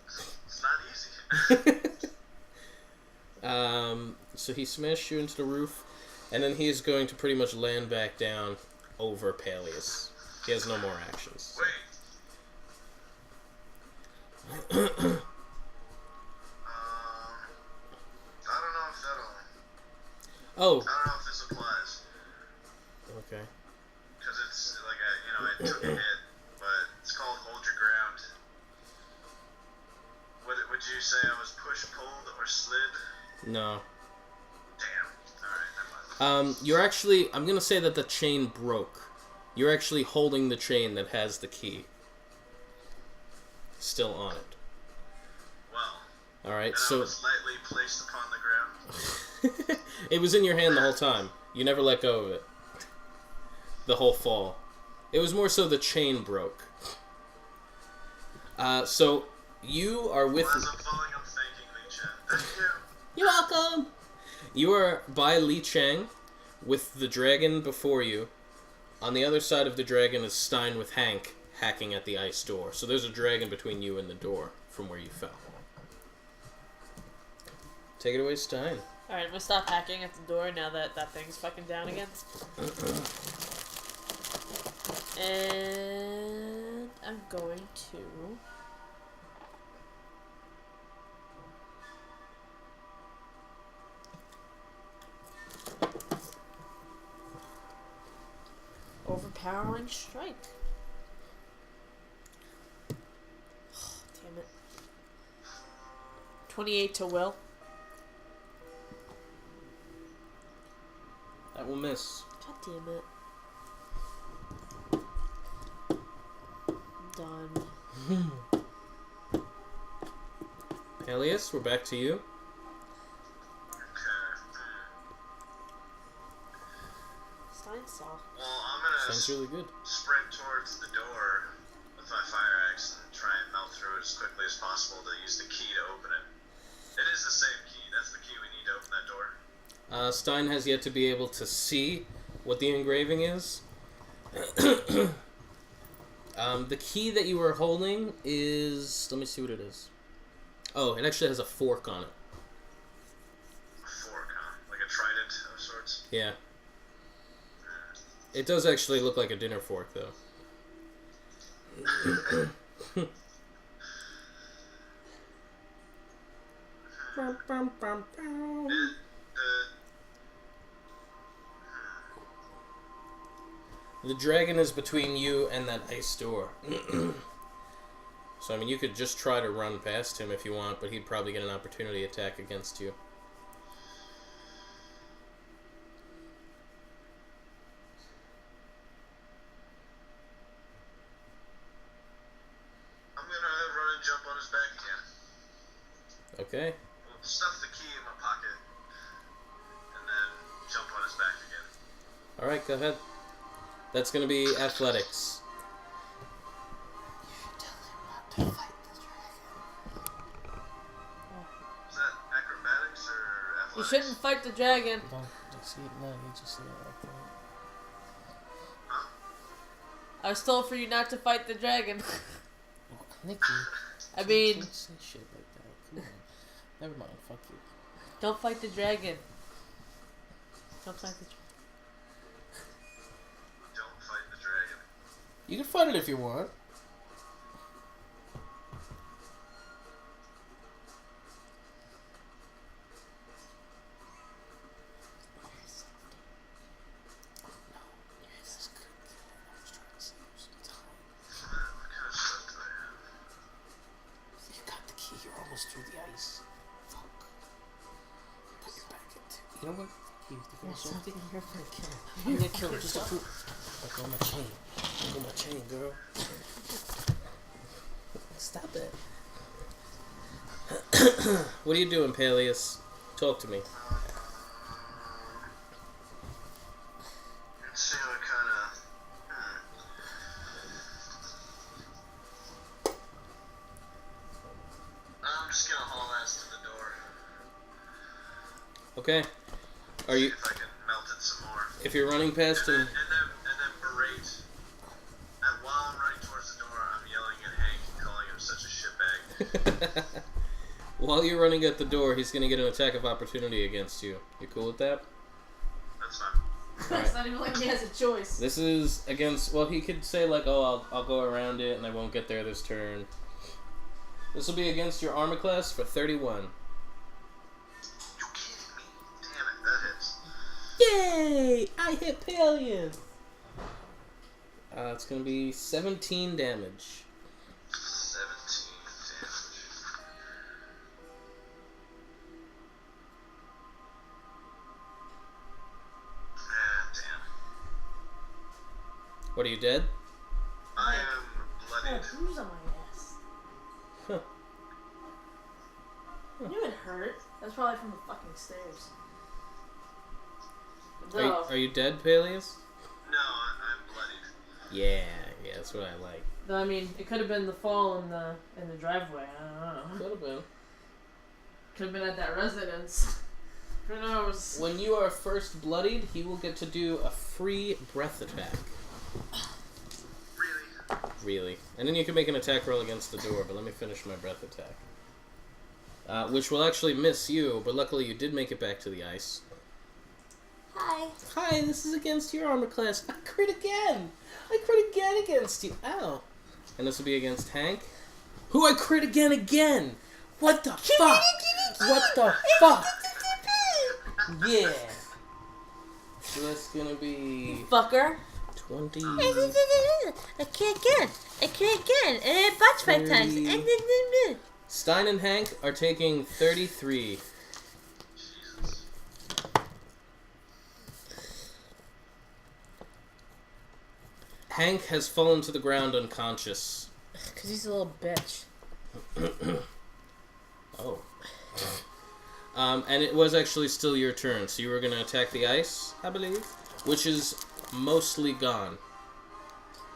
Speaker 3: It's not easy.
Speaker 1: So he smashed you into the roof, and then he's going to pretty much land back down over Peleus. He has no more actions.
Speaker 3: Wait. I don't know if that'll...
Speaker 1: Oh.
Speaker 3: I don't know if this applies.
Speaker 1: Okay.
Speaker 3: Because it's like I took a hit, but it's called hold your ground. Would you say I was push, pulled, or slid?
Speaker 1: No.
Speaker 3: Damn. Alright, never mind.
Speaker 1: You're actually... I'm gonna say that the chain broke. You're actually holding the chain that has the key. Still on it.
Speaker 3: Well.
Speaker 1: Alright,
Speaker 3: And
Speaker 1: so...
Speaker 3: I was lightly placed upon the ground.
Speaker 1: It was in your hand the whole time. You never let go of it. The whole fall. It was more so the chain broke. So you are with...
Speaker 3: As I'm falling, I'm thanking Li Chen. Thank you.
Speaker 1: You're welcome! You are by Li Chang with the dragon before you. On the other side of the dragon is Stein with Hank hacking at the ice door. So there's a dragon between you and the door from where you fell. Take it away, Stein.
Speaker 2: Alright, I'm gonna stop hacking at the door now that that thing's fucking down again. And I'm going to... Overpowering strike. Damn it. 28 to will.
Speaker 1: That will miss.
Speaker 2: God damn it. done.
Speaker 1: Peleus, we're back to you.
Speaker 3: Okay.
Speaker 2: Stein saw.
Speaker 3: Well, I'm gonna
Speaker 1: Sounds really good.
Speaker 3: sprint towards the door with my fire axe and try and melt through it as quickly as possible to use the key to open it. It is the same key. That's the key we need to open that door.
Speaker 1: Stein has yet to be able to see what the engraving is. The key that you were holding is... Let me see what it is. Oh, it actually has a fork on it.
Speaker 3: A fork, huh? Like a trident of sorts?
Speaker 1: Yeah. It does actually look like a dinner fork, though. The dragon is between you and that ice door. So, I mean, you could just try to run past him if you want, but he'd probably get an opportunity attack against you.
Speaker 3: I'm gonna run and jump on his back again.
Speaker 1: Okay.
Speaker 3: We'll stuff the key in my pocket and then jump on his back again.
Speaker 1: Alright, go ahead. That's gonna be athletics.
Speaker 3: Is that acrobatics or
Speaker 2: You
Speaker 3: athletics?
Speaker 2: shouldn't fight the dragon.
Speaker 4: Don't see it. No, you just see it like that.
Speaker 2: I was told for you not to fight the dragon.
Speaker 4: Oh, Nikki.
Speaker 2: I mean,
Speaker 4: Don't say shit like that. Come on. Never mind. Fuck you.
Speaker 2: don't fight the dragon. Don't fight the dragon.
Speaker 3: Don't fight the dragon.
Speaker 4: You can fight it if you want.
Speaker 3: What kind of stuff do I have?
Speaker 4: You got the key. You're almost through the ice. Fuck. Put your back into. You know what? Fuck you. You're something. You're gonna kill him. I'm gonna kill him just to prove. Look on my chain. Look on my chain, girl. Stop it.
Speaker 1: What are you doing, Peleus? Talk to me.
Speaker 3: Let's see what kind of. I'm just gonna haul ass to the door.
Speaker 1: Okay. Are you...
Speaker 3: See if I can melt it some more.
Speaker 1: If you're running past
Speaker 3: And
Speaker 1: him...
Speaker 3: then berate. And while I'm running towards the door, I'm yelling at Hank and calling him such a shitbag.
Speaker 1: While you're running at the door, he's gonna get an attack of opportunity against you. You cool with that?
Speaker 3: That's fine.
Speaker 2: It's not even like he has a choice.
Speaker 1: This is against... Well, he could say, like, oh, I'll go around it and I won't get there this turn. This will be against your armor class for 31.
Speaker 3: You kidding me? Damn it, that hits.
Speaker 1: Yay! I hit Peleus! It's gonna be 17 damage.
Speaker 3: 17 damage. Ah, damn.
Speaker 1: What, are you dead?
Speaker 3: I am bloodied.
Speaker 2: Who's on my ass?
Speaker 1: Huh.
Speaker 2: You would hurt. That's probably from the fucking stairs.
Speaker 1: Are you dead, Peleus?
Speaker 3: No, I'm bloodied.
Speaker 1: Yeah, that's what I like.
Speaker 2: No, I mean, it could have been the fall in the driveway. I don't know.
Speaker 1: Could have been.
Speaker 2: Could have been at that residence. Who knows?
Speaker 1: When you are first bloodied, he will get to do a free breath attack.
Speaker 3: Really?
Speaker 1: Really. And then you can make an attack roll against the door, but let me finish my breath attack. Which will actually miss you, but luckily you did make it back to the ice.
Speaker 2: Hi.
Speaker 1: Hi, this is against your armor class. I crit again! I crit again against you. Ow. And this will be against Hank, who I crit again! What the fuck? What the fuck? Yeah. So that's gonna be
Speaker 2: Fucker.
Speaker 1: 20...
Speaker 2: I can't get. And it butts 5 times.
Speaker 1: Stein and Hank are taking 33.
Speaker 3: Jesus.
Speaker 1: Hank has fallen to the ground unconscious,
Speaker 2: Because he's a little bitch.
Speaker 1: Oh. And it was actually still your turn, so you were going to attack the ice, I believe, which is mostly gone.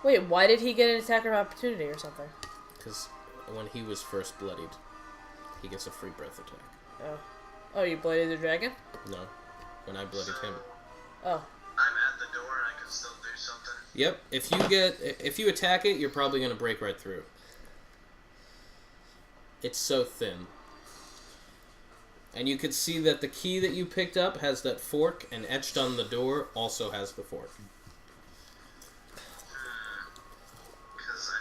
Speaker 2: Wait, why did he get an attack of opportunity or something?
Speaker 1: Because when he was first bloodied, he gets a free breath attack.
Speaker 2: Oh. Oh, you bloodied the dragon?
Speaker 1: No, when I bloodied him.
Speaker 2: Oh.
Speaker 3: I'm at the door and I can still do something.
Speaker 1: Yep, if you attack it, you're probably going to break right through. It's so thin. And you can see that the key that you picked up has that fork, and etched on the door also has the fork.
Speaker 3: Because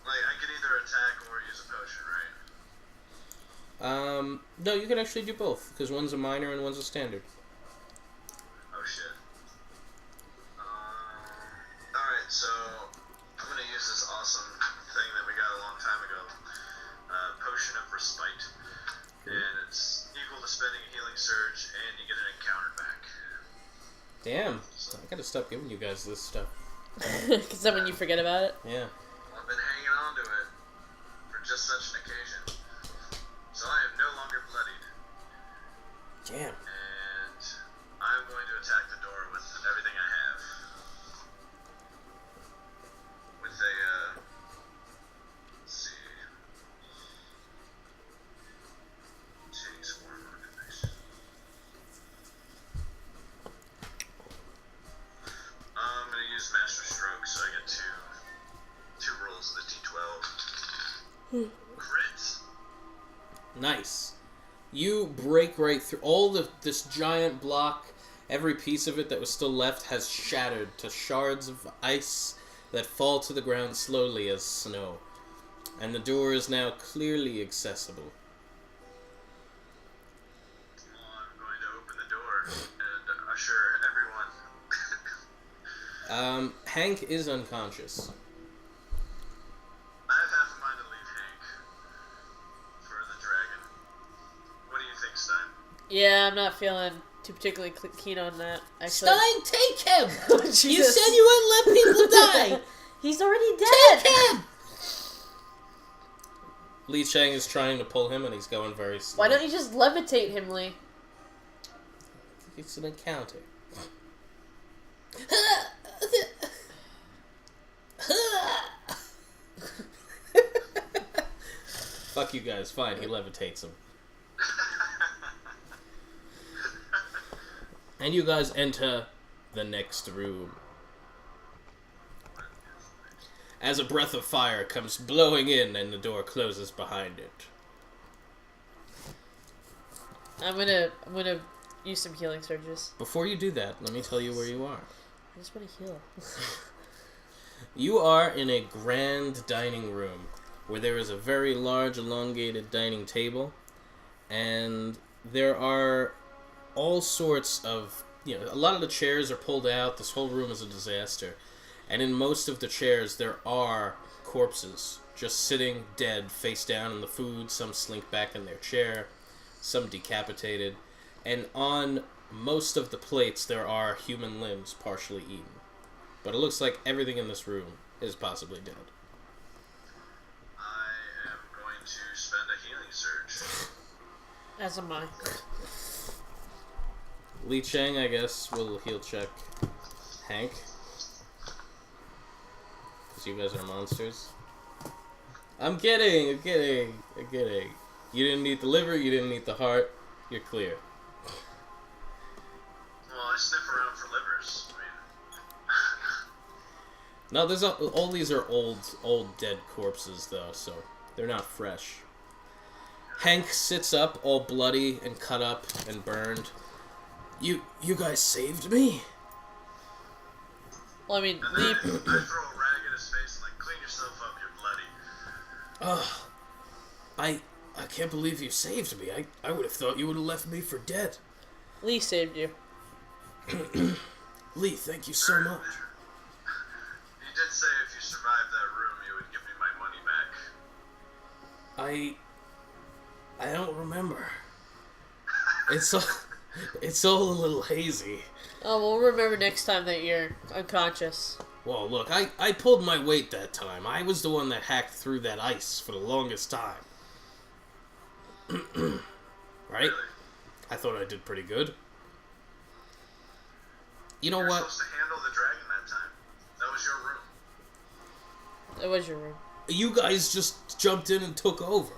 Speaker 3: I can either attack or use a potion, right?
Speaker 1: No, you can actually do both, because one's a minor and one's a standard.
Speaker 3: Oh shit. Alright, so I'm gonna use this awesome thing that we got a long time ago. Potion of Respite. And it's equal to spending a healing surge, and you get an encounter back.
Speaker 1: Damn, I gotta stop giving you guys this stuff.
Speaker 2: Because then when you forget about it?
Speaker 1: Yeah.
Speaker 3: I've been hanging on to it for just such an occasion. So I am no longer bloodied.
Speaker 1: Damn.
Speaker 3: And I'm going to attack the door with everything I have. With a, let's see. Change form organization. I'm going to use Master Stroke, so I get two rolls of the D12. Crits.
Speaker 1: Nice. You break right through all this giant block. Every piece of it that was still left has shattered to shards of ice that fall to the ground slowly as snow. And the door is now clearly accessible.
Speaker 3: Well, I'm going to open the door and usher everyone.
Speaker 1: Hank is unconscious.
Speaker 3: I have half a mind to leave Hank for the dragon. What do you think, Stein?
Speaker 2: Yeah, I'm not feeling too particularly keen on that. Actually.
Speaker 4: Stein, take him!
Speaker 2: Oh,
Speaker 4: You
Speaker 2: Jesus.
Speaker 4: said you wouldn't let people die!
Speaker 2: He's already dead!
Speaker 4: Take him!
Speaker 1: Li Chang is trying to pull him and he's going very slow.
Speaker 2: Why don't you just levitate him, Lee?
Speaker 1: It's an encounter. Fuck you guys, fine, he levitates him. And you guys enter the next room. As a breath of fire comes blowing in and the door closes behind it.
Speaker 2: I'm gonna use some healing surges.
Speaker 1: Before you do that, let me tell you where you are.
Speaker 2: I just want to heal.
Speaker 1: You are in a grand dining room where there is a very large elongated dining table, and there are all sorts of, a lot of the chairs are pulled out. This whole room is a disaster. And in most of the chairs, there are corpses just sitting dead, face down in the food. Some slink back in their chair, some decapitated. And on most of the plates, there are human limbs partially eaten. But it looks like everything in this room is possibly dead.
Speaker 3: I am going to spend a healing surge.
Speaker 2: As am I.
Speaker 1: Li Chang, I guess, will heal check Hank. Because you guys are monsters. I'm kidding. You didn't eat the liver, you didn't eat the heart. You're clear.
Speaker 3: Well, I sniff around for livers.
Speaker 1: No, there's all these are old dead corpses though, so they're not fresh. Hank sits up, all bloody and cut up and burned. You guys saved me.
Speaker 2: Well, I mean,
Speaker 3: And then I throw a rag in his face and clean yourself up, you're bloody.
Speaker 1: I can't believe you saved me. I would have thought you would have left me for dead.
Speaker 2: Lee saved you.
Speaker 1: Lee, thank you so much.
Speaker 3: You did say if you survived that room, you would give me my money back.
Speaker 1: I don't remember. It's all a little hazy.
Speaker 2: Oh, well, we'll remember next time that you're unconscious.
Speaker 1: Well, look, I pulled my weight that time. I was the one that hacked through that ice for the longest time. Right? I thought I did pretty good. You know
Speaker 3: You were
Speaker 1: what?
Speaker 3: supposed to handle the dragon that time. That was your room.
Speaker 2: It was your room.
Speaker 1: You guys just jumped in and took over.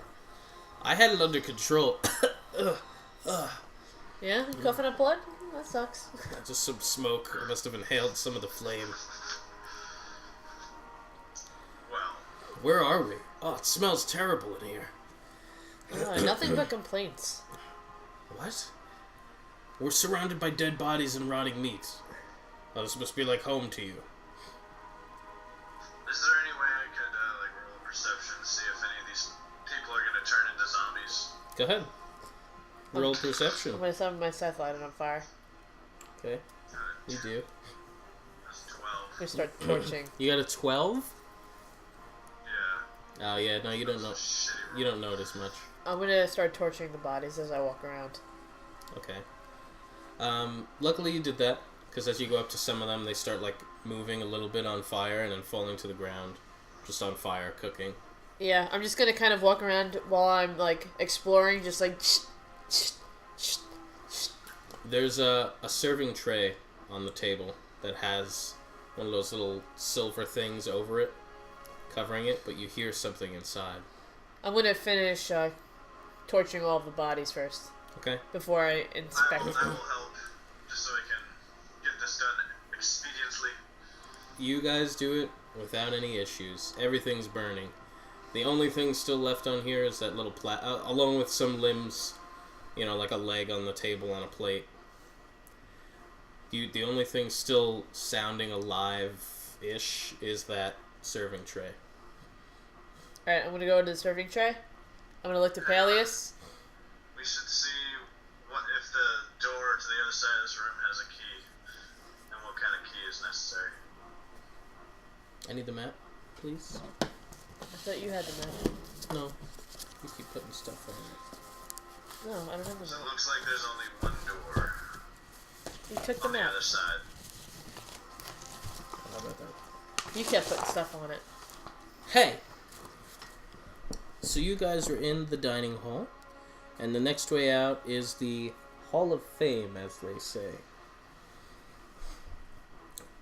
Speaker 1: I had it under control.
Speaker 2: Yeah? You coughing up blood? That sucks.
Speaker 1: Just some smoke. I must have inhaled some of the flame.
Speaker 3: Well,
Speaker 1: Where are we? Oh, it smells terrible in here.
Speaker 2: Nothing but complaints.
Speaker 1: What? We're surrounded by dead bodies and rotting meat. Oh, this must be like home to you.
Speaker 3: is there any way I could roll a perception to see if any of these people are gonna turn into zombies?
Speaker 1: Go ahead. Roll perception.
Speaker 2: I'm gonna summon my Scythe lighted on fire.
Speaker 1: Okay, you do.
Speaker 3: That's 12.
Speaker 2: I'm gonna start torching.
Speaker 1: You got a 12?
Speaker 3: Yeah.
Speaker 1: Oh yeah, no, you don't know.
Speaker 3: Shitty roll.
Speaker 1: You don't notice much.
Speaker 2: I'm gonna start torching the bodies as I walk around.
Speaker 1: Okay. Luckily you did that, because as you go up to some of them, they start like moving a little bit on fire and then falling to the ground, just on fire, cooking.
Speaker 2: Yeah, I'm just gonna kind of walk around while I'm like exploring, just like.
Speaker 1: There's a serving tray on the table that has one of those little silver things over it, covering it, but you hear something inside.
Speaker 2: I'm gonna finish torching all of the bodies first
Speaker 1: Okay.
Speaker 2: before I
Speaker 3: I
Speaker 2: inspect
Speaker 3: will
Speaker 2: them.
Speaker 3: help, just so I can get this done expediently.
Speaker 1: You guys do it without any issues. Everything's burning. The only thing still left on here is that little along with some limbs, you know, like a leg on the table on a plate. The only thing still sounding alive-ish is that serving tray.
Speaker 2: Alright, I'm gonna go into the serving tray. I'm gonna look to Peleus.
Speaker 3: We should see what if the door to the other side of this room has a key, and what kind of key is necessary.
Speaker 1: I need the map, please.
Speaker 2: I thought you had the map.
Speaker 1: No. You keep putting stuff on it.
Speaker 2: No, I don't have the
Speaker 3: So it
Speaker 2: map.
Speaker 3: looks like there's only one door
Speaker 2: You took the
Speaker 3: on the
Speaker 2: map.
Speaker 3: other side.
Speaker 1: How about that?
Speaker 2: You kept putting stuff on it.
Speaker 1: Hey! So you guys are in the dining hall, and the next way out is the Hall of Fame, as they say.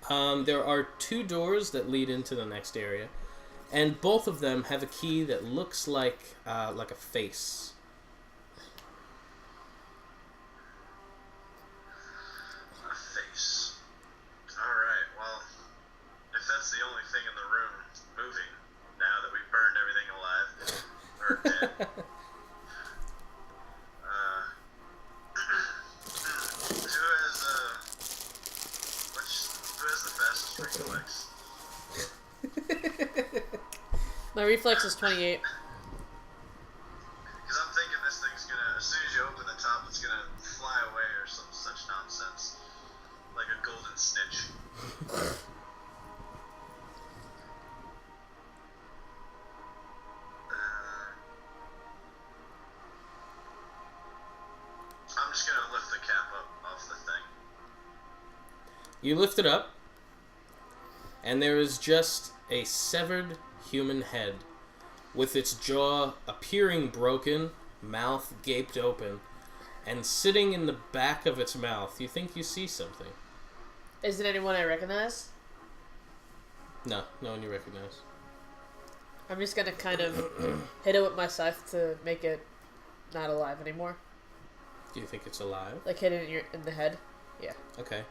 Speaker 1: There are two doors that lead into the next area, and both of them have a key that looks like a face.
Speaker 3: A face. Alright, well, if that's the only thing in the room moving, now that we burned everything alive, or dead, who has the fastest reflex?
Speaker 2: My reflex is 28.
Speaker 3: Because I'm thinking this thing's gonna, as soon as you open the top, it's gonna fly away or some such nonsense. Like a golden snitch. I'm just gonna lift the cap up off the thing.
Speaker 1: You lift it up, and there is just a severed human head, with its jaw appearing broken, mouth gaped open, and sitting in the back of its mouth, you think you see something.
Speaker 2: Is it anyone I recognize?
Speaker 1: No one you recognize.
Speaker 2: I'm just gonna kind of hit it with my scythe to make it not alive anymore.
Speaker 1: Do you think it's alive?
Speaker 2: Like hit it in the head. Yeah.
Speaker 1: Okay.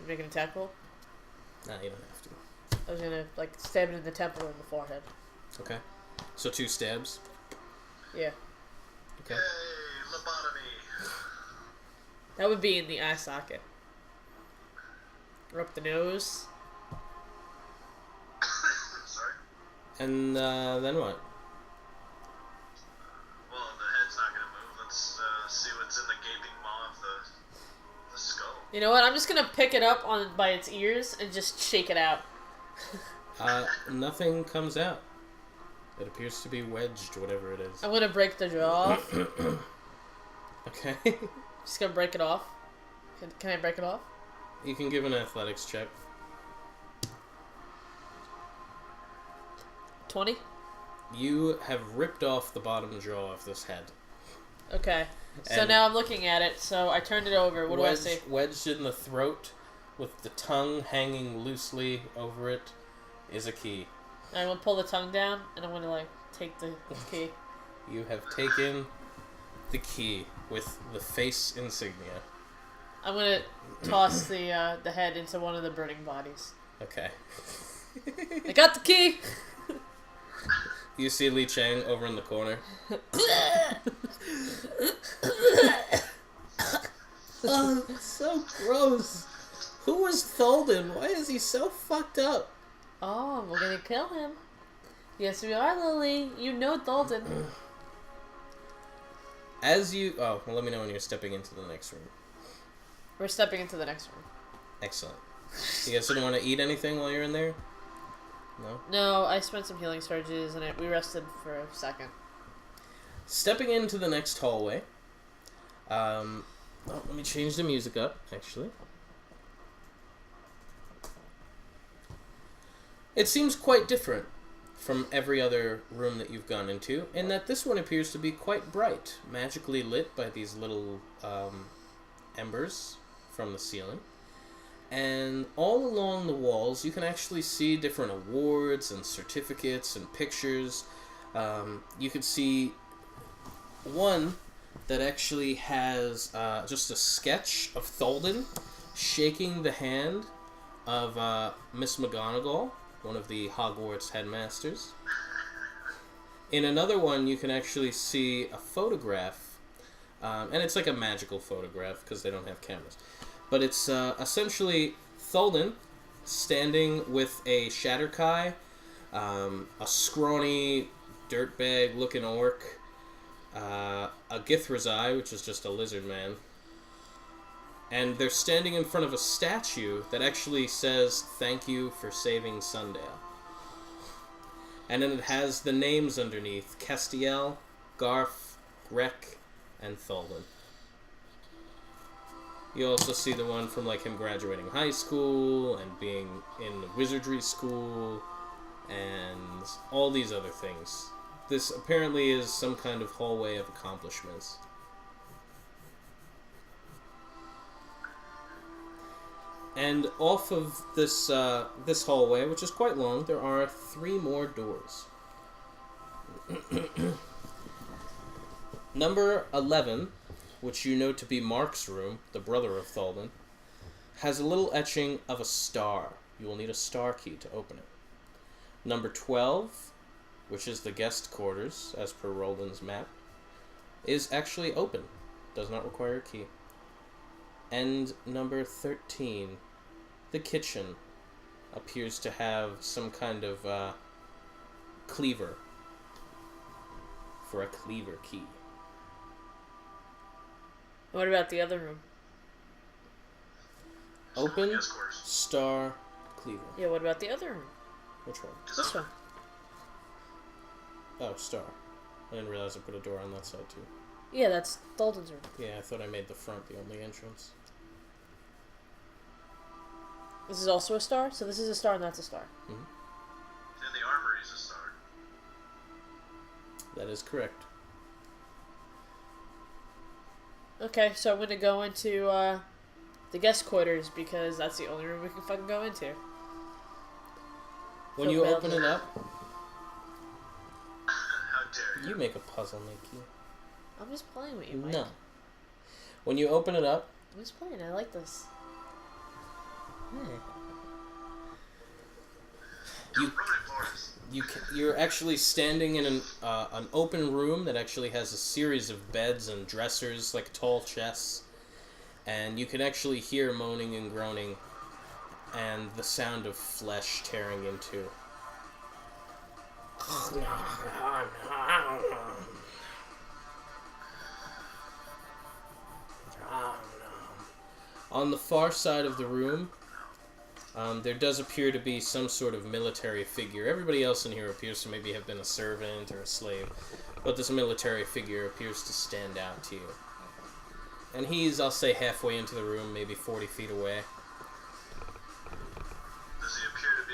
Speaker 2: Make an attack roll.
Speaker 1: Nah, you don't have to.
Speaker 2: I was gonna like stab it in the temple or in the forehead.
Speaker 1: Okay. So 2 stabs.
Speaker 2: Yeah.
Speaker 1: Okay.
Speaker 3: Hey, lobotomy!
Speaker 2: That would be in the eye socket. Or up the nose.
Speaker 3: Sorry.
Speaker 1: And then what?
Speaker 3: Well, the head's not gonna move. Let's see what's in the gaping maw of the skull.
Speaker 2: You know what? I'm just gonna pick it up by its ears and just shake it out.
Speaker 1: Nothing comes out. It appears to be wedged, whatever it is.
Speaker 2: I'm gonna break the jaw off.
Speaker 1: Okay.
Speaker 2: Just gonna break it off. Can I break it off?
Speaker 1: You can give an athletics check.
Speaker 2: 20?
Speaker 1: You have ripped off the bottom jaw of this head.
Speaker 2: Okay. So
Speaker 1: And
Speaker 2: now I'm looking at it, so I turned it over. What do I see?
Speaker 1: Wedged in the throat, with the tongue hanging loosely over it, is a key.
Speaker 2: I'm gonna pull the tongue down, and I'm gonna, like, take the key.
Speaker 1: You have taken the key with the face insignia.
Speaker 2: I'm gonna toss the head into one of the burning bodies.
Speaker 1: Okay.
Speaker 2: I got the key!
Speaker 1: You see Li Chang over in the corner. Oh, so gross. Who was Tholden? Why is he so fucked up?
Speaker 2: Oh, we're gonna kill him. Yes, we are, Lily. You know Tholden.
Speaker 1: As you... Oh, well, let me know when you're stepping into the next room.
Speaker 2: We're stepping into the next room.
Speaker 1: Excellent. You guys didn't want to eat anything while you're in there? No?
Speaker 2: No, I spent some healing surges, and we rested for a second.
Speaker 1: Stepping into the next hallway. Let me change the music up, actually. It seems quite different from every other room that you've gone into, in that this one appears to be quite bright, magically lit by these little embers from the ceiling. And all along the walls, you can actually see different awards and certificates and pictures. You can see one that actually has just a sketch of Tholden shaking the hand of Miss McGonagall, one of the Hogwarts headmasters. In another one, you can actually see a photograph, and it's like a magical photograph because they don't have cameras. But it's essentially Tholden standing with a Shatterkai, a scrawny, dirtbag-looking orc, a Githrazai, which is just a lizard man, and they're standing in front of a statue that actually says, "Thank you for saving Sundale." And then it has the names underneath: Castiel, Garth, Rek, and Tholden. You also see the one from, like, him graduating high school and being in the wizardry school and all these other things. This apparently is some kind of hallway of accomplishments. And off of this this hallway, which is quite long, there are 3 more doors. Number 11, which you know to be Mark's room, the brother of Tholden, has a little etching of a star. You will need a star key to open it. Number 12, which is the guest quarters, as per Roldan's map, is actually open. Does not require a key. And number 13, the kitchen, appears to have some kind of cleaver for a cleaver key.
Speaker 2: What about the other room?
Speaker 1: Open,
Speaker 3: Yes, of course.
Speaker 1: star, cleaver.
Speaker 2: Yeah, what about the other room?
Speaker 1: Which one?
Speaker 2: This one.
Speaker 1: Oh, star. I didn't realize I put a door on that side too.
Speaker 2: Yeah, that's Tholden's room.
Speaker 1: Yeah, I thought I made the front the only entrance.
Speaker 2: This is also a star? So this is a star and that's a star.
Speaker 3: And the armory is a star.
Speaker 1: That is correct.
Speaker 2: Okay, so I'm gonna go into the guest quarters because that's the only room we can fucking go into.
Speaker 1: When
Speaker 2: So
Speaker 1: you
Speaker 2: bad
Speaker 1: open
Speaker 2: luck.
Speaker 1: it up,
Speaker 3: How dare you?
Speaker 1: you make a puzzle, Nikki.
Speaker 2: I'm just playing with you, Mike.
Speaker 1: No. When you open it up,
Speaker 2: I'm just playing. I like this.
Speaker 1: you're actually standing in an open room that actually has a series of beds and dressers, like tall chests, and you can actually hear moaning and groaning and the sound of flesh tearing into. On the far side of the room, there does appear to be some sort of military figure. Everybody else in here appears to maybe have been a servant or a slave, but this military figure appears to stand out to you. And he's, I'll say, halfway into the room, maybe 40 feet away.
Speaker 3: Does he appear to be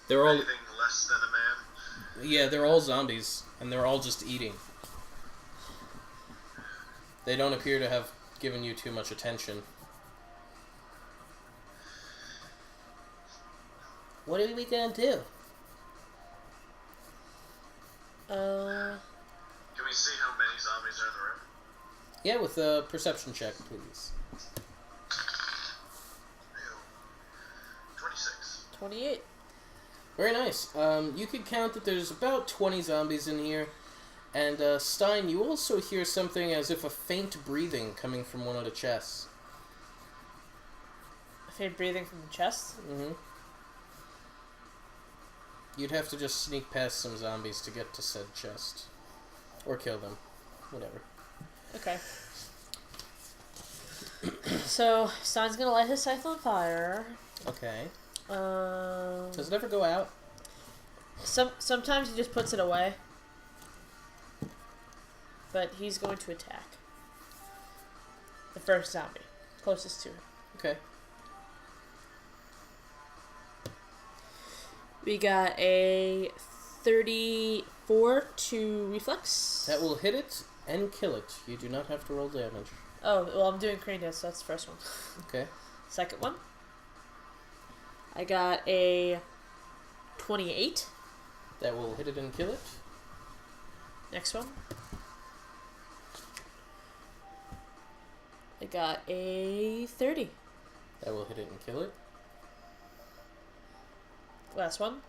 Speaker 1: They're all,
Speaker 3: anything less than a man?
Speaker 1: yeah, they're all zombies, and they're all just eating. They don't appear to have given you too much attention. What are we gonna do?
Speaker 3: Can we see how many zombies are in the room?
Speaker 1: Yeah, with a perception check, please.
Speaker 3: 26.
Speaker 2: 28.
Speaker 1: Very nice. You could count that there's about 20 zombies in here. And, Stein, you also hear something as if a faint breathing coming from one of the chests.
Speaker 2: Faint breathing from the chest?
Speaker 1: Mm-hmm. You'd have to just sneak past some zombies to get to said chest. Or kill them. Whatever.
Speaker 2: Okay. So, Stein's gonna light his scythe on fire.
Speaker 1: Okay. Does it ever go out?
Speaker 2: Sometimes he just puts it away. But he's going to attack. The first zombie. Closest to him.
Speaker 1: Okay.
Speaker 2: We got a 34 to reflex.
Speaker 1: That will hit it and kill it. You do not have to roll damage.
Speaker 2: Oh, well, I'm doing crane dance, so that's the first one.
Speaker 1: Okay.
Speaker 2: Second one. I got a 28.
Speaker 1: That will hit it and kill it.
Speaker 2: Next one. I got a 30.
Speaker 1: That will hit it and kill it.
Speaker 2: Last one.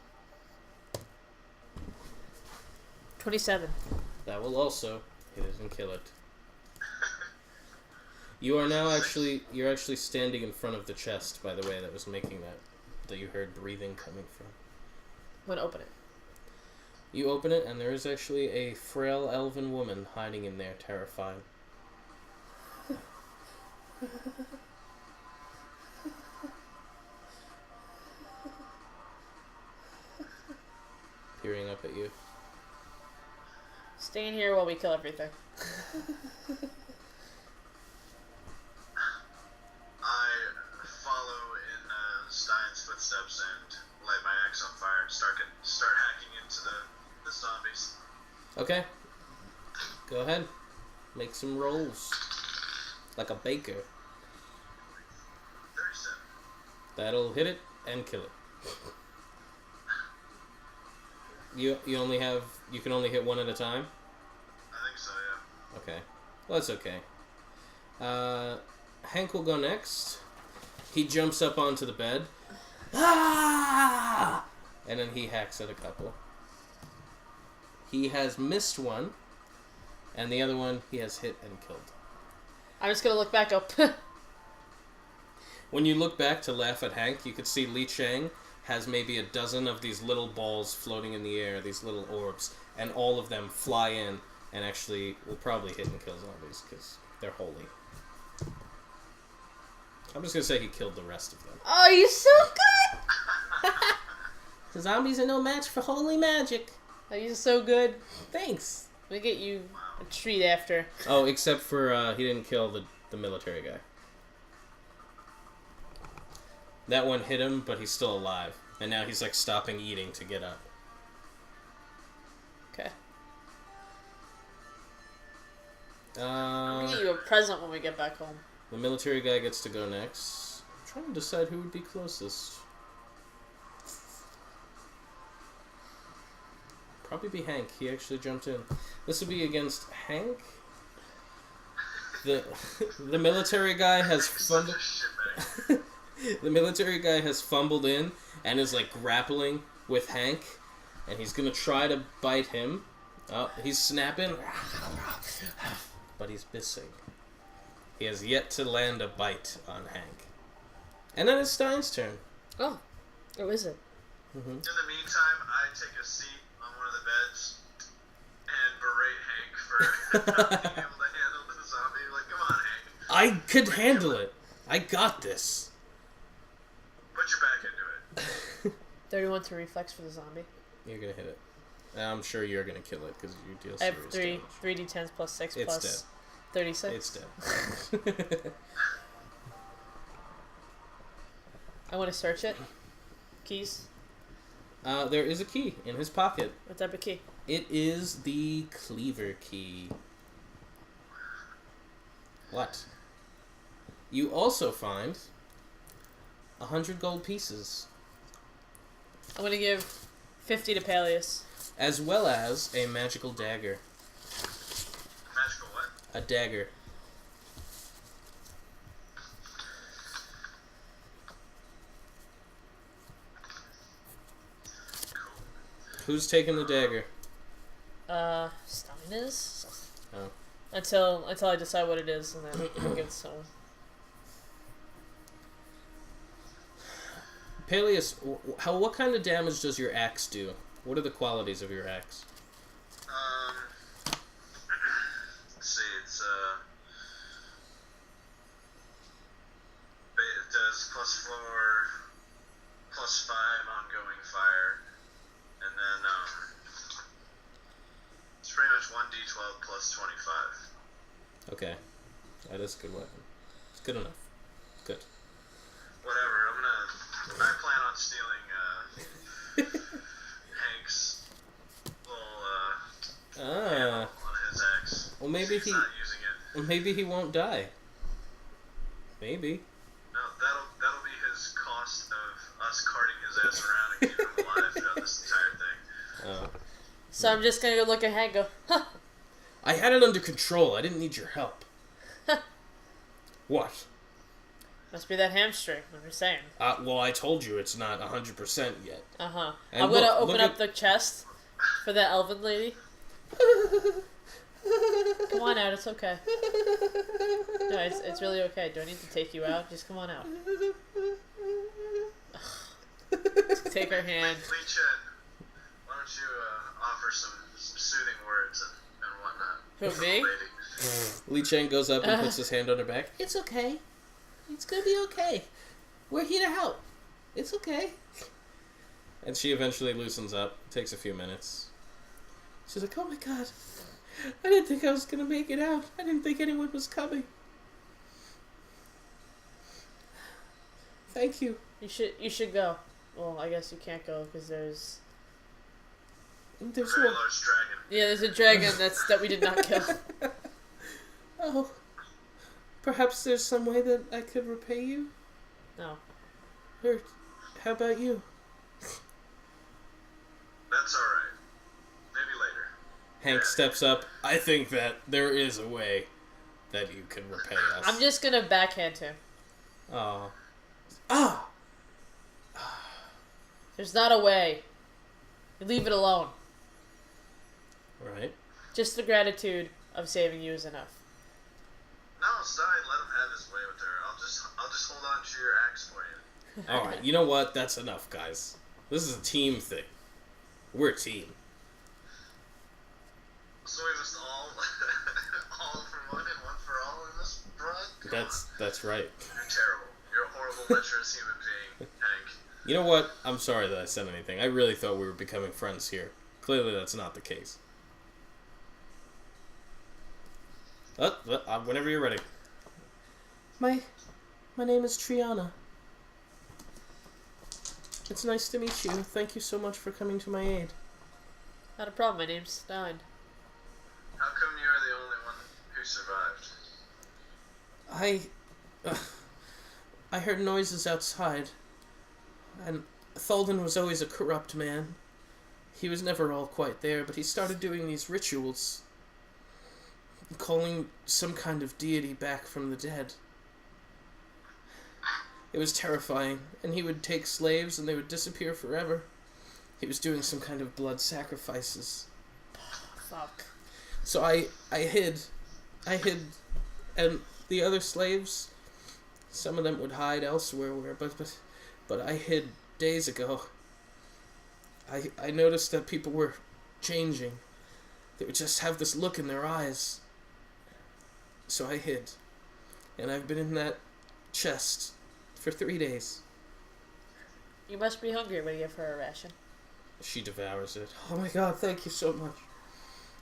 Speaker 2: 27.
Speaker 1: That will also hit it and kill it. You are now you're actually standing in front of the chest, by the way, that was making that you heard breathing coming from.
Speaker 2: I'm gonna open it.
Speaker 1: You open it, and there is actually a frail elven woman hiding in there, terrified. Peering up at you.
Speaker 2: Stay in here while we kill everything.
Speaker 3: I follow in Stein's footsteps and light my axe on fire and start hacking into the zombies.
Speaker 1: Okay. Go ahead. Make some rolls. Like a baker.
Speaker 3: 37.
Speaker 1: That'll hit it and kill it. You can only hit one at a time?
Speaker 3: I think so, yeah.
Speaker 1: Okay. Well, that's okay. Hank will go next. He jumps up onto the bed. Ah! And then he hacks at a couple. He has missed one. And the other one he has hit and killed.
Speaker 2: I'm just gonna look back up.
Speaker 1: When you look back to laugh at Hank, you could see Li Chang has maybe a dozen of these little balls floating in the air, these little orbs, and all of them fly in and actually will probably hit and kill zombies because they're holy. I'm just gonna say he killed the rest of them.
Speaker 2: Oh, you're so good!
Speaker 1: The zombies are no match for holy magic.
Speaker 2: Oh, you're so good.
Speaker 1: Thanks.
Speaker 2: We get you a treat after.
Speaker 1: Oh, except for he didn't kill the military guy. That one hit him, but he's still alive. And now he's like stopping eating to get up.
Speaker 2: Okay.
Speaker 1: Uh,
Speaker 2: I'll get you a present when we get back home.
Speaker 1: The military guy gets to go next. I'm trying to decide who would be closest. Probably be Hank. He actually jumped in. This would be against Hank. The military guy has fumbled. The military guy has fumbled in and is like grappling with Hank, and he's gonna try to bite him. Oh, he's snapping, but he's missing. He has yet to land a bite on Hank. And then it's Stein's turn.
Speaker 2: Oh. Oh, is it?
Speaker 1: Mm-hmm.
Speaker 3: In the meantime, I take a seat on one of the beds and berate Hank for not being able to handle the zombie. Like, come on, Hank.
Speaker 1: I could handle it. I got this.
Speaker 3: Put your back into it.
Speaker 2: 31 to reflex for the zombie.
Speaker 1: You're gonna hit it. I'm sure you're gonna kill it because you deal
Speaker 2: I have
Speaker 1: serious damage.
Speaker 2: 3d10s plus 6
Speaker 1: It's
Speaker 2: plus
Speaker 1: dead.
Speaker 2: 36.
Speaker 1: It's dead.
Speaker 2: I want to search it. Keys.
Speaker 1: There is a key in his pocket.
Speaker 2: What type of key?
Speaker 1: It is the cleaver key. What? You also find 100 gold pieces,
Speaker 2: I'm going to give 50 to Peleus.
Speaker 1: as well as a magical dagger.
Speaker 3: Magical what?
Speaker 1: A dagger. Who's taking the dagger?
Speaker 2: Stein is?
Speaker 1: Oh.
Speaker 2: Until I decide what it is, and then I'll give it to someone.
Speaker 1: Peleus, what kind of damage does your axe do? What are the qualities of your axe?
Speaker 3: Let's see, it does +4, +5 ongoing fire, and then it's pretty much 1d12 plus 25.
Speaker 1: Okay. That is a good weapon. It's good enough. Good.
Speaker 3: Whatever, I plan on stealing Hank's little on his axe.
Speaker 1: Well, maybe
Speaker 3: He's not using it.
Speaker 1: maybe he won't die. Maybe.
Speaker 3: No, that'll be his cost of us carting his ass around and keeping him alive throughout this entire thing.
Speaker 1: Oh.
Speaker 2: So I'm just going to go look at Hank and go, huh.
Speaker 1: I had it under control. I didn't need your help. What?
Speaker 2: Must be that hamstring. I'm just saying.
Speaker 1: Well, I told you it's not 100% yet.
Speaker 2: Uh-huh.
Speaker 1: And
Speaker 2: I'm going to
Speaker 1: look
Speaker 2: open
Speaker 1: at-
Speaker 2: up the chest for that elven lady. Come on out. It's okay. No, it's really okay. Do I need to take you out? Just come on out. Just take her hand.
Speaker 3: Lee Chen, why don't you offer some soothing words and whatnot?
Speaker 2: Who, me?
Speaker 3: Lady.
Speaker 1: Li Chang goes up and puts his hand on her back. It's okay. It's gonna be okay. We're here to help. It's okay. And she eventually loosens up. Takes a few minutes. She's like, oh my god. I didn't think I was gonna make it out. I didn't think anyone was coming. Thank you.
Speaker 2: You should go. Well, I guess you can't go because there's
Speaker 1: There's
Speaker 3: Very
Speaker 1: one.
Speaker 3: large dragon.
Speaker 2: yeah, there's a dragon that we did not kill.
Speaker 1: Oh. Perhaps there's some way that I could repay you?
Speaker 2: No.
Speaker 1: Or how about you?
Speaker 3: That's alright. Maybe later.
Speaker 1: Hank steps up. I think that there is a way that you can repay us.
Speaker 2: I'm just gonna backhand him.
Speaker 1: Oh. Ah!
Speaker 2: There's not a way. You leave it alone.
Speaker 1: Right.
Speaker 2: Just the gratitude of saving you is enough.
Speaker 3: No, Stein, let him have his way with her. I'll just hold on to your axe for you.
Speaker 1: Alright, you know what? That's enough, guys. This is a team thing. We're a team.
Speaker 3: So we must all all for one and one for all in this broad?
Speaker 1: That's right.
Speaker 3: You're terrible. You're a horrible, lecherous human being, Hank.
Speaker 1: You know what? I'm sorry that I said anything. I really thought we were becoming friends here. Clearly that's not the case. Whenever you're ready. My name is Triana. It's nice to meet you. Thank you so much for coming to my aid.
Speaker 2: Not a problem. My name's Stein.
Speaker 3: How come you're the only one who survived?
Speaker 1: I heard noises outside, and Tholden was always a corrupt man. He was never all quite there, but he started doing these rituals, calling some kind of deity back from the dead. It was terrifying, and he would take slaves and they would disappear forever. He was doing some kind of blood sacrifices.
Speaker 2: Fuck.
Speaker 1: So I hid, and the other slaves, some of them would hide elsewhere, but I hid days ago. I noticed that people were changing. They would just have this look in their eyes. So I hid, and I've been in that chest for 3 days.
Speaker 2: You must be hungry when you give her a ration.
Speaker 1: She devours it. Oh my god, thank you so much.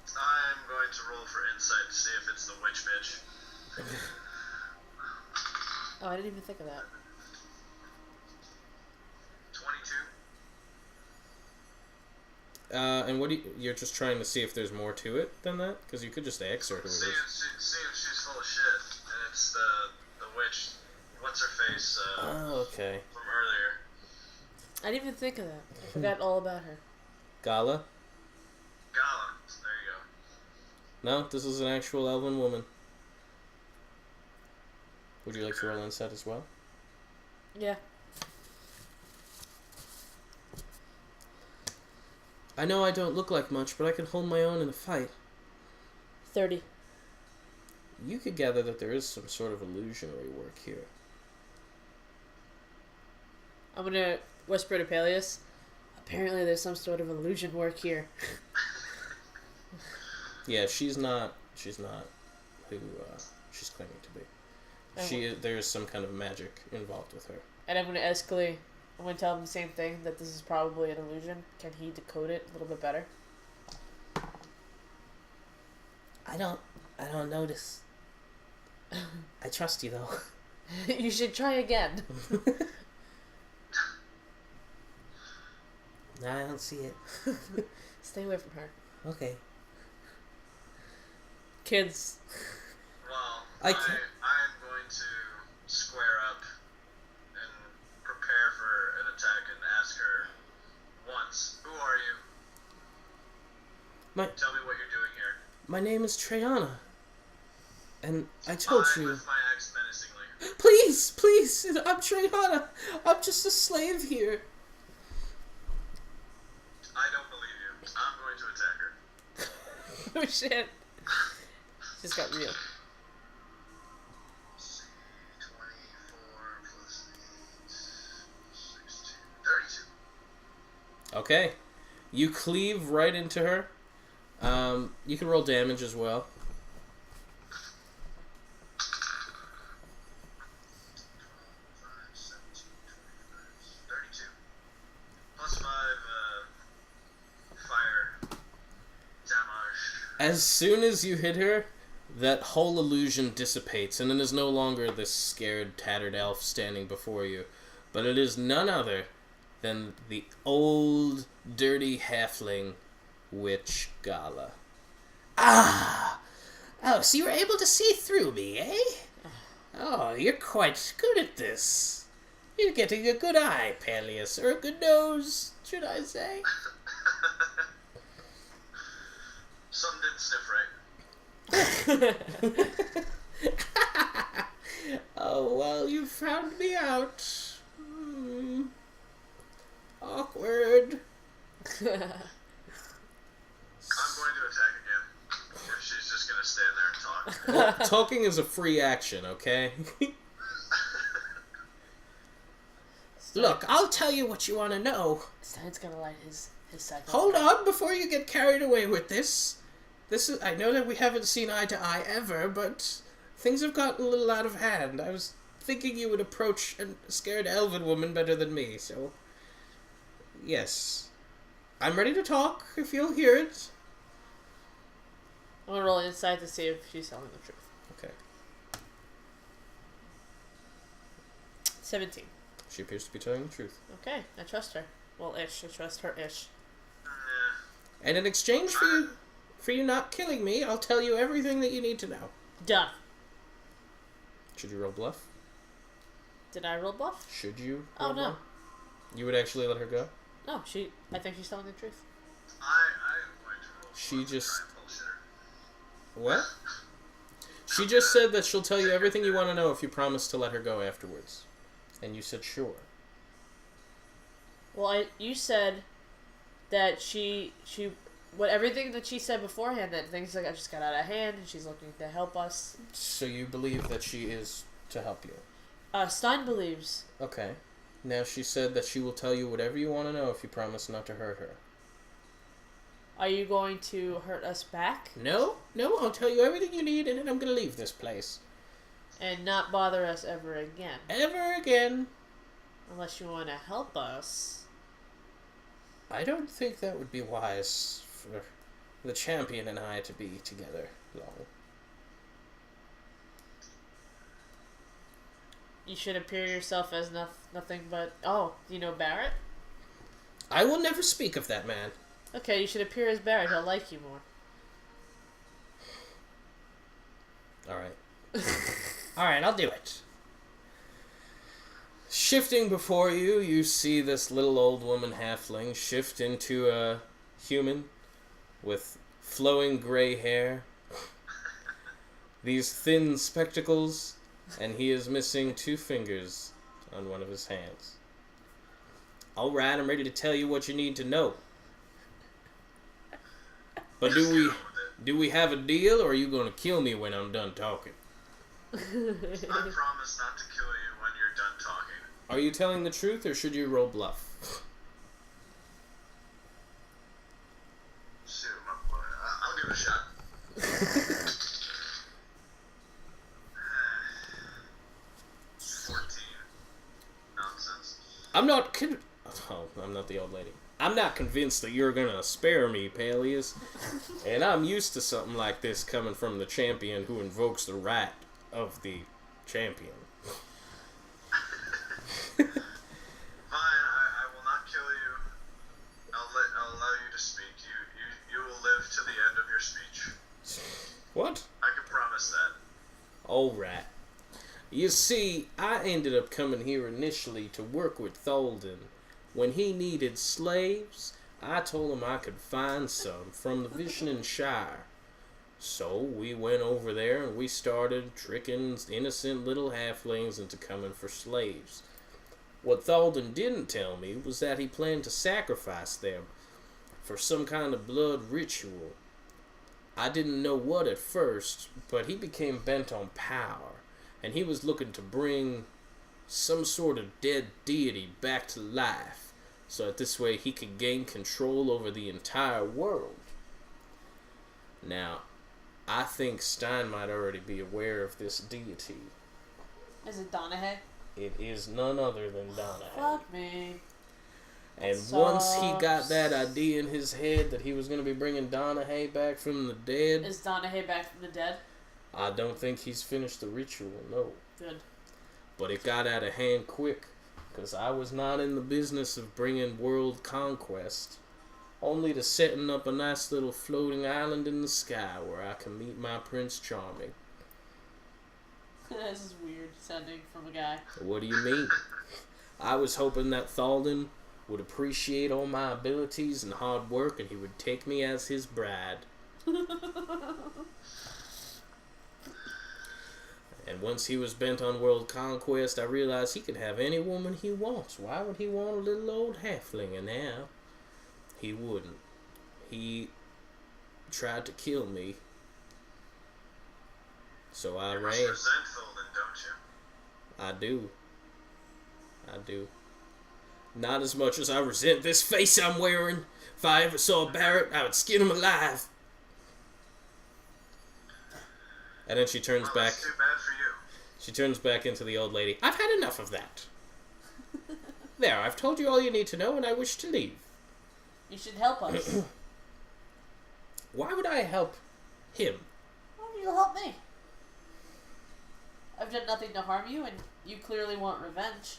Speaker 3: I'm going going to roll for insight to see if it's the witch bitch.
Speaker 2: Oh, I didn't even think of that.
Speaker 3: 22.
Speaker 1: And what do you're just trying to see if there's more to it than that? Because you could just ask her who it
Speaker 3: See
Speaker 1: is.
Speaker 3: if she's full of shit, and it's the witch. What's her face?
Speaker 1: Oh, okay.
Speaker 3: From earlier.
Speaker 2: I didn't even think of that. I forgot all about her.
Speaker 1: Gala?
Speaker 3: Gala. There you go.
Speaker 1: No, this is an actual elven woman. Would you like to roll insight as well?
Speaker 2: Yeah.
Speaker 1: I know I don't look like much, but I can hold my own in a fight.
Speaker 2: 30.
Speaker 1: You could gather that there is some sort of illusionary work here.
Speaker 2: I'm gonna whisper to Peleus. Apparently there's some sort of illusion work here.
Speaker 1: Yeah, she's not who she's claiming to be. There is some kind of magic involved with her.
Speaker 2: And I'm gonna escalate. I'm gonna tell him the same thing, that this is probably an illusion. Can he decode it a little bit better?
Speaker 4: I don't notice. I trust you though.
Speaker 2: You should try again.
Speaker 4: No, I don't see it.
Speaker 2: Stay away from her.
Speaker 4: Okay.
Speaker 2: Kids.
Speaker 3: Well,
Speaker 1: I
Speaker 3: I'm
Speaker 1: can't-
Speaker 3: going to square up and prepare for an attack and ask her once, who are you? Tell me what you're doing here.
Speaker 1: My name is Treyana. And I told
Speaker 3: I
Speaker 1: you.
Speaker 3: with my axe menacingly.
Speaker 1: Please, I'm Treyana. I'm just a slave here.
Speaker 3: I don't believe you. I'm going to attack her.
Speaker 2: Oh shit. Just got real.
Speaker 3: 24 plus 8, 16, 32.
Speaker 1: Okay. You cleave right into her. You can roll damage as well.
Speaker 3: 32. Plus 5 fire damage.
Speaker 1: As soon as you hit her, that whole illusion dissipates, and it is no longer this scared, tattered elf standing before you, but it is none other than the old, dirty halfling witch Gala.
Speaker 4: Ah! Oh, so you were able to see through me, eh? Oh, you're quite good at this. You're getting a good eye, Peleus, or a good nose, should I say?
Speaker 3: Some didn't sniff right.
Speaker 1: Oh, well, you found me out. Awkward.
Speaker 3: I'm going to attack again. If she's just going to stand there and talk.
Speaker 1: Well, talking is a free action, okay?
Speaker 4: Look, I'll tell you what you want to know.
Speaker 2: Stein's gonna light his cycle.
Speaker 4: Hold on before you get carried away with this. I know that we haven't seen eye to eye ever, but things have gotten a little out of hand. I was thinking you would approach a scared elven woman better than me, so... Yes. I'm ready to talk, if you'll hear it.
Speaker 2: I'm gonna roll inside to see if she's telling the truth.
Speaker 1: Okay.
Speaker 2: 17.
Speaker 1: She appears to be telling the truth.
Speaker 2: Okay, I trust her. Well, ish. I trust her ish.
Speaker 1: And in exchange for you not killing me, I'll tell you everything that you need to know.
Speaker 2: Done.
Speaker 1: Should you roll bluff?
Speaker 2: Did I roll bluff?
Speaker 1: Should you?
Speaker 2: Oh,
Speaker 1: roll
Speaker 2: no.
Speaker 1: bluff? You would actually let her go?
Speaker 2: No, I think she's telling the truth.
Speaker 3: I am going to roll.
Speaker 1: She just...
Speaker 3: Try and bullshit her.
Speaker 1: What? She just said that she'll tell you everything you want to know if you promise to let her go afterwards. And you said sure.
Speaker 2: Well, you said that everything that she said beforehand, that things like just got out of hand and she's looking to help us.
Speaker 1: So you believe that she is to help you?
Speaker 2: Stein believes.
Speaker 1: Okay. Now she said that she will tell you whatever you want to know if you promise not to hurt her.
Speaker 2: Are you going to hurt us back?
Speaker 1: No, I'll tell you everything you need and then I'm going to leave this place.
Speaker 2: And not bother us ever again.
Speaker 1: Ever again.
Speaker 2: Unless you want to help us.
Speaker 1: I don't think that would be wise for the champion and I to be together long.
Speaker 2: You should appear yourself as nothing but... Oh, you know Barrett?
Speaker 1: I will never speak of that man.
Speaker 2: Okay, you should appear as Barrett. He'll like you more.
Speaker 1: Alright. Alright, I'll do it. Shifting before you, you see this little old woman halfling shift into a human with flowing gray hair, these thin spectacles, and he is missing 2 fingers on one of his hands. Alright, I'm ready to tell you what you need to know. But do we have a deal, or are you gonna kill me when I'm done talking?
Speaker 3: I promise not to kill you when you're done talking.
Speaker 1: Are you telling the truth, or should you roll bluff?
Speaker 3: Shoot, I'll give it a shot. 14. Nonsense.
Speaker 1: I'm not I'm not the old lady. I'm not convinced that you're gonna spare me, Peleus. And I'm used to something like this coming from the champion who invokes the right of the champion.
Speaker 3: Fine, I will not kill you. I'll allow you to speak. You will live to the end of your speech.
Speaker 1: What?
Speaker 3: I can promise that.
Speaker 1: Alright. You see, I ended up coming here initially to work with Tholden. When he needed slaves, I told him I could find some from the Vishnan Shire. So we went over there and we started tricking innocent little halflings into coming for slaves. What Tholden didn't tell me was that he planned to sacrifice them for some kind of blood ritual. I didn't know what at first, but he became bent on power, and he was looking to bring some sort of dead deity back to life, so that this way he could gain control over the entire world. Now, I think Stein might already be aware of this deity.
Speaker 2: Is it Donahue?
Speaker 1: It is none other than Donahue.
Speaker 2: Fuck me.
Speaker 1: And once he got that idea in his head that he was going to be bringing Donahue back from the dead...
Speaker 2: Is Donahue back from the dead?
Speaker 1: I don't think he's finished the ritual, no.
Speaker 2: Good.
Speaker 1: But it got out of hand quick, because I was not in the business of bringing world conquest, only to setting up a nice little floating island in the sky where I can meet my Prince Charming.
Speaker 2: This is weird sounding from a guy.
Speaker 1: What do you mean? I was hoping that Tholden would appreciate all my abilities and hard work, and he would take me as his bride. And once he was bent on world conquest, I realized he could have any woman he wants. Why would he want a little old halfling? And now, he wouldn't. He tried to kill me. So I ran.
Speaker 3: You must resent Tholden, don't you?
Speaker 1: I do. Not as much as I resent this face I'm wearing. If I ever saw Barrett, I would skin him alive. And then she turns back.
Speaker 3: That's too bad for you.
Speaker 1: She turns back into the old lady. I've had enough of that. There, I've told you all you need to know, and I wish to leave.
Speaker 2: You should help us.
Speaker 1: Why would I help him?
Speaker 2: Why don't you help me? I've done nothing to harm you, and you clearly want revenge.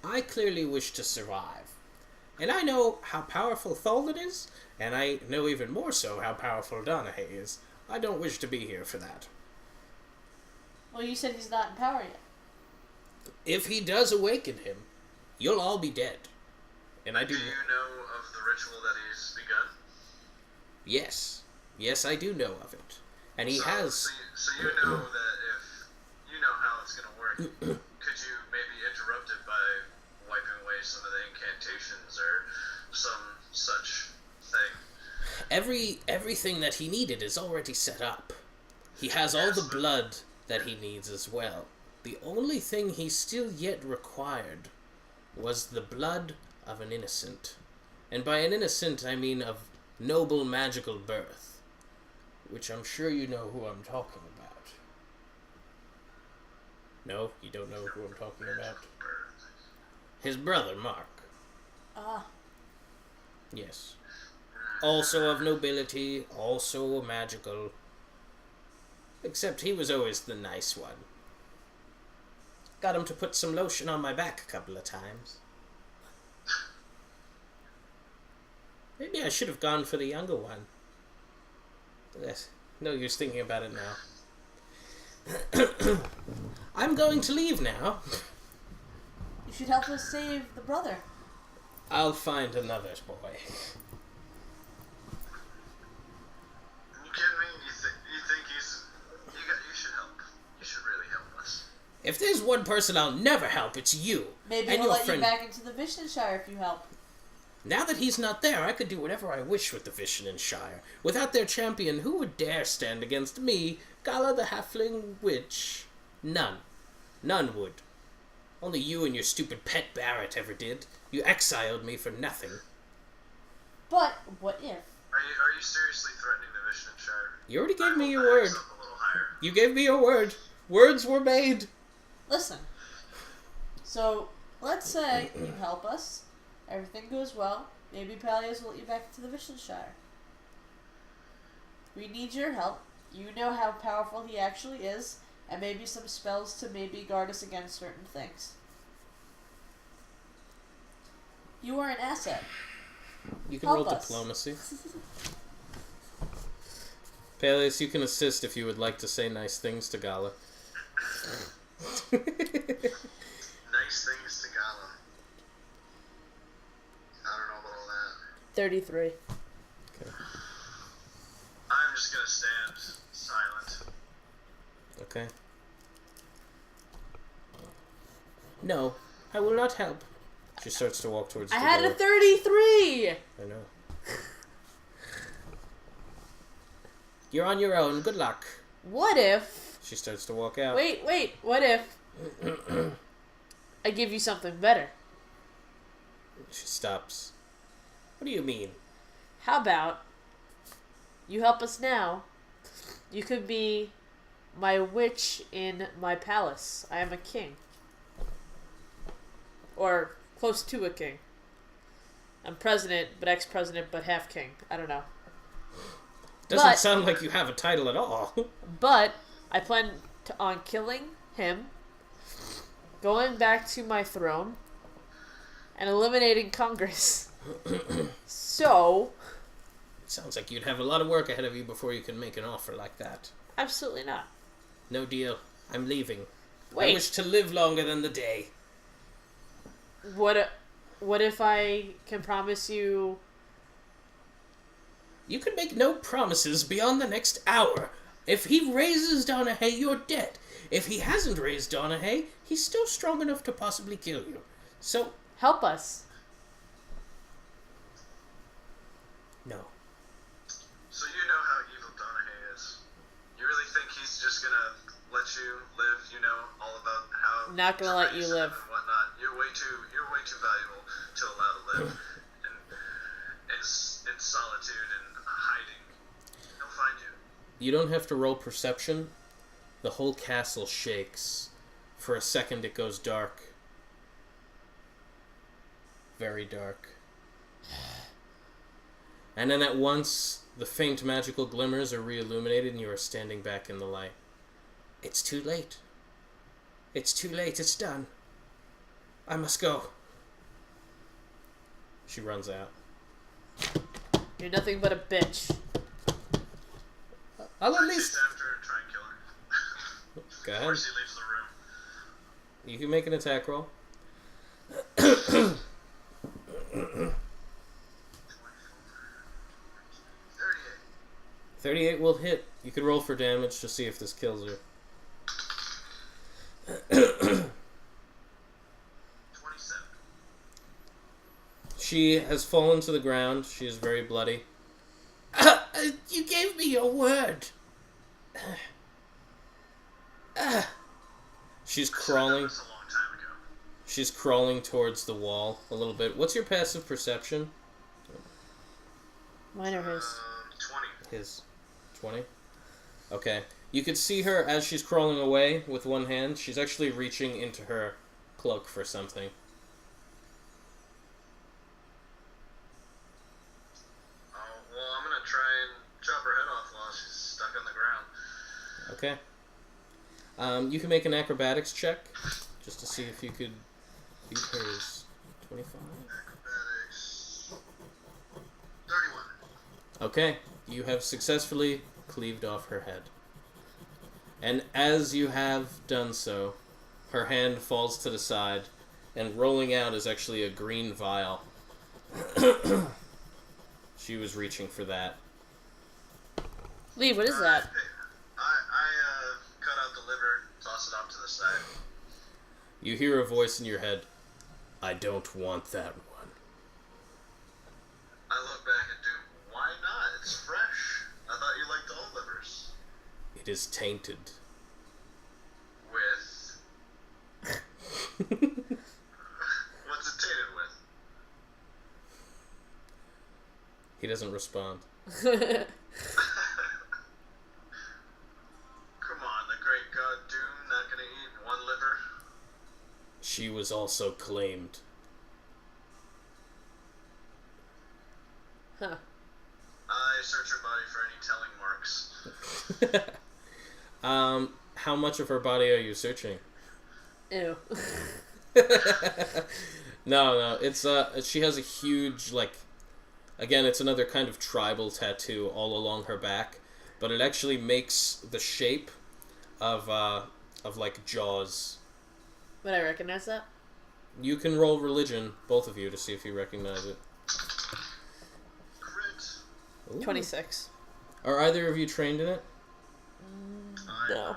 Speaker 1: I clearly wish to survive. And I know how powerful Tholden is, and I know even more so how powerful Donahue is. I don't wish to be here for that.
Speaker 2: Well, you said he's not in power yet.
Speaker 1: If he does awaken him, you'll all be dead. And I do...
Speaker 3: Do you know of the ritual that he's begun?
Speaker 1: Yes. Yes, I do know of it. And he
Speaker 3: So you know that if you know how it's going to work, could you maybe interrupt it by wiping away some of the incantations or some such thing?
Speaker 1: Everything that he needed is already set up. He has all the blood that he needs as well. The only thing he still yet required was the blood of an innocent. And by an innocent, I mean of noble magical birth. Which I'm sure you know who I'm talking about. No, you don't know who I'm talking about? His brother, Mark.
Speaker 2: Ah.
Speaker 1: Yes. also of nobility, also magical. Except he was always the nice one. Got him to put some lotion on my back a couple of times. Maybe I should have gone for the younger one. Yes, no use thinking about it now. I'm going to leave now.
Speaker 2: You should help us save the brother.
Speaker 1: I'll find another boy.
Speaker 3: You kidding me? You think he's... You should help. You should really help us.
Speaker 1: If there's one person I'll never help, it's you.
Speaker 2: Maybe
Speaker 1: and
Speaker 2: we'll
Speaker 1: your
Speaker 2: let
Speaker 1: friend.
Speaker 2: you back into the Vishnashire if you help.
Speaker 1: Now that he's not there, I could do whatever I wish with the Shire. Without their champion, who would dare stand against me, Gala the Halfling Witch? None. None would. Only you and your stupid pet Barrett ever did. You exiled me for nothing.
Speaker 2: But what if?
Speaker 3: Are you seriously threatening the Vishnashire?
Speaker 1: You already gave me your
Speaker 3: Hold the
Speaker 1: word.
Speaker 3: axe up a little higher.
Speaker 1: You gave me your word. Words were made.
Speaker 2: Listen. So, let's say you help us. Everything goes well. Maybe Peleus will let you back into the Vishnashire. We need your help. You know how powerful he actually is, and maybe some spells to maybe guard us against certain things. You are an asset.
Speaker 1: You can
Speaker 2: Help
Speaker 1: roll
Speaker 2: us.
Speaker 1: diplomacy. Peleus, you can assist if you would like to say nice things to Gala.
Speaker 3: Nice things to Gala. I don't know about all that.
Speaker 2: 33.
Speaker 1: Okay.
Speaker 3: I'm just gonna stand silent.
Speaker 1: Okay. No, I will not help. She starts to walk towards the
Speaker 2: I had
Speaker 1: door.
Speaker 2: a 33!
Speaker 1: I know. You're on your own. Good luck.
Speaker 2: What if...
Speaker 1: She starts to walk out.
Speaker 2: Wait, what if... I give you something better?
Speaker 1: She stops. What do you mean?
Speaker 2: How about... You help us now. You could be my witch in my palace. I am a king. Or close to a king. I'm president, but ex-president, but half king. I don't know.
Speaker 1: Doesn't sound like you have a title at all.
Speaker 2: But I plan on killing him, going back to my throne, and eliminating Congress. So...
Speaker 1: Sounds like you'd have a lot of work ahead of you before you can make an offer like that.
Speaker 2: Absolutely not.
Speaker 1: No deal. I'm leaving.
Speaker 2: Wait.
Speaker 1: I wish to live longer than the day.
Speaker 2: What if I can promise you...
Speaker 1: You can make no promises beyond the next hour. If he raises Donahue, you're dead. If he hasn't raised Donahue, he's still strong enough to possibly kill you. So...
Speaker 2: Help us.
Speaker 1: No.
Speaker 3: So you know how evil Donahue is. You really think he's just gonna let you live? You know all about how...
Speaker 2: I'm not gonna let you live.
Speaker 3: And whatnot. You're way too valuable to allow to live in solitude and hiding. He'll find you.
Speaker 1: You don't have to roll perception. The whole castle shakes. For a second it goes dark. Very dark. And then at once, the faint magical glimmers are re-illuminated and you are standing back in the light. It's too late. It's too late. It's done. I must go. She runs out.
Speaker 2: You're nothing but a bitch.
Speaker 1: I'll at
Speaker 3: Chase
Speaker 1: least...
Speaker 3: after her and try and kill her.
Speaker 1: Go
Speaker 3: Of
Speaker 1: ahead.
Speaker 3: course he leaves the room.
Speaker 1: You can make an attack roll. 38 will hit. You could roll for damage to see if this kills her.
Speaker 3: 27.
Speaker 1: She has fallen to the ground. She is very bloody. You gave me your word. She's crawling.
Speaker 3: That was a long time ago.
Speaker 1: She's crawling towards the wall a little bit. What's your passive perception?
Speaker 2: Mine or his?
Speaker 3: 20.
Speaker 1: His. 20? Okay. You could see her as she's crawling away with one hand. She's actually reaching into her cloak for something.
Speaker 3: Oh,
Speaker 1: Okay. You can make an acrobatics check just to see if you could beat hers. 25.
Speaker 3: Acrobatics. 31.
Speaker 1: Okay. You have successfully cleaved off her head. And as you have done so, her hand falls to the side, and rolling out is actually a green vial. She was reaching for that.
Speaker 2: Lee, what is that?
Speaker 3: I cut out the liver, toss it off to the side.
Speaker 1: You hear a voice in your head. I don't want that one.
Speaker 3: I look back and do, why not? It's fresh. I thought you liked all livers.
Speaker 1: It is tainted.
Speaker 3: With? What's it tainted with?
Speaker 1: He doesn't respond.
Speaker 3: Come on, the great god Doom not gonna eat one liver?
Speaker 1: She was also claimed.
Speaker 2: Huh.
Speaker 3: I search her body for any telling marks.
Speaker 1: How much of her body are you searching?
Speaker 2: Ew.
Speaker 1: No, it's she has a huge, like, again, it's another kind of tribal tattoo all along her back, but it actually makes the shape of like jaws.
Speaker 2: Would I recognize that?
Speaker 1: You can roll religion, both of you, to see if you recognize it.
Speaker 3: Crit.
Speaker 1: Ooh.
Speaker 2: 26.
Speaker 1: Are either of you trained in it?
Speaker 2: No.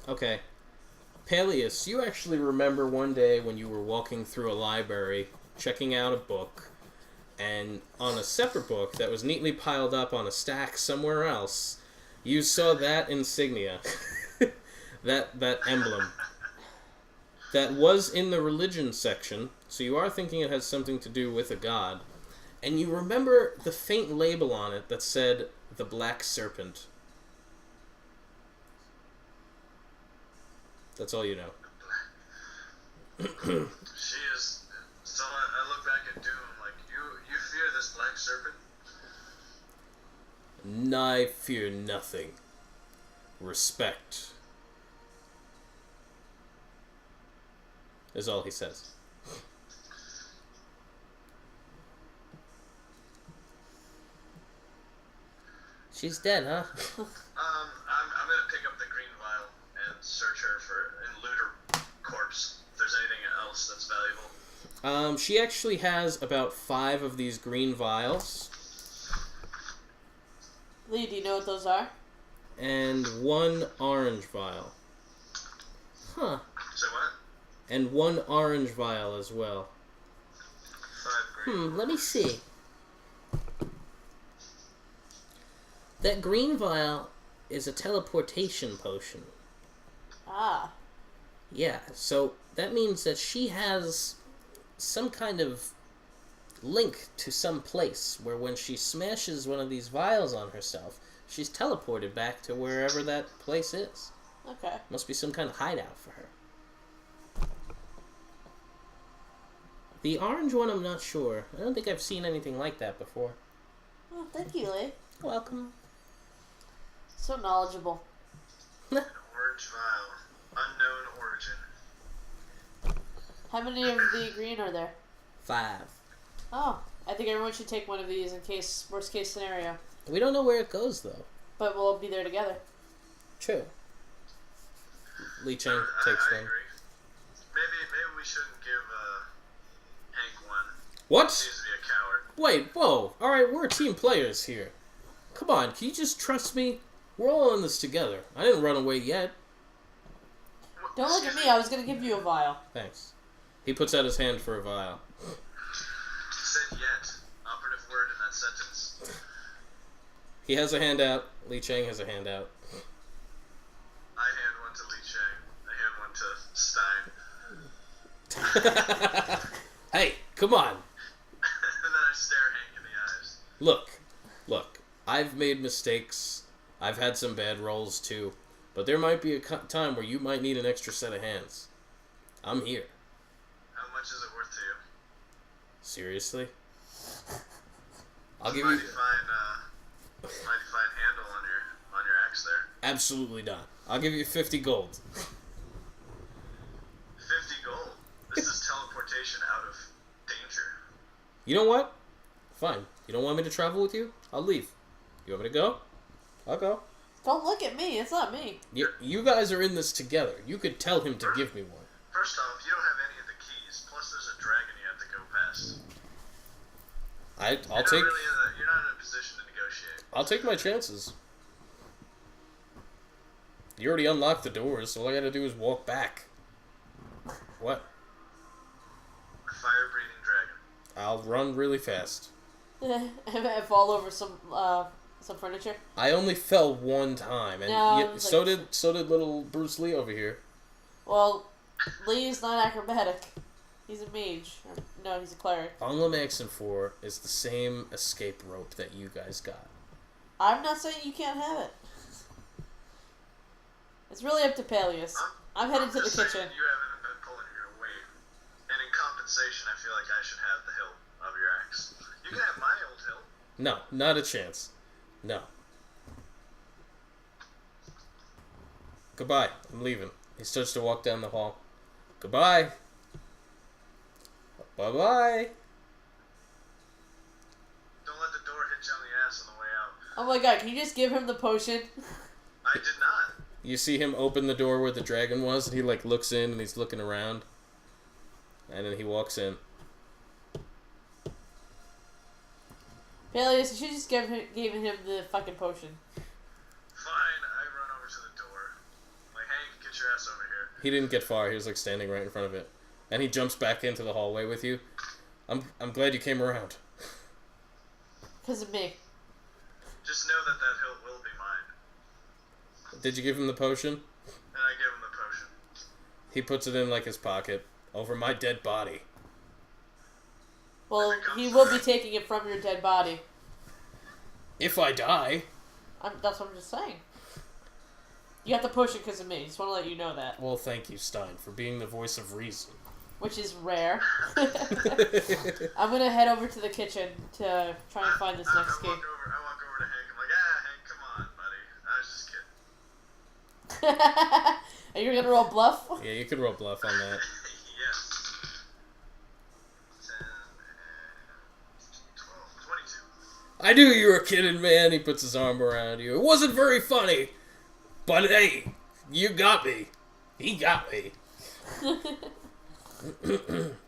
Speaker 1: Okay. Peleus, you actually remember one day when you were walking through a library, checking out a book, and on a separate book that was neatly piled up on a stack somewhere else, you saw that insignia, that emblem, that was in the religion section, so you are thinking it has something to do with a god, and you remember the faint label on it that said, the Black Serpent. That's all you know.
Speaker 3: She is. So I look back at Doom like, you fear this black serpent?
Speaker 1: I fear nothing. Respect. Is all he says. She's dead, huh?
Speaker 3: I'm gonna pick up the green vial and search her and loot her corpse. If there's anything else that's valuable.
Speaker 1: She actually has about 5 of these green vials.
Speaker 2: Lee, do you know what those are?
Speaker 1: And 1 orange vial. Huh.
Speaker 3: Say what?
Speaker 1: And 1 orange vial as well.
Speaker 3: 5 green.
Speaker 1: Let me see. That green vial is a teleportation potion.
Speaker 2: Ah.
Speaker 1: Yeah, so that means that she has some kind of link to some place where when she smashes one of these vials on herself, she's teleported back to wherever that place is.
Speaker 2: Okay.
Speaker 1: Must be some kind of hideout for her. The orange one, I'm not sure. I don't think I've seen anything like that before.
Speaker 2: Oh, thank you, Lee.
Speaker 1: Welcome.
Speaker 2: So knowledgeable.
Speaker 3: An orange vial. Unknown origin.
Speaker 2: How many of the green are there?
Speaker 1: 5.
Speaker 2: Oh, I think everyone should take one of these in case, worst case scenario.
Speaker 1: We don't know where it goes, though.
Speaker 2: But we'll be there together.
Speaker 1: True. Li Cheng
Speaker 3: I
Speaker 1: takes
Speaker 3: agree.
Speaker 1: one.
Speaker 3: Maybe we shouldn't give Hank one.
Speaker 1: What?
Speaker 3: He seems to be a coward.
Speaker 1: Wait, whoa. Alright, we're team players here. Come on, can you just trust me? We're all in this together. I didn't run away yet.
Speaker 2: Don't look at me, I was gonna give you a vial.
Speaker 1: Thanks. He puts out his hand for a vial.
Speaker 3: Said yet. Operative word in that sentence.
Speaker 1: He has a hand out. Li Cheng has a hand out.
Speaker 3: I hand one to Li Cheng. I hand one to Stein.
Speaker 1: Hey, come on.
Speaker 3: And then I stare Hank in the eyes.
Speaker 1: Look. I've made mistakes. I've had some bad rolls too. But there might be a time where you might need an extra set of hands. I'm here.
Speaker 3: How much is it worth to you?
Speaker 1: Seriously? I'll give
Speaker 3: Mighty
Speaker 1: you...
Speaker 3: fine handle on your axe there.
Speaker 1: Absolutely not. I'll give you 50 gold.
Speaker 3: 50 gold? This is teleportation out of danger.
Speaker 1: You know what? Fine. You don't want me to travel with you? I'll leave. You want me to go? I'll go.
Speaker 2: Don't look at me. It's not me.
Speaker 1: You guys are in this together. You could tell him to give me one.
Speaker 3: First off, you don't have any of the keys. Plus, there's a dragon you have to go past. You're not in a position to negotiate.
Speaker 1: I'll take my chances. You already unlocked the doors, so all I gotta do is walk back. What?
Speaker 3: Fire-breathing dragon.
Speaker 1: I'll run really fast.
Speaker 2: I fall over some furniture.
Speaker 1: I only fell one time, and
Speaker 2: No,
Speaker 1: so did little Bruce Lee over here.
Speaker 2: Well, Lee's not acrobatic. He's a mage. No, he's a cleric.
Speaker 1: All I'm asking for is the same escape rope that you guys got.
Speaker 2: I'm not saying you can't have it. It's really up to Peleus. I'm headed to the kitchen.
Speaker 3: You haven't been pulling your weight. And in compensation, I feel like I should have the hilt of your axe. You can have my old hilt.
Speaker 1: No, not a chance. No. Goodbye. I'm leaving. He starts to walk down the hall. Goodbye. Bye-bye.
Speaker 3: Don't let the door hit you on the ass on the way out.
Speaker 2: Oh my god, can you just give him the potion?
Speaker 3: I did not.
Speaker 1: You see him open the door where the dragon was, and he like looks in and he's looking around. And then he walks in.
Speaker 2: Peleus, you should just gave him the fucking potion.
Speaker 3: Fine, I run over to the door. Like, Hank, get your ass over here.
Speaker 1: He didn't get far. He was like standing right in front of it. And he jumps back into the hallway with you. I'm glad you came around.
Speaker 2: Because of me.
Speaker 3: Just know that hilt will be mine.
Speaker 1: Did you give him the potion?
Speaker 3: And I give him the potion.
Speaker 1: He puts it in like his pocket. Over my dead body.
Speaker 2: Well, he will be taking it from your dead body.
Speaker 1: If I die.
Speaker 2: That's what I'm just saying. You got the potion because of me. Just want to let you know that.
Speaker 1: Well, thank you, Stein, for being the voice of reason.
Speaker 2: Which is rare. I'm going to head over to the kitchen to try and find this next key.
Speaker 3: I walk over to Hank. I'm like, Hank, come on, buddy. I was just kidding.
Speaker 2: Are you going to roll bluff?
Speaker 1: Yeah, you can roll bluff on that.
Speaker 3: Yes. 10, 12, 22.
Speaker 1: I knew you were kidding, man. He puts his arm around you. It wasn't very funny. But hey, you got me. He got me.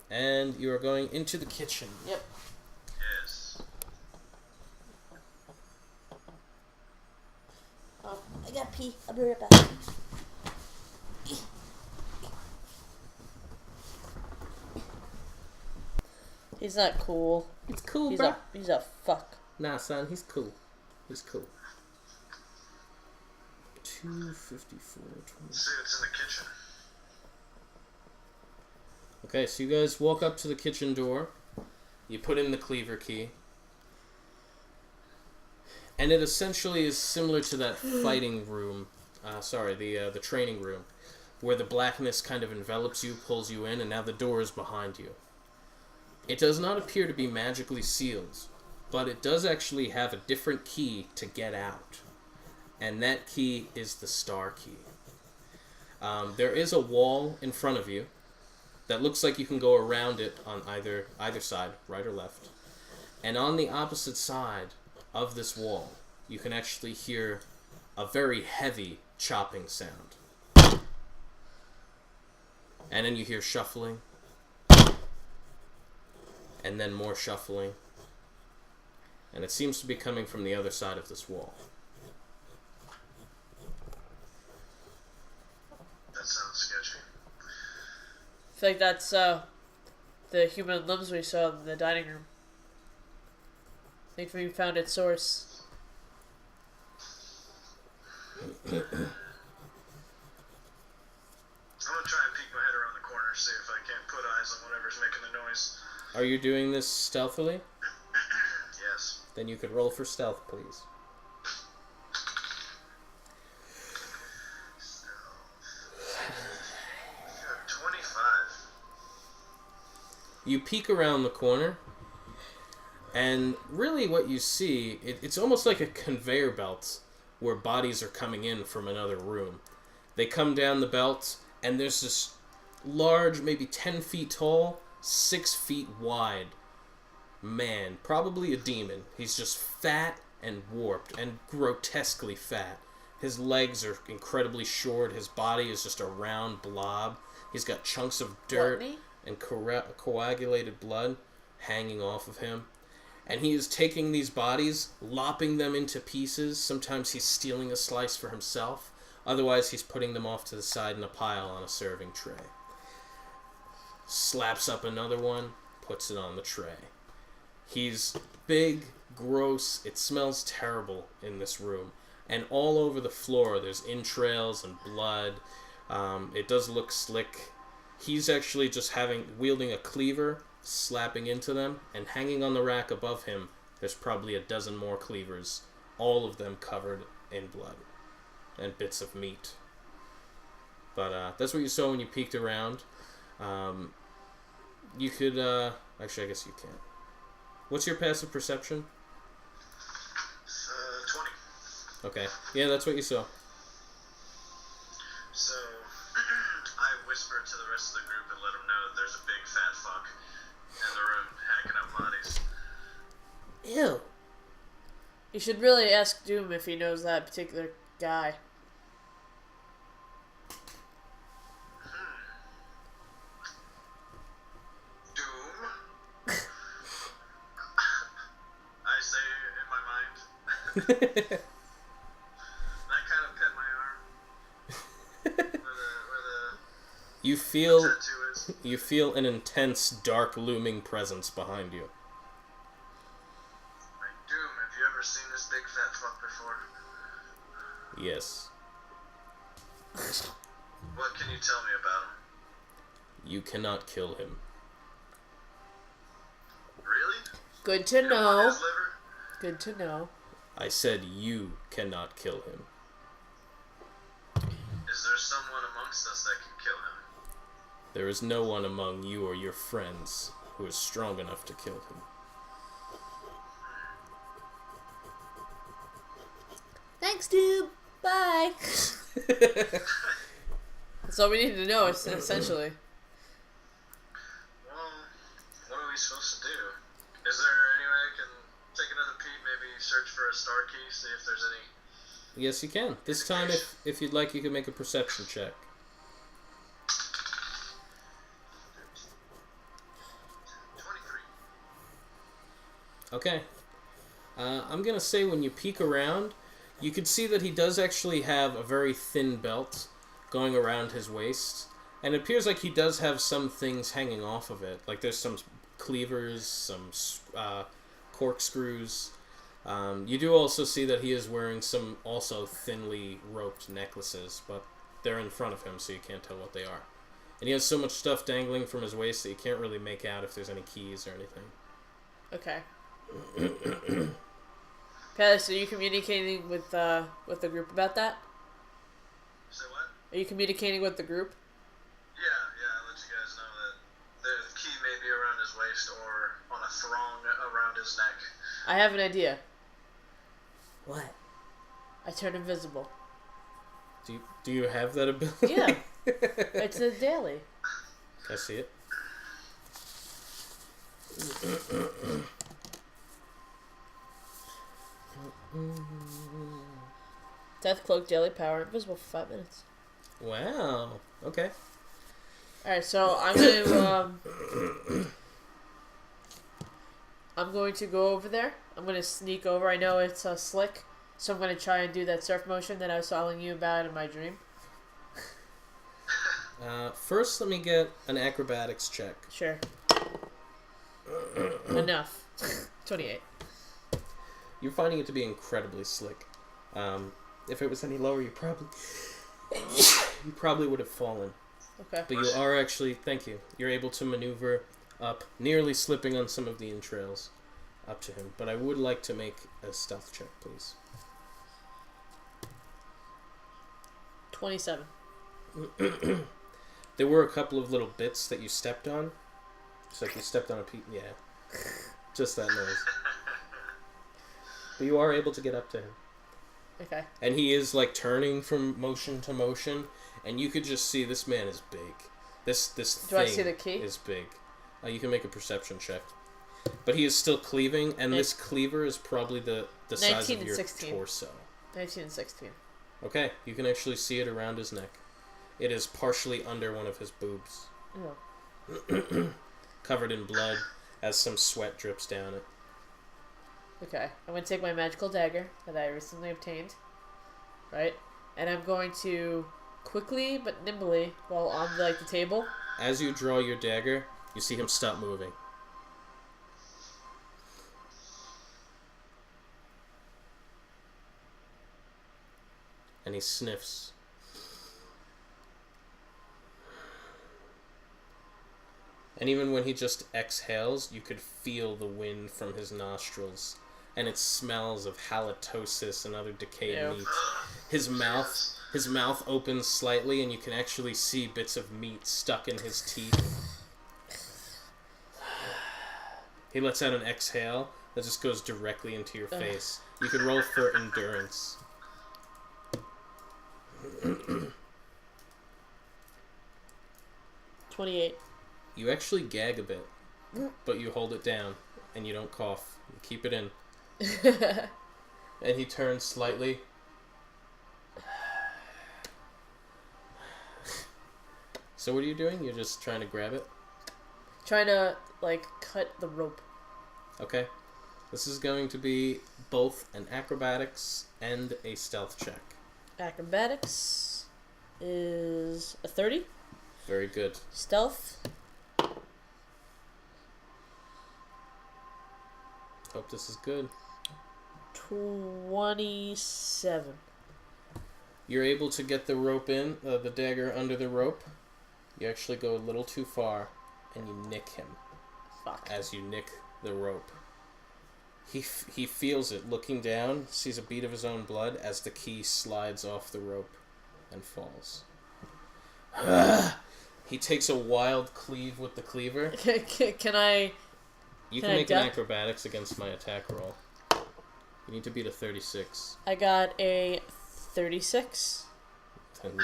Speaker 1: And you are going into the kitchen.
Speaker 2: Yep.
Speaker 3: Yes.
Speaker 2: Oh, I gotta pee. I'll be right back. He's not cool.
Speaker 1: It's cool,
Speaker 2: He's
Speaker 1: bro.
Speaker 2: He's a fuck.
Speaker 1: Nah, son, he's cool. He's cool. 254.
Speaker 3: See, it's in the kitchen.
Speaker 1: Okay, so you guys walk up to the kitchen door. You put in the cleaver key. And it essentially is similar to that fighting room. The training room. Where the blackness kind of envelops you, pulls you in, and now the door is behind you. It does not appear to be magically sealed, but it does actually have a different key to get out. And that key is the star key. There is a wall in front of you that looks like you can go around it on either side, right or left. And on the opposite side of this wall, you can actually hear a very heavy chopping sound. And then you hear shuffling. And then more shuffling. And it seems to be coming from the other side of this wall.
Speaker 3: That sounds sketchy.
Speaker 2: I feel like that's the human limbs we saw in the dining room. I think we found its source.
Speaker 3: I'm gonna try and peek my head around the corner, see if I can't put eyes on whatever's making the noise.
Speaker 1: Are you doing this stealthily?
Speaker 3: Yes.
Speaker 1: Then you could roll for stealth, please.
Speaker 3: Stealth. 25.
Speaker 1: You peek around the corner, and really what you see, it's almost like a conveyor belt where bodies are coming in from another room. They come down the belt, and there's this large, maybe 10 feet tall, 6 feet wide man, probably a demon. He's just fat and warped and grotesquely fat. His legs are incredibly short. His body is just a round blob. He's got chunks of dirt and coagulated blood hanging off of him. And he is taking these bodies, lopping them into pieces. Sometimes he's stealing a slice for himself. Otherwise, he's putting them off to the side in a pile on a serving tray. Slaps up another one, puts it on the tray. He's big, gross. It smells terrible in this room. And all over the floor, there's entrails and blood. It does look slick. He's actually just wielding a cleaver, slapping into them, and hanging on the rack above him, there's probably a dozen more cleavers, all of them covered in blood and bits of meat. But that's what you saw when you peeked around. You could, actually, I guess you can't. What's your passive perception?
Speaker 3: 20.
Speaker 1: Okay. Yeah, that's what you saw.
Speaker 3: So, I whisper to the rest of the group and let them know that there's a big fat fuck in the room hacking up bodies.
Speaker 1: Ew.
Speaker 2: You should really ask Doom if he knows that particular guy.
Speaker 3: Doom? I say in my mind. That kind of pet my arm. Where the
Speaker 1: You feel
Speaker 3: tattoo is.
Speaker 1: you feel an intense, dark, looming presence behind you.
Speaker 3: Like, Doom, have you ever seen this big fat fuck before?
Speaker 1: Yes.
Speaker 3: What can you tell me about him?
Speaker 1: You cannot kill him.
Speaker 3: Really?
Speaker 2: Good to
Speaker 3: You don't want
Speaker 2: know.
Speaker 3: his liver?
Speaker 2: Good to know.
Speaker 1: I said you cannot kill him.
Speaker 3: Is there someone amongst us that can kill him?
Speaker 1: There is no one among you or your friends who is strong enough to kill him.
Speaker 2: Thanks, Doom. Bye. That's all we need to know, essentially.
Speaker 3: Well, what are we supposed to do? Is there any way I can take another peek, maybe search for a star key, see if there's any...
Speaker 1: Yes, you can. This time, if you'd like, you can make a perception check.
Speaker 3: 23.
Speaker 1: Okay. I'm going to say when you peek around, you can see that he does actually have a very thin belt going around his waist. And it appears like he does have some things hanging off of it. Like there's some cleavers, some corkscrews. You do also see that he is wearing some also thinly roped necklaces, but they're in front of him, so you can't tell what they are. And he has so much stuff dangling from his waist that you can't really make out if there's any keys or anything.
Speaker 2: Okay. Palace, are you communicating with the group about that?
Speaker 3: Say what?
Speaker 2: Are you communicating with the group?
Speaker 3: Yeah, I'll let you guys know that the key may be around his waist or on a thong around his neck.
Speaker 2: I have an idea.
Speaker 1: What?
Speaker 2: I turn invisible.
Speaker 1: Do you have that ability?
Speaker 2: Yeah. It's a daily.
Speaker 1: I see it.
Speaker 2: Death cloak, daily power, invisible for 5 minutes.
Speaker 1: Wow. Okay.
Speaker 2: Alright, so I'm going to go over there. I'm going to sneak over. I know it's slick, so I'm going to try and do that surf motion that I was telling you about in my dream.
Speaker 1: First, let me get an acrobatics check.
Speaker 2: Sure. Enough. 28.
Speaker 1: You're finding it to be incredibly slick. If it was any lower, you probably would have fallen.
Speaker 2: Okay.
Speaker 1: But you are actually, thank you, you're able to maneuver up, nearly slipping on some of the entrails up to him. But I would like to make a stealth check, please.
Speaker 2: 27.
Speaker 1: There were a couple of little bits that you stepped on, It's like you stepped on a piece. Yeah. Just that noise. But you are able to get up to him.
Speaker 2: Okay.
Speaker 1: And he is like turning from motion to motion, and you could just see this man is big. This
Speaker 2: Do
Speaker 1: thing
Speaker 2: I see the key?
Speaker 1: is big. You can make a perception check. But he is still cleaving, and this cleaver is probably the size of your
Speaker 2: 16.
Speaker 1: torso.
Speaker 2: 19 and 16.
Speaker 1: Okay, you can actually see it around his neck. It is partially under one of his boobs.
Speaker 2: Oh.
Speaker 1: Covered in blood as some sweat drips down it.
Speaker 2: Okay. I'm going to take my magical dagger that I recently obtained. Right? And I'm going to quickly but nimbly, while on the table.
Speaker 1: As you draw your dagger, you see him stop moving. And he sniffs. And even when he just exhales, you could feel the wind from his nostrils. And it smells of halitosis and other decayed meat. His mouth opens slightly, and you can actually see bits of meat stuck in his teeth. He lets out an exhale that just goes directly into your face. You can roll for endurance.
Speaker 2: 28.
Speaker 1: You actually gag a bit, but you hold it down, and you don't cough. You keep it in. And he turns slightly. So what are you doing? You're just trying to grab it?
Speaker 2: Trying to, cut the rope.
Speaker 1: Okay. This is going to be both an acrobatics and a stealth check.
Speaker 2: Acrobatics is a 30.
Speaker 1: Very good.
Speaker 2: Stealth.
Speaker 1: Hope this is good.
Speaker 2: 27.
Speaker 1: You're able to get the rope in, the dagger under the rope. You actually go a little too far, and you nick him.
Speaker 2: Fuck.
Speaker 1: As you nick the rope. He feels it, looking down, sees a bead of his own blood as the key slides off the rope and falls. He takes a wild cleave with the cleaver.
Speaker 2: Can I...
Speaker 1: You can make an acrobatics against my attack roll. You need to beat a 36.
Speaker 2: I got a 36.
Speaker 1: And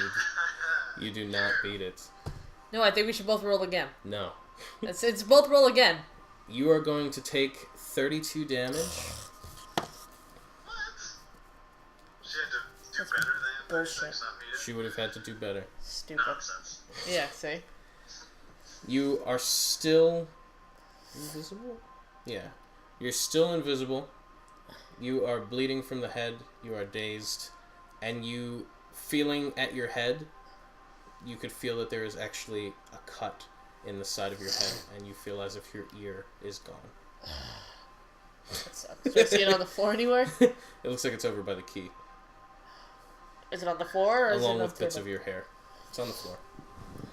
Speaker 1: you do not beat it.
Speaker 2: No, I think we should both roll again.
Speaker 1: No.
Speaker 2: It's both roll again.
Speaker 1: You are going to take 32 damage.
Speaker 3: What? She had to do better than
Speaker 2: bullshit.
Speaker 1: She would have had to do better.
Speaker 2: Stupid.
Speaker 3: Nonsense.
Speaker 2: Yeah, see?
Speaker 1: You are still invisible? Yeah. You're still invisible. You are bleeding from the head. You are dazed. And you, feeling at your head, you could feel that there is actually a cut in the side of your head, and you feel as if your ear is gone.
Speaker 2: That sucks. Do I see it on the floor anywhere?
Speaker 1: It looks like it's over by the key.
Speaker 2: Is it on the floor, or is it on
Speaker 1: Along
Speaker 2: the
Speaker 1: with bits
Speaker 2: table?
Speaker 1: of your hair. It's on the floor.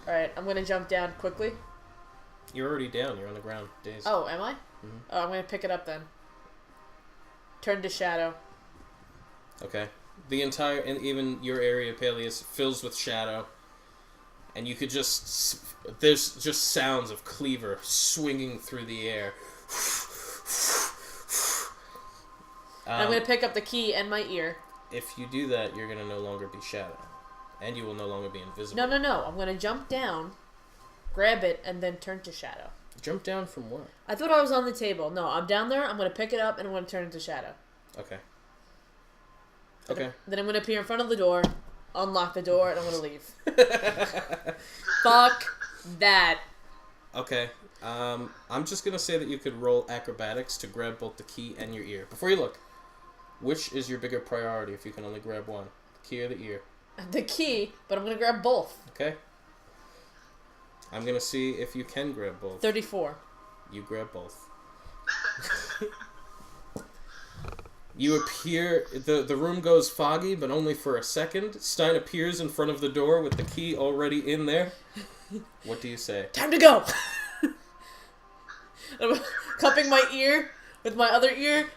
Speaker 2: Alright, I'm gonna jump down quickly.
Speaker 1: You're already down. You're on the ground. Dazed.
Speaker 2: Oh, am I?
Speaker 1: Mhm.
Speaker 2: Oh, I'm gonna pick it up then. Turn to shadow.
Speaker 1: Okay. The entire, and even your area, Peleus, fills with shadow. And you could just, there's just sounds of cleaver swinging through the air.
Speaker 2: I'm gonna pick up the key and my ear.
Speaker 1: If you do that, you're gonna no longer be shadow. And you will no longer be invisible.
Speaker 2: No. I'm gonna jump down, grab it, and then turn to shadow.
Speaker 1: Jump down from what?
Speaker 2: I thought I was on the table. No, I'm down there, I'm gonna pick it up, and I'm gonna turn into shadow.
Speaker 1: Okay. Okay.
Speaker 2: Then I'm gonna appear in front of the door, unlock the door, and I'm gonna leave. Fuck that.
Speaker 1: Okay. I'm just gonna say that you could roll acrobatics to grab both the key and your ear. Before you look, which is your bigger priority if you can only grab one? The key or the ear?
Speaker 2: The key, but I'm gonna grab both.
Speaker 1: Okay. I'm gonna see if you can grab both.
Speaker 2: 34.
Speaker 1: You grab both. You appear, the room goes foggy, but only for a second. Stein appears in front of the door with the key already in there. What do you say?
Speaker 2: Time to go! I'm cupping my ear with my other ear.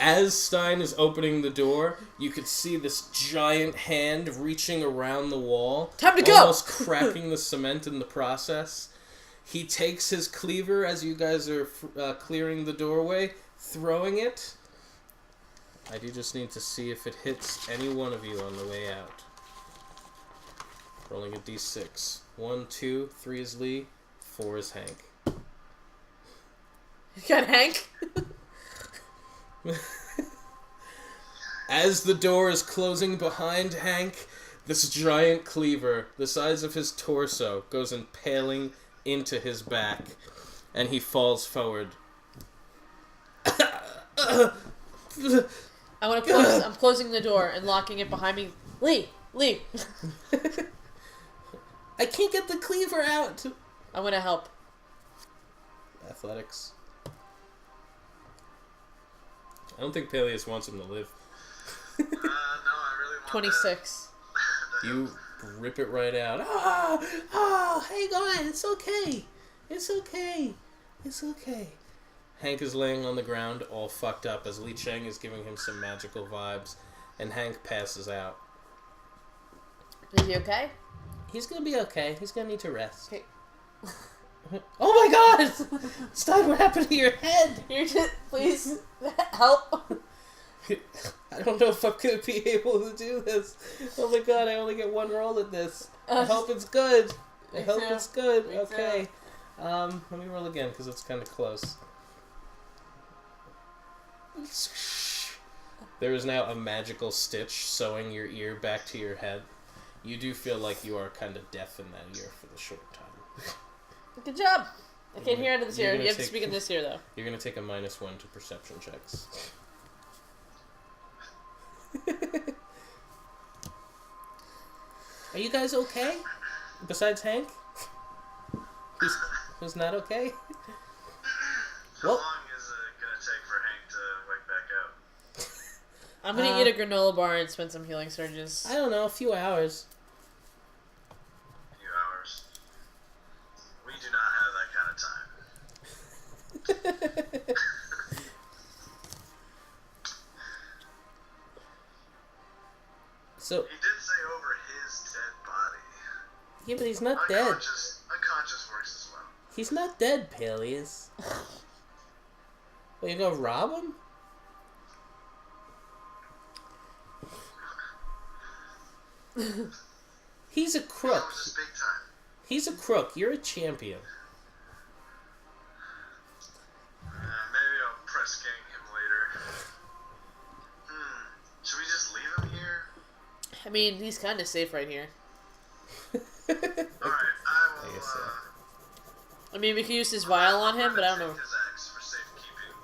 Speaker 1: As Stein is opening the door, you could see this giant hand reaching around the wall.
Speaker 2: Time to go!
Speaker 1: Almost cracking the cement in the process. He takes his cleaver as you guys are clearing the doorway, throwing it. I do just need to see if it hits any one of you on the way out. Rolling a d6. 1, 2, 3 is Lee, 4 is Hank.
Speaker 2: You got Hank?
Speaker 1: As the door is closing behind Hank, this giant cleaver, the size of his torso, goes impaling into his back, and he falls forward.
Speaker 2: I'm closing the door and locking it behind me. Lee!
Speaker 1: I can't get the cleaver out!
Speaker 2: I'm gonna help.
Speaker 1: Athletics. I don't think Peleus wants him to live.
Speaker 3: No, I really want
Speaker 2: 26.
Speaker 1: You rip it right out. Hang on, it's okay. It's okay. It's okay. Hank is laying on the ground, all fucked up, as Li Cheng is giving him some magical vibes, and Hank passes out.
Speaker 2: Is he okay?
Speaker 1: He's gonna be okay. He's gonna need to rest.
Speaker 2: Okay.
Speaker 1: Oh my god! Stein, what happened to your head?
Speaker 2: You're just, please, help.
Speaker 1: I don't know if I'm gonna be able to do this. Oh my god, I only get one roll at this. I hope it's good. I hope it's good. Okay. Let me roll again, because it's kind of close. There is now a magical stitch sewing your ear back to your head. You do feel like you are kind of deaf in that ear for the short time.
Speaker 2: Good job. I can't hear out of this
Speaker 1: You're
Speaker 2: ear.
Speaker 1: gonna
Speaker 2: You have to
Speaker 1: take-
Speaker 2: speak in this ear, though.
Speaker 1: You're going to take a -1 to perception checks. Are you guys okay? Besides Hank? Who's not okay?
Speaker 3: How
Speaker 1: Well-
Speaker 3: long is it going to take for Hank to wake back up?
Speaker 2: I'm gonna eat a granola bar and spend some healing surges.
Speaker 1: I don't know, a few hours.
Speaker 3: A few hours. We do not have that kind of time.
Speaker 1: So,
Speaker 3: He did say over his dead body.
Speaker 1: yeah, but he's not dead.
Speaker 3: Unconscious works as well.
Speaker 1: He's not dead, Peleus. Well, you gonna rob him? He's a crook.
Speaker 3: This is big time.
Speaker 1: He's a crook. You're a champion.
Speaker 3: Maybe I'll press gang him later. Should we just leave him here?
Speaker 2: I mean, he's kind of safe right here.
Speaker 3: Alright, I will,
Speaker 1: guess so.
Speaker 2: I mean, we could use his vial on him, but I don't know.
Speaker 3: take his axe for safekeeping.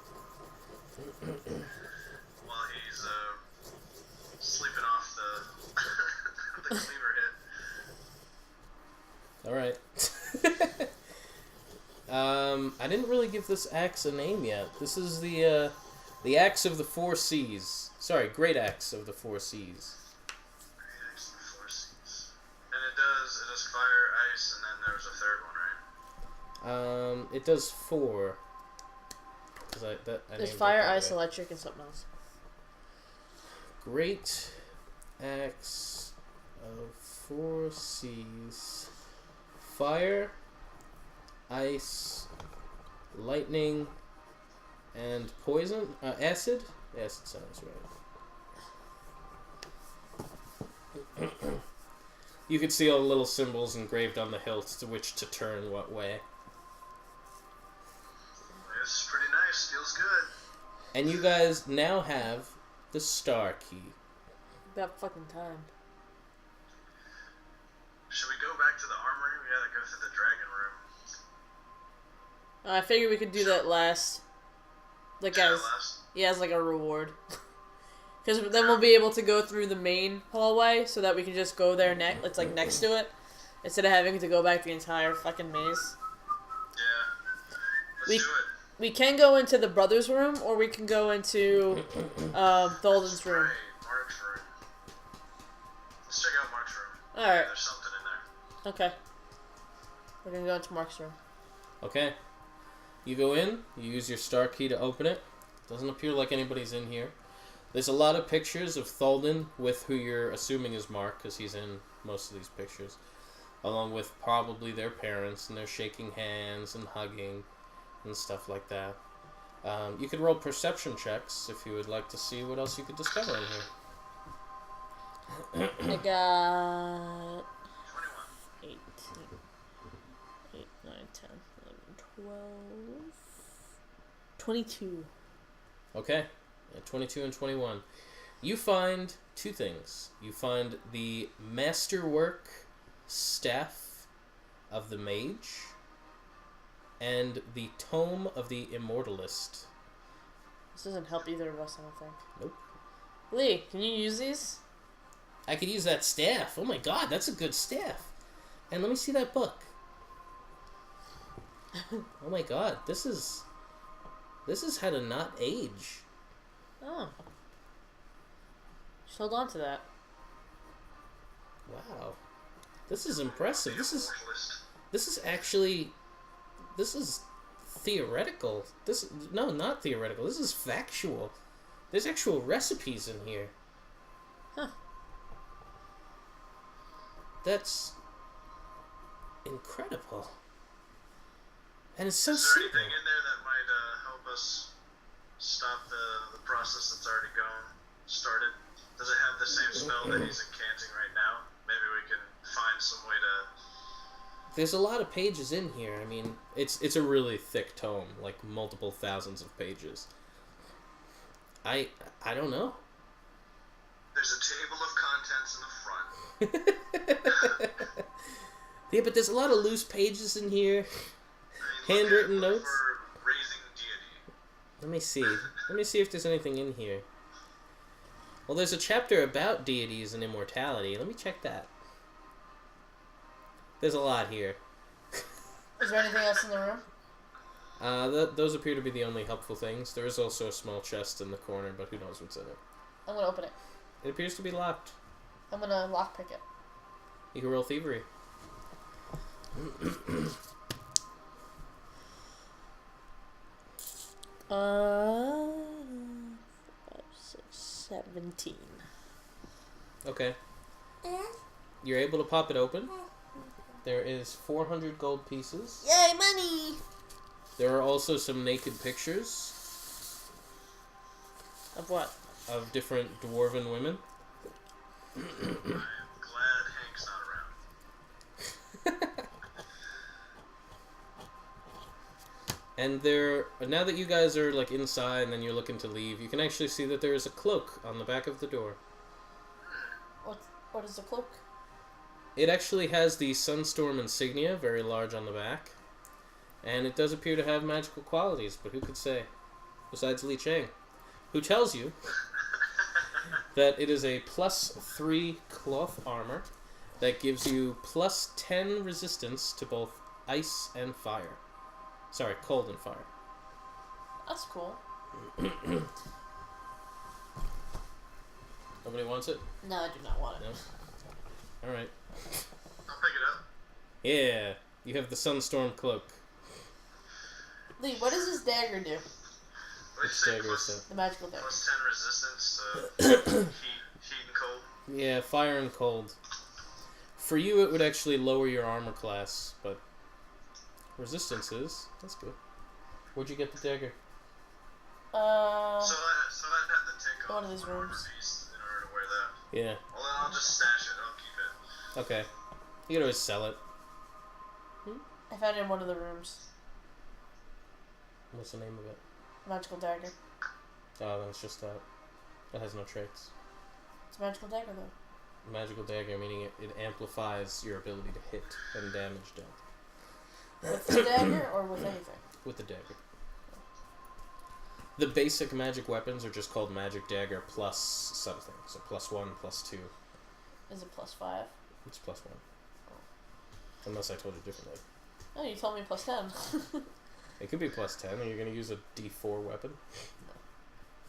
Speaker 3: While he's, sleeping off the, the cleaver hit.
Speaker 1: Alright. I didn't really give this axe a name yet. This is the axe of the 4 Seas. Sorry, Great Axe of the 4 Seas.
Speaker 3: Great axe of the 4 seas. And it does fire, ice, and then there's a third one, right?
Speaker 1: It does 4. I
Speaker 2: There's
Speaker 1: named it
Speaker 2: fire,
Speaker 1: that
Speaker 2: ice,
Speaker 1: way.
Speaker 2: electric, and something else.
Speaker 1: Great Axe of 4 Seas. Fire, ice, lightning, and poison. Acid? Acid sounds right. You can see all the little symbols engraved on the hilts to which to turn what way.
Speaker 3: This is pretty nice. Feels good.
Speaker 1: And you guys now have the star key.
Speaker 2: About fucking time.
Speaker 3: Should we go back to the armory? We gotta go through the dragon room.
Speaker 2: I figured we could do that last. Like,
Speaker 3: Yeah,
Speaker 2: as
Speaker 3: last.
Speaker 2: as like a reward. Because then we'll be able to go through the main hallway, so that we can just go there it's like next to it, instead of having to go back the entire fucking maze.
Speaker 3: Yeah. Let's
Speaker 2: We-
Speaker 3: do it.
Speaker 2: We can go into the brothers' room, or we can go into Tholden's room.
Speaker 3: Right, Mark's room. Let's check out Mark's room.
Speaker 2: Alright,
Speaker 3: There's something in there.
Speaker 2: okay. We're gonna go into Mark's room.
Speaker 1: Okay. You go in, you use your star key to open it. Doesn't appear like anybody's in here. There's a lot of pictures of Tholden with who you're assuming is Mark, because he's in most of these pictures, along with probably their parents, and they're shaking hands and hugging and stuff like that. You could roll perception checks if you would like to see what else you could discover in here.
Speaker 2: I got 18, 8, 9, 10, 11, 12, 22.
Speaker 1: Okay, at 22 and 21. You find two things. You find the masterwork staff of the mage and the tome of the immortalist.
Speaker 2: This doesn't help either of us, I don't think.
Speaker 1: Nope.
Speaker 2: Lee, can you use these?
Speaker 1: I could use that staff. Oh my god, that's a good staff. And let me see that book. Oh my god, this is how to not age.
Speaker 2: Oh. Just hold on to that.
Speaker 1: Wow. This is impressive. This is theoretical. No, not theoretical. This is factual. There's actual recipes in here.
Speaker 2: Huh.
Speaker 1: That's incredible. And it's so
Speaker 3: Is there
Speaker 1: simple.
Speaker 3: anything in there that might help us stop the process that's already started? Does it have the same spell that he's incanting right now? Maybe we can find some way to...
Speaker 1: There's a lot of pages in here. I mean, it's a really thick tome, like multiple thousands of pages. I don't know.
Speaker 3: There's a table of contents in the front.
Speaker 1: Yeah, but there's a lot of loose pages in here.
Speaker 3: I mean,
Speaker 1: Handwritten
Speaker 3: look
Speaker 1: notes.
Speaker 3: for raising deity.
Speaker 1: Let me see. Let me see if there's anything in here. Well, there's a chapter about deities and immortality. Let me check that. There's a lot here.
Speaker 2: Is there anything else in the room?
Speaker 1: Those appear to be the only helpful things. There is also a small chest in the corner, but who knows what's in it.
Speaker 2: I'm gonna open it.
Speaker 1: It appears to be locked.
Speaker 2: I'm gonna lockpick it.
Speaker 1: You can roll thievery.
Speaker 2: 17.
Speaker 1: Okay. You're able to pop it open. There is 400 gold pieces.
Speaker 2: Yay, money!
Speaker 1: There are also some naked pictures
Speaker 2: Of what?
Speaker 1: of different dwarven women.
Speaker 3: I'm glad Hank's not around.
Speaker 1: And there, now that you guys are like inside and then you're looking to leave, you can actually see that there is a cloak on the back of the door.
Speaker 2: What is the cloak?
Speaker 1: It actually has the Sunstorm insignia, very large on the back. And it does appear to have magical qualities, but who could say? Besides Li Chang, who tells you that it is a +3 cloth armor that gives you +10 resistance to both ice and fire. Sorry, cold and fire.
Speaker 2: That's cool.
Speaker 1: Nobody wants it?
Speaker 2: No, I do not want it.
Speaker 1: No? Alright.
Speaker 3: I'll pick it up.
Speaker 1: Yeah, you have the Sunstorm cloak.
Speaker 2: Lee, what does this dagger do?
Speaker 3: What did you
Speaker 1: Which
Speaker 3: say?
Speaker 1: dagger is that?
Speaker 2: The magical dagger.
Speaker 3: +10 resistance to heat and cold.
Speaker 1: Yeah, fire and cold. For you, it would actually lower your armor class, but resistance is. That's good. Where'd you get the dagger?
Speaker 3: So I'd have to take
Speaker 2: one
Speaker 3: off
Speaker 2: of these
Speaker 3: my armor
Speaker 2: rooms.
Speaker 3: piece in order to wear that.
Speaker 1: Yeah.
Speaker 3: Well, then I'll just stash it. I'll keep it.
Speaker 1: Okay. You could always sell it.
Speaker 2: I found it in one of the rooms.
Speaker 1: What's the name of it?
Speaker 2: Magical dagger.
Speaker 1: Oh, then it's just that. It has no traits.
Speaker 2: It's a magical dagger, though.
Speaker 1: Magical dagger, meaning it amplifies your ability to hit and damage dealt.
Speaker 2: With the dagger or with anything?
Speaker 1: With the dagger. The basic magic weapons are just called magic dagger plus something. So +1, +2.
Speaker 2: Is it +5?
Speaker 1: It's +1. Unless I told you differently.
Speaker 2: Oh, you told me +10.
Speaker 1: It could be +10. Are you going to use a D4 weapon?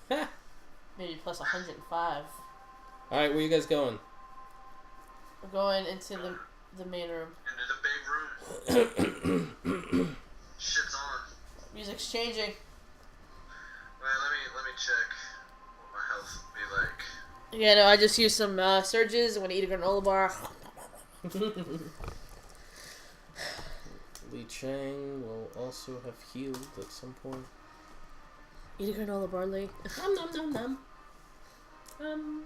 Speaker 1: Ha!
Speaker 2: Maybe +105.
Speaker 1: Alright, where you guys going?
Speaker 2: We're going into the main room.
Speaker 3: Into the big room. Shit's on.
Speaker 2: Music's changing.
Speaker 3: Wait,
Speaker 2: Yeah, no, I just used some surges. I'm gonna eat a granola bar.
Speaker 1: Li Chang will also have healed at some point.
Speaker 2: Eat a granola bar, Lee.
Speaker 1: Nom nom nom nom.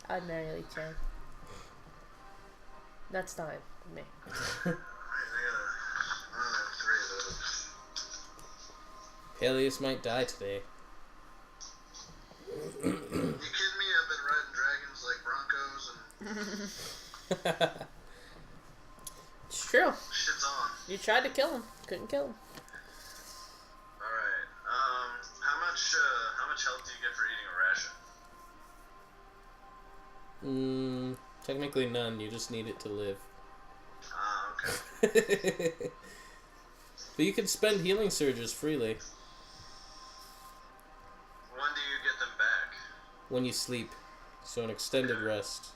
Speaker 2: I'd marry Lee Chang. That's time for me.
Speaker 3: I got 3 of those.
Speaker 1: Peleus might die today.
Speaker 3: You kidding me? I've been riding dragons like Broncos and
Speaker 2: It's true.
Speaker 3: shit's on.
Speaker 2: You tried to kill him. Couldn't kill him.
Speaker 3: Alright. How much health do you get for eating a ration?
Speaker 1: Technically none. You just need it to live.
Speaker 3: Ah, okay.
Speaker 1: But you can spend healing surges freely
Speaker 3: When do you get them back?
Speaker 1: when you sleep. So an extended rest.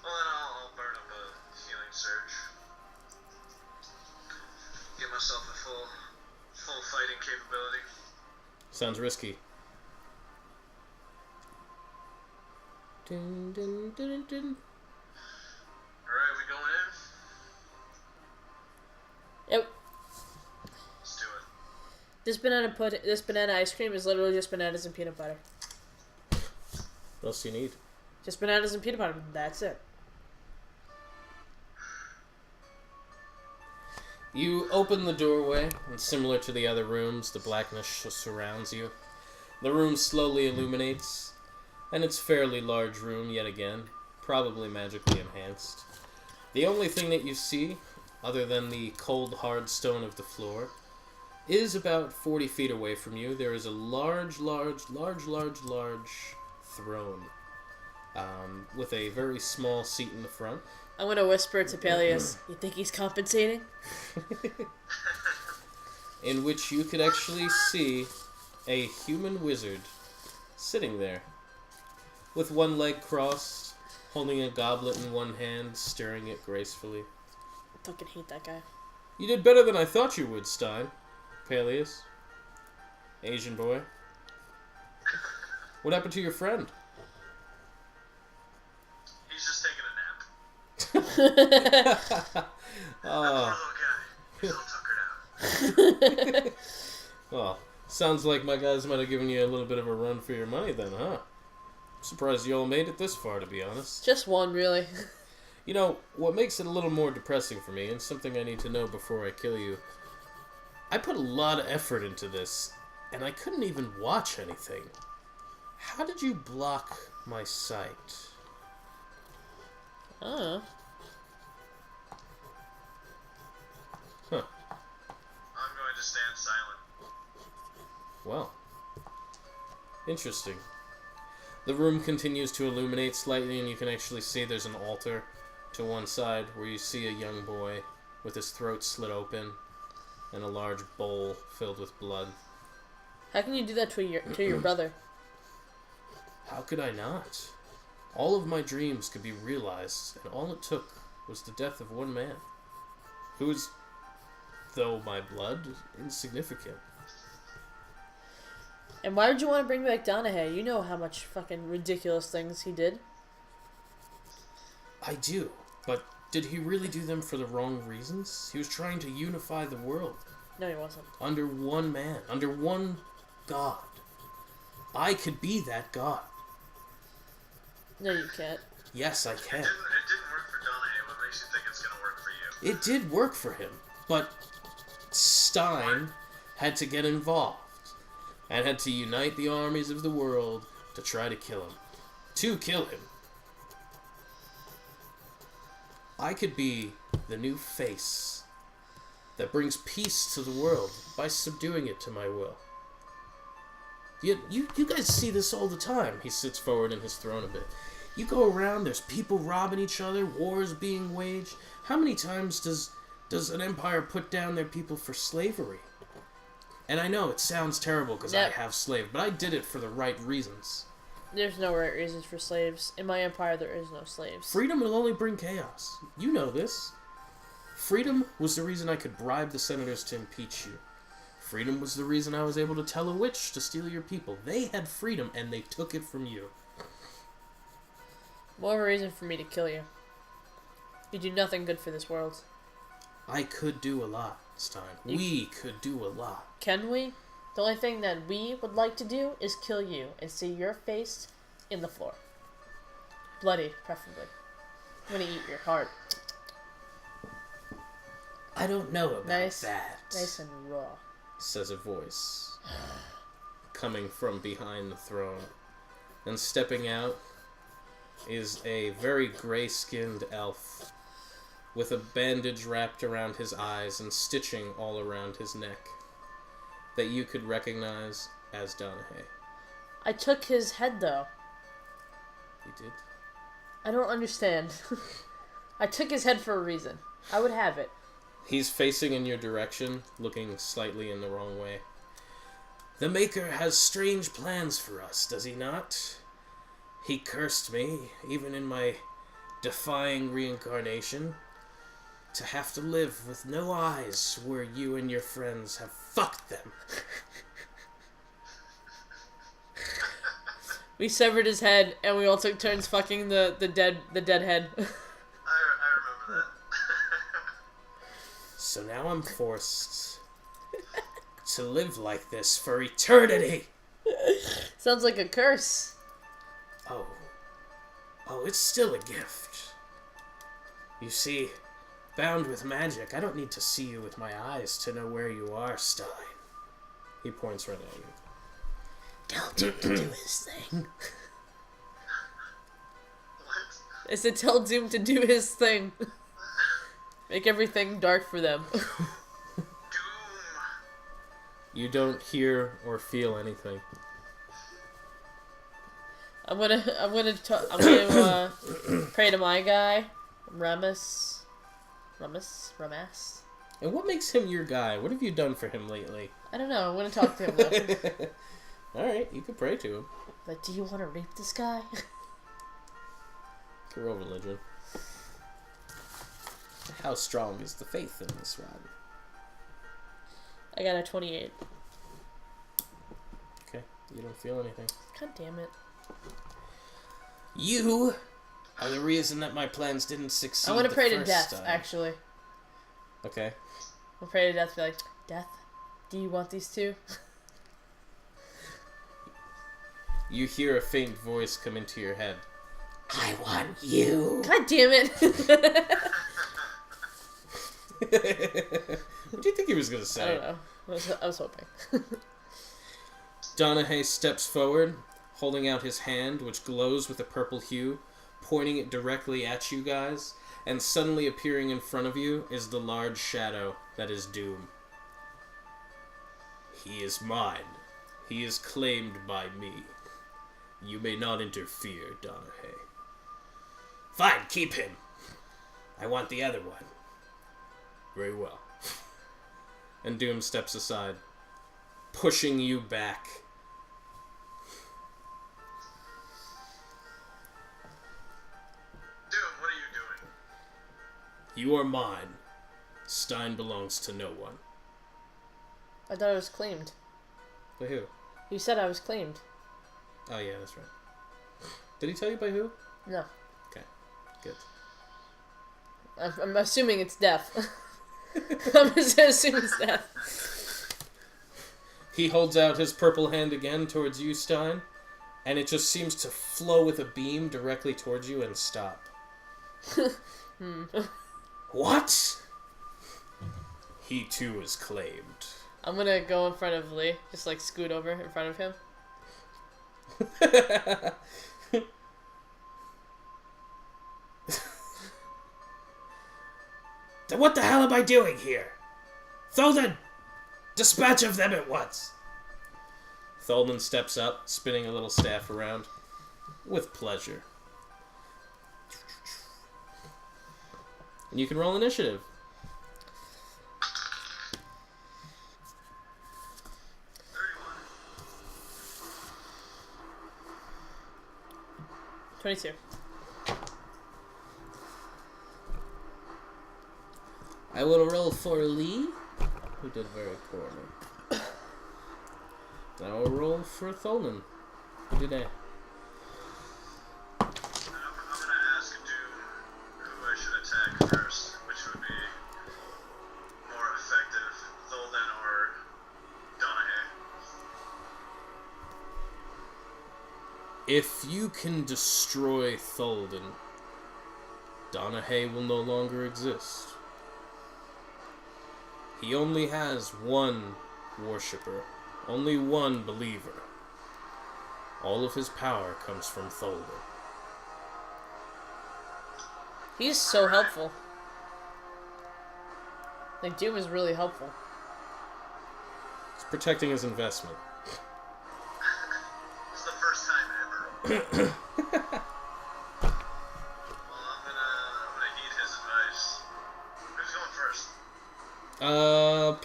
Speaker 3: Well, then I'll burn up a healing surge. Get myself a full fighting capability.
Speaker 1: Sounds risky. Dun, dun, dun, dun.
Speaker 3: Alright, we going in?
Speaker 2: Yep.
Speaker 3: Let's do it.
Speaker 2: This banana ice cream is literally just bananas and peanut butter.
Speaker 1: What else do you need?
Speaker 2: Just bananas and peanut butter. That's it.
Speaker 1: You open the doorway, and similar to the other rooms, the blackness surrounds you. The room slowly illuminates, and it's a fairly large room yet again, probably magically enhanced. The only thing that you see, other than the cold hard stone of the floor, is about 40 feet away from you. There is a large throne, with a very small seat in the front.
Speaker 2: I'm gonna whisper to Peleus, you think he's compensating?
Speaker 1: In which you could actually see a human wizard sitting there, with one leg crossed, holding a goblet in one hand, stirring it gracefully.
Speaker 2: I fucking hate that guy.
Speaker 1: You did better than I thought you would, Stein. Peleus. Asian boy. What happened to your friend?
Speaker 3: He's just taking a nap.
Speaker 1: Oh.
Speaker 3: Poor little guy. He's all tuckered out.
Speaker 1: Well, sounds like my guys might have given you a little bit of a run for your money then, huh? I'm surprised you all made it this far, to be honest.
Speaker 2: Just one, really.
Speaker 1: You know, what makes it a little more depressing for me, and something I need to know before I kill you, I put a lot of effort into this, and I couldn't even watch anything. How did you block my sight?
Speaker 2: Oh.
Speaker 1: Huh.
Speaker 3: I'm going to stand silent.
Speaker 1: Well. Interesting. The room continues to illuminate slightly, and you can actually see there's an altar to one side where you see a young boy with his throat slit open and a large bowl filled with blood.
Speaker 2: How can you do that to your brother?
Speaker 1: How could I not? All of my dreams could be realized, and all it took was the death of one man, who is, though my blood, insignificant.
Speaker 2: And why would you want to bring back Donahue? You know how much fucking ridiculous things he did.
Speaker 1: I do, but did he really do them for the wrong reasons? He was trying to unify the world.
Speaker 2: No, he wasn't.
Speaker 1: Under one man, under one god. I could be that god.
Speaker 2: No, you can't.
Speaker 1: Yes, I can.
Speaker 3: It didn't work for Donahue. What makes you think it's going to work for you?
Speaker 1: It did work for him, but Stein had to get involved and had to unite the armies of the world to try to kill him. To kill him. I could be the new face that brings peace to the world by subduing it to my will. You guys see this all the time. He sits forward in his throne a bit. You go around, there's people robbing each other, wars being waged. How many times does an empire put down their people for slavery? And I know it sounds terrible because I have slaves, but I did it for the right reasons.
Speaker 2: There's no right reasons for slaves. In my empire, there is no slaves.
Speaker 1: Freedom will only bring chaos. You know this. Freedom was the reason I could bribe the senators to impeach you. Freedom was the reason I was able to tell a witch to steal your people. They had freedom, and they took it from you.
Speaker 2: More of a reason for me to kill you. You do nothing good for this world.
Speaker 1: I could do a lot, Stein. We could do a lot.
Speaker 2: Can we? The only thing that we would like to do is kill you and see your face in the floor. Bloody, preferably. I'm gonna eat your heart.
Speaker 1: I don't know about that.
Speaker 2: Nice and raw.
Speaker 1: Says a voice. Coming from behind the throne. And stepping out is a very gray-skinned elf with a bandage wrapped around his eyes and stitching all around his neck that you could recognize as Donahue.
Speaker 2: I took his head, though.
Speaker 1: You did?
Speaker 2: I don't understand. I took his head for a reason. I would have it.
Speaker 1: He's facing in your direction, looking slightly in the wrong way. The Maker has strange plans for us, does he not? He cursed me, even in my defying reincarnation, to have to live with no eyes where you and your friends have fucked them.
Speaker 2: We severed his head, and we all took turns fucking the dead head.
Speaker 3: I remember that.
Speaker 1: So now I'm forced to live like this for eternity.
Speaker 2: Sounds like a curse.
Speaker 1: Oh, it's still a gift. You see, bound with magic, I don't need to see you with my eyes to know where you are, Stein. He points right at you.
Speaker 4: Tell Doom to do his thing.
Speaker 3: What?
Speaker 2: I said tell Doom to do his thing. Make everything dark for them.
Speaker 3: Doom.
Speaker 1: You don't hear or feel anything.
Speaker 2: I'm gonna pray to my guy, Ramas.
Speaker 1: And what makes him your guy? What have you done for him lately?
Speaker 2: I don't know. I'm gonna talk to him though.
Speaker 1: Alright, you can pray to him.
Speaker 2: Like, do you want to rape this guy?
Speaker 1: You can roll religion. How strong is the faith in this one?
Speaker 2: I got a 28.
Speaker 1: Okay, you don't feel anything.
Speaker 2: God damn it.
Speaker 1: You are the reason that my plans didn't succeed.
Speaker 2: I want to pray to
Speaker 1: first
Speaker 2: death,
Speaker 1: time.
Speaker 2: actually.
Speaker 1: Okay.
Speaker 2: I'll pray to death, be like, Death, do you want these two?
Speaker 1: You hear a faint voice come into your head.
Speaker 4: I want you.
Speaker 2: God damn it.
Speaker 1: What do you think he was going to say?
Speaker 2: I don't know. I was hoping.
Speaker 1: Donahue steps forward, holding out his hand, which glows with a purple hue, pointing it directly at you guys, and suddenly appearing in front of you is the large shadow that is Doom. He is mine. He is claimed by me. You may not interfere, Donahue. Fine, keep him. I want the other one. Very well. And Doom steps aside, pushing you back.
Speaker 3: Doom, what are you doing?
Speaker 1: You are mine. Stein belongs to no one.
Speaker 2: I thought I was claimed.
Speaker 1: By who?
Speaker 2: You said I was claimed.
Speaker 1: Oh yeah, that's right. Did he tell you by who?
Speaker 2: No.
Speaker 1: Okay, good.
Speaker 2: I'm assuming it's death. I'm just gonna assume it's death.
Speaker 1: He holds out his purple hand again towards you, Stein, and it just seems to flow with a beam directly towards you and stop. What? He too is claimed.
Speaker 2: I'm gonna go in front of Lee, just like scoot over in front of him.
Speaker 1: Then what the hell am I doing here? Tholden! Dispatch of them at once! Tholden steps up, spinning a little staff around. With pleasure. And you can roll initiative.
Speaker 2: 22.
Speaker 1: I will roll for Lee, who did very poorly. Now a roll for Tholden. Who did I?
Speaker 3: I'm gonna ask Doom who I should attack first, which would be more effective, Tholden or Donahue.
Speaker 1: If you can destroy Tholden, Donahue will no longer exist. He only has one worshipper, only one believer. All of his power comes from Tholden.
Speaker 2: He's so helpful. Like, Doom is really helpful.
Speaker 1: He's protecting his investment.
Speaker 3: It's the first time ever. Well, I'm gonna heed his advice. Who's going first?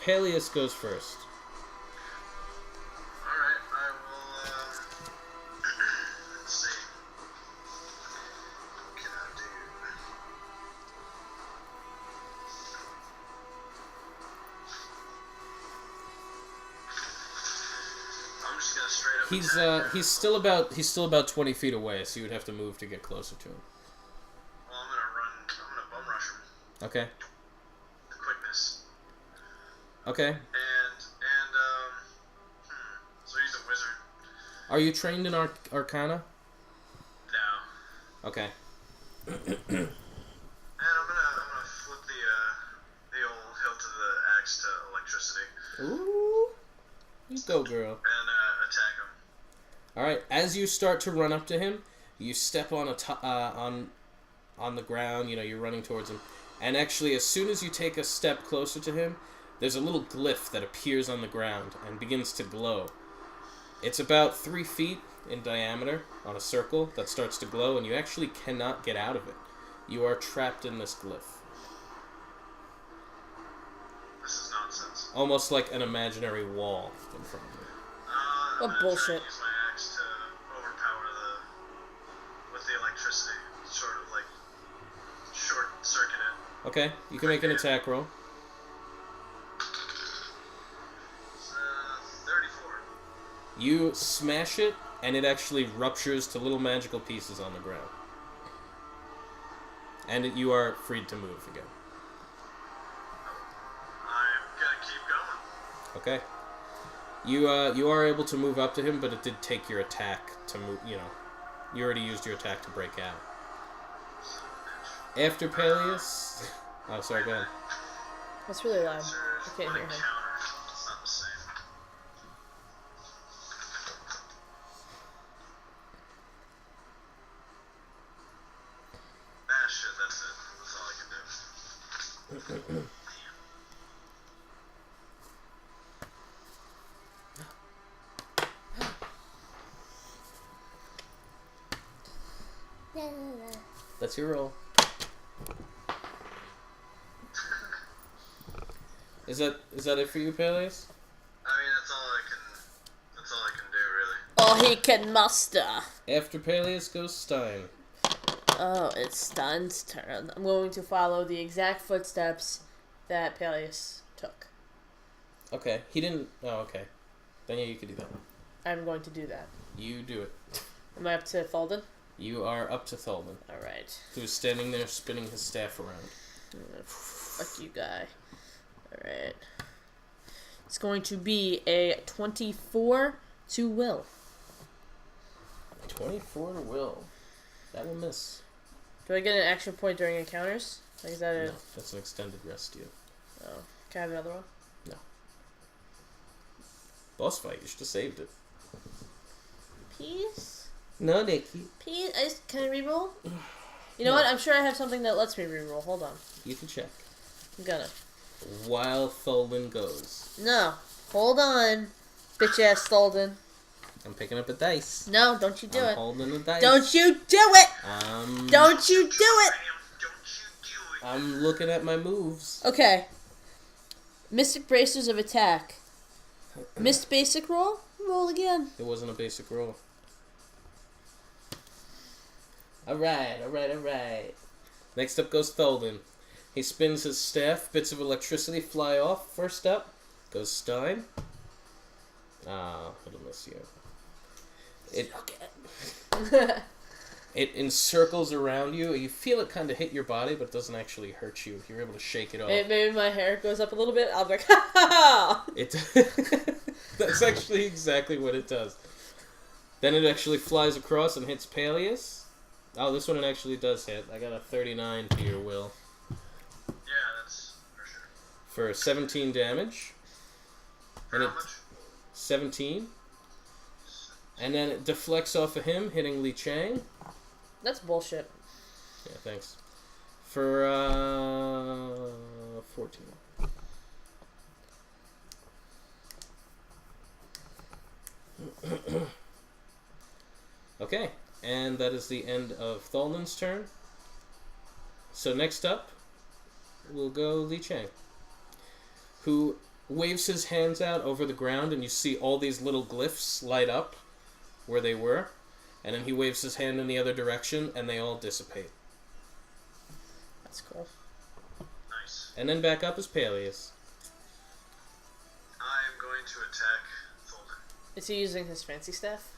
Speaker 1: Peleus goes first.
Speaker 3: Alright, I will, let's see. What can I do? I'm just gonna straight up attack.
Speaker 1: He's still about 20 feet away, so you would have to move to get closer to him.
Speaker 3: Well, I'm gonna bum rush him.
Speaker 1: Okay.
Speaker 3: The quickness.
Speaker 1: Okay.
Speaker 3: So he's a wizard.
Speaker 1: Are you trained in Arcana?
Speaker 3: No.
Speaker 1: Okay.
Speaker 3: And I'm gonna flip the old hilt of the axe to electricity
Speaker 1: Ooh. You go, girl.
Speaker 3: and attack him.
Speaker 1: Alright, as you start to run up to him, you step on on the ground, you're running towards him. And actually, as soon as you take a step closer to him, there's a little glyph that appears on the ground and begins to glow. It's about 3 feet in diameter on a circle that starts to glow, and you actually cannot get out of it. You are trapped in this glyph.
Speaker 3: This is nonsense.
Speaker 1: Almost like an imaginary wall in front of you.
Speaker 3: I'm
Speaker 2: What
Speaker 3: gonna
Speaker 2: bullshit.
Speaker 3: Try and use my axe to overpower with the electricity, sort of like short circuit it.
Speaker 1: Okay, you can make an attack roll.
Speaker 3: It's 34.
Speaker 1: You smash it, and it actually ruptures to little magical pieces on the ground. And you are freed to move again.
Speaker 3: I'm gonna keep going.
Speaker 1: Okay. You are able to move up to him, but it did take your attack to move, You already used your attack to break out. After Peleus... Oh, sorry, go ahead.
Speaker 2: That's really loud.
Speaker 3: Is
Speaker 2: I
Speaker 3: there
Speaker 2: can't
Speaker 3: like
Speaker 2: hear him.
Speaker 3: counter? It's not the same. Ah, shit, that's it. That's all I can do.
Speaker 1: That's your roll. Is that it for you, Peleus?
Speaker 3: I mean, that's all I can do, really.
Speaker 2: All he can muster.
Speaker 1: After Peleus goes Stein.
Speaker 2: Oh, it's Stein's turn. I'm going to follow the exact footsteps that Peleus took.
Speaker 1: Okay, he didn't... Oh, okay. Then yeah, you could do that.
Speaker 2: I'm going to do that.
Speaker 1: You do it.
Speaker 2: Am I up to Tholden?
Speaker 1: You are up to Tholden,
Speaker 2: Alright.
Speaker 1: who's standing there spinning his staff around.
Speaker 2: Fuck you, guy. Alright. It's going to be a 24 to will.
Speaker 1: 24 to will. That will miss.
Speaker 2: Do I get an action point during encounters? Like, is that a...
Speaker 1: No, that's an extended rest, you.
Speaker 2: Oh. Can I have another one?
Speaker 1: No. Boss fight, you should have saved it.
Speaker 2: Peace?
Speaker 1: No, Nikki.
Speaker 2: Peace? Can I reroll? You know what? I'm sure I have something that lets me reroll. Hold on.
Speaker 1: You can check.
Speaker 2: I'm gonna.
Speaker 1: While Tholden goes.
Speaker 2: No. Hold on. Bitch ass Tholden.
Speaker 1: I'm picking up a dice.
Speaker 2: No, don't you do
Speaker 1: I'm
Speaker 2: it.
Speaker 1: holding the dice.
Speaker 2: Don't you do it! Don't you do it!
Speaker 1: I'm looking at my moves.
Speaker 2: Okay. Mystic Bracers of Attack. Missed basic roll? Roll again.
Speaker 1: It wasn't a basic roll. Alright. Next up goes Tholden. He spins his staff. Bits of electricity fly off. First up goes Stein. It'll miss you. It encircles around you. You feel it kind of hit your body, but it doesn't actually hurt you. You're able to shake it off.
Speaker 2: Maybe my hair goes up a little bit. I'll be like, ha ha ha!
Speaker 1: That's actually exactly what it does. Then it actually flies across and hits Peleus. Oh, this one it actually does hit. I got a 39 to your will.
Speaker 3: Yeah, that's for sure.
Speaker 1: For 17 damage.
Speaker 3: For how much?
Speaker 1: 17. And then it deflects off of him, hitting Li Chang.
Speaker 2: That's bullshit.
Speaker 1: Yeah, thanks. For 14. Okay, and that is the end of Tholden's turn. So next up, we'll go Li Chang, who waves his hands out over the ground, and you see all these little glyphs light up where they were, and then he waves his hand in the other direction, and they all dissipate.
Speaker 2: That's cool.
Speaker 3: Nice.
Speaker 1: And then back up is Peleus.
Speaker 3: I'm going to attack Tholden.
Speaker 2: Is he using his fancy staff?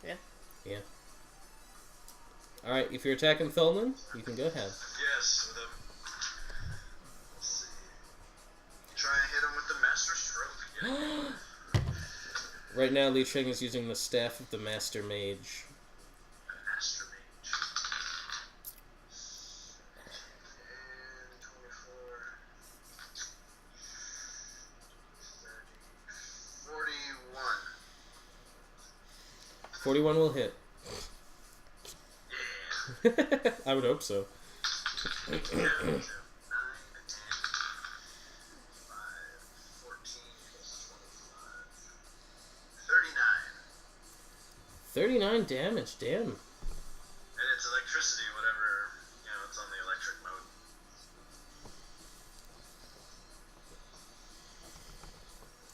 Speaker 2: Yeah.
Speaker 1: Yeah. Alright, if you're attacking Tholden, you can go ahead.
Speaker 3: Yes, with him. Let's see. Try and hit him with the Master Stroke. Yeah.
Speaker 1: Right now, Li Chang is using the Staff of the Master Mage.
Speaker 3: Master Mage. And 24. 30. 41.
Speaker 1: 41 will hit.
Speaker 3: Yeah.
Speaker 1: I would hope so.
Speaker 3: Yeah, 9, 10, 5, 14 plus 25. 39.
Speaker 1: 39 damage, damn.
Speaker 3: And it's electricity, whatever, it's on the electric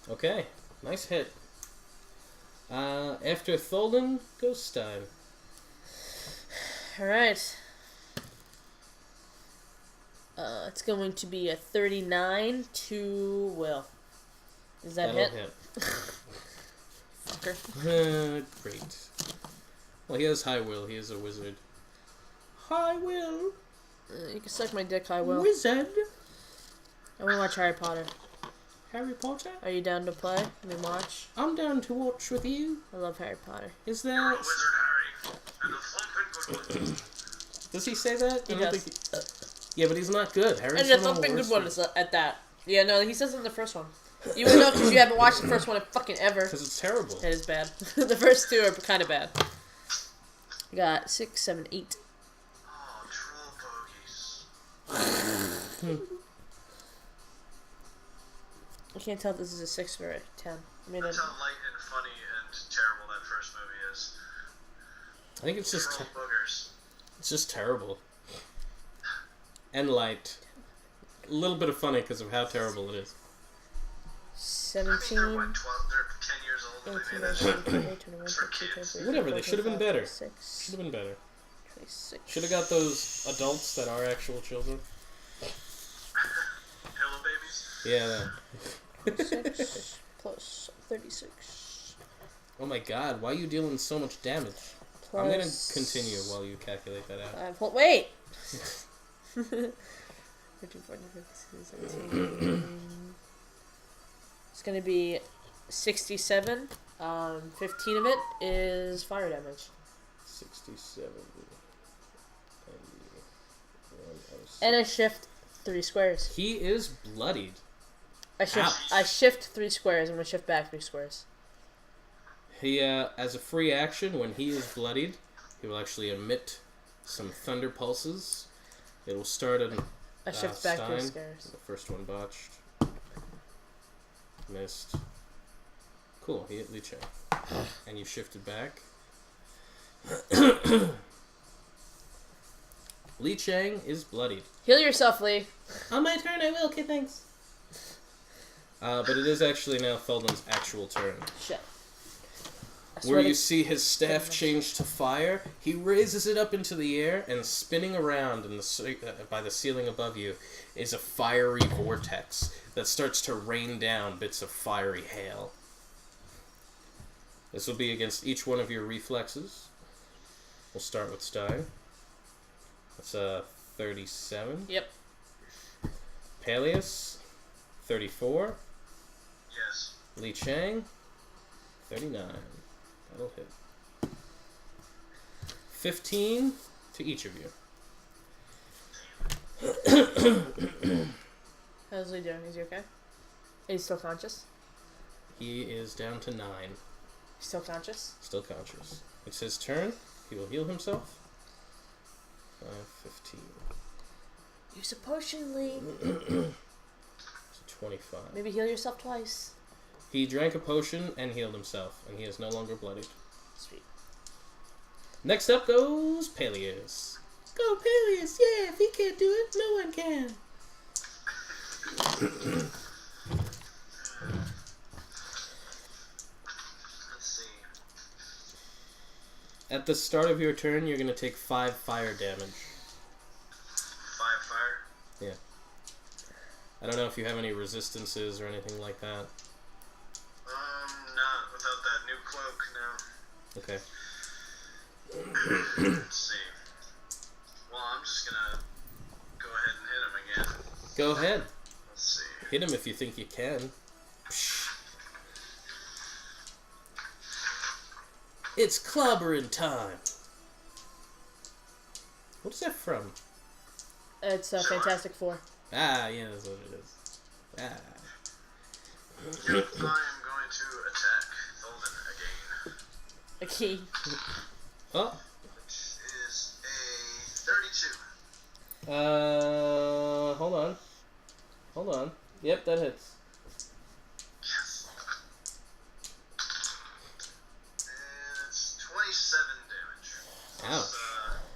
Speaker 3: mode.
Speaker 1: Okay, nice hit. After Tholden goes Stein.
Speaker 2: Alright. It's going to be a 39 to Will. Does that
Speaker 1: That'll
Speaker 2: hit? Fucker.
Speaker 1: Great. Well, he has high will. He is a wizard. High will.
Speaker 2: You can suck my dick, I will.
Speaker 1: Wizard.
Speaker 2: I want to watch Harry Potter.
Speaker 1: Harry Potter?
Speaker 2: Are you down to play? Let me watch.
Speaker 1: I'm down to watch with you.
Speaker 2: I love Harry Potter.
Speaker 1: Is
Speaker 3: You're a
Speaker 1: that...
Speaker 3: wizard, Harry. And a thumping good one.
Speaker 1: Does he say that?
Speaker 2: He
Speaker 1: I don't
Speaker 2: does.
Speaker 1: think yeah, but he's not good. Harry's
Speaker 2: And
Speaker 1: one
Speaker 2: that's
Speaker 1: of the
Speaker 2: something good
Speaker 1: worst
Speaker 2: one is at that. Yeah, no, he says it in the first one. You would know because you haven't watched the first one in fucking ever.
Speaker 1: Because it's terrible.
Speaker 2: It is bad. The first two are kind of bad. I got 6, 7, 8.
Speaker 3: Oh, troll bogeys.
Speaker 2: I can't tell if this is a 6 or a 10. I mean,
Speaker 3: That's how light and funny and terrible that first movie is.
Speaker 1: I think it's just...
Speaker 3: Troll boogers.
Speaker 1: It's just terrible. And light. A little bit of funny because of how terrible it is.
Speaker 2: 17.
Speaker 3: I mean, they're 10 years old when they made that shit.
Speaker 2: 21,
Speaker 3: For kids.
Speaker 1: Whatever, they should have been better.
Speaker 2: 6,
Speaker 1: Should have been better.
Speaker 2: 26.
Speaker 1: Should have got those adults that are actual children.
Speaker 3: Pillow babies.
Speaker 1: Yeah.
Speaker 2: 6 plus 36.
Speaker 1: Oh my god, why are you dealing so much damage?
Speaker 2: Plus
Speaker 1: I'm gonna continue while you calculate that out.
Speaker 2: 5. Wait! 13, 14, 15, 17. It's gonna be 67. 15 of it is fire damage.
Speaker 1: 67.
Speaker 2: And I shift 3 squares.
Speaker 1: He is bloodied.
Speaker 2: I shift 3 squares. I'm gonna shift back 3 squares.
Speaker 1: He, as a free action, when he is bloodied, he will actually emit some thunder pulses. It will start on
Speaker 2: I shift back 3
Speaker 1: Stein.
Speaker 2: squares.
Speaker 1: The first one botched. Missed. Cool, he hit Li Chang. And you shifted back. Li Chang is bloodied.
Speaker 2: Heal yourself, Lee.
Speaker 1: On my turn, I will. Okay, thanks. But it is actually now Tholden's actual turn.
Speaker 2: Shit.
Speaker 1: Where you see his staff change to fire, he raises it up into the air, and spinning around by the ceiling above you is a fiery vortex that starts to rain down bits of fiery hail. This will be against each one of your reflexes. We'll start with Stein. That's a 37.
Speaker 2: Yep.
Speaker 1: Peleus, 34.
Speaker 3: Yes.
Speaker 1: Li Chang, 39. That'll hit. 15 to each of you.
Speaker 2: How's Lee doing? Is he okay? Is he still conscious?
Speaker 1: He is down to 9.
Speaker 2: He's still conscious?
Speaker 1: Still conscious. It's his turn. He will heal himself. 5, 15.
Speaker 2: Use a potion, Lee.
Speaker 1: It's 25.
Speaker 2: Maybe heal yourself twice.
Speaker 1: He drank a potion and healed himself, and he is no longer bloodied.
Speaker 2: Sweet.
Speaker 1: Next up goes Peleus. Go Peleus! Yeah, if he can't do it, no one can.
Speaker 3: Let's see.
Speaker 1: At the start of your turn, you're going to take 5 fire damage.
Speaker 3: 5 fire.
Speaker 1: Yeah. I don't know if you have any resistances or anything like that.
Speaker 3: Not without that new cloak, no.
Speaker 1: Okay.
Speaker 3: Let's see. Well, I'm just gonna go ahead and hit him again.
Speaker 1: Go ahead.
Speaker 3: Let's see.
Speaker 1: Hit him if you think you can. It's clobbering time. What is that from?
Speaker 2: It's Fantastic Four.
Speaker 1: Ah, yeah, that's what it is. Ah.
Speaker 3: I am going to attack Tholden again.
Speaker 2: A key.
Speaker 1: Oh.
Speaker 3: Which is a 32.
Speaker 1: Hold on. Hold on. Yep, that hits.
Speaker 3: Yes. And it's 27 damage.
Speaker 1: Ouch.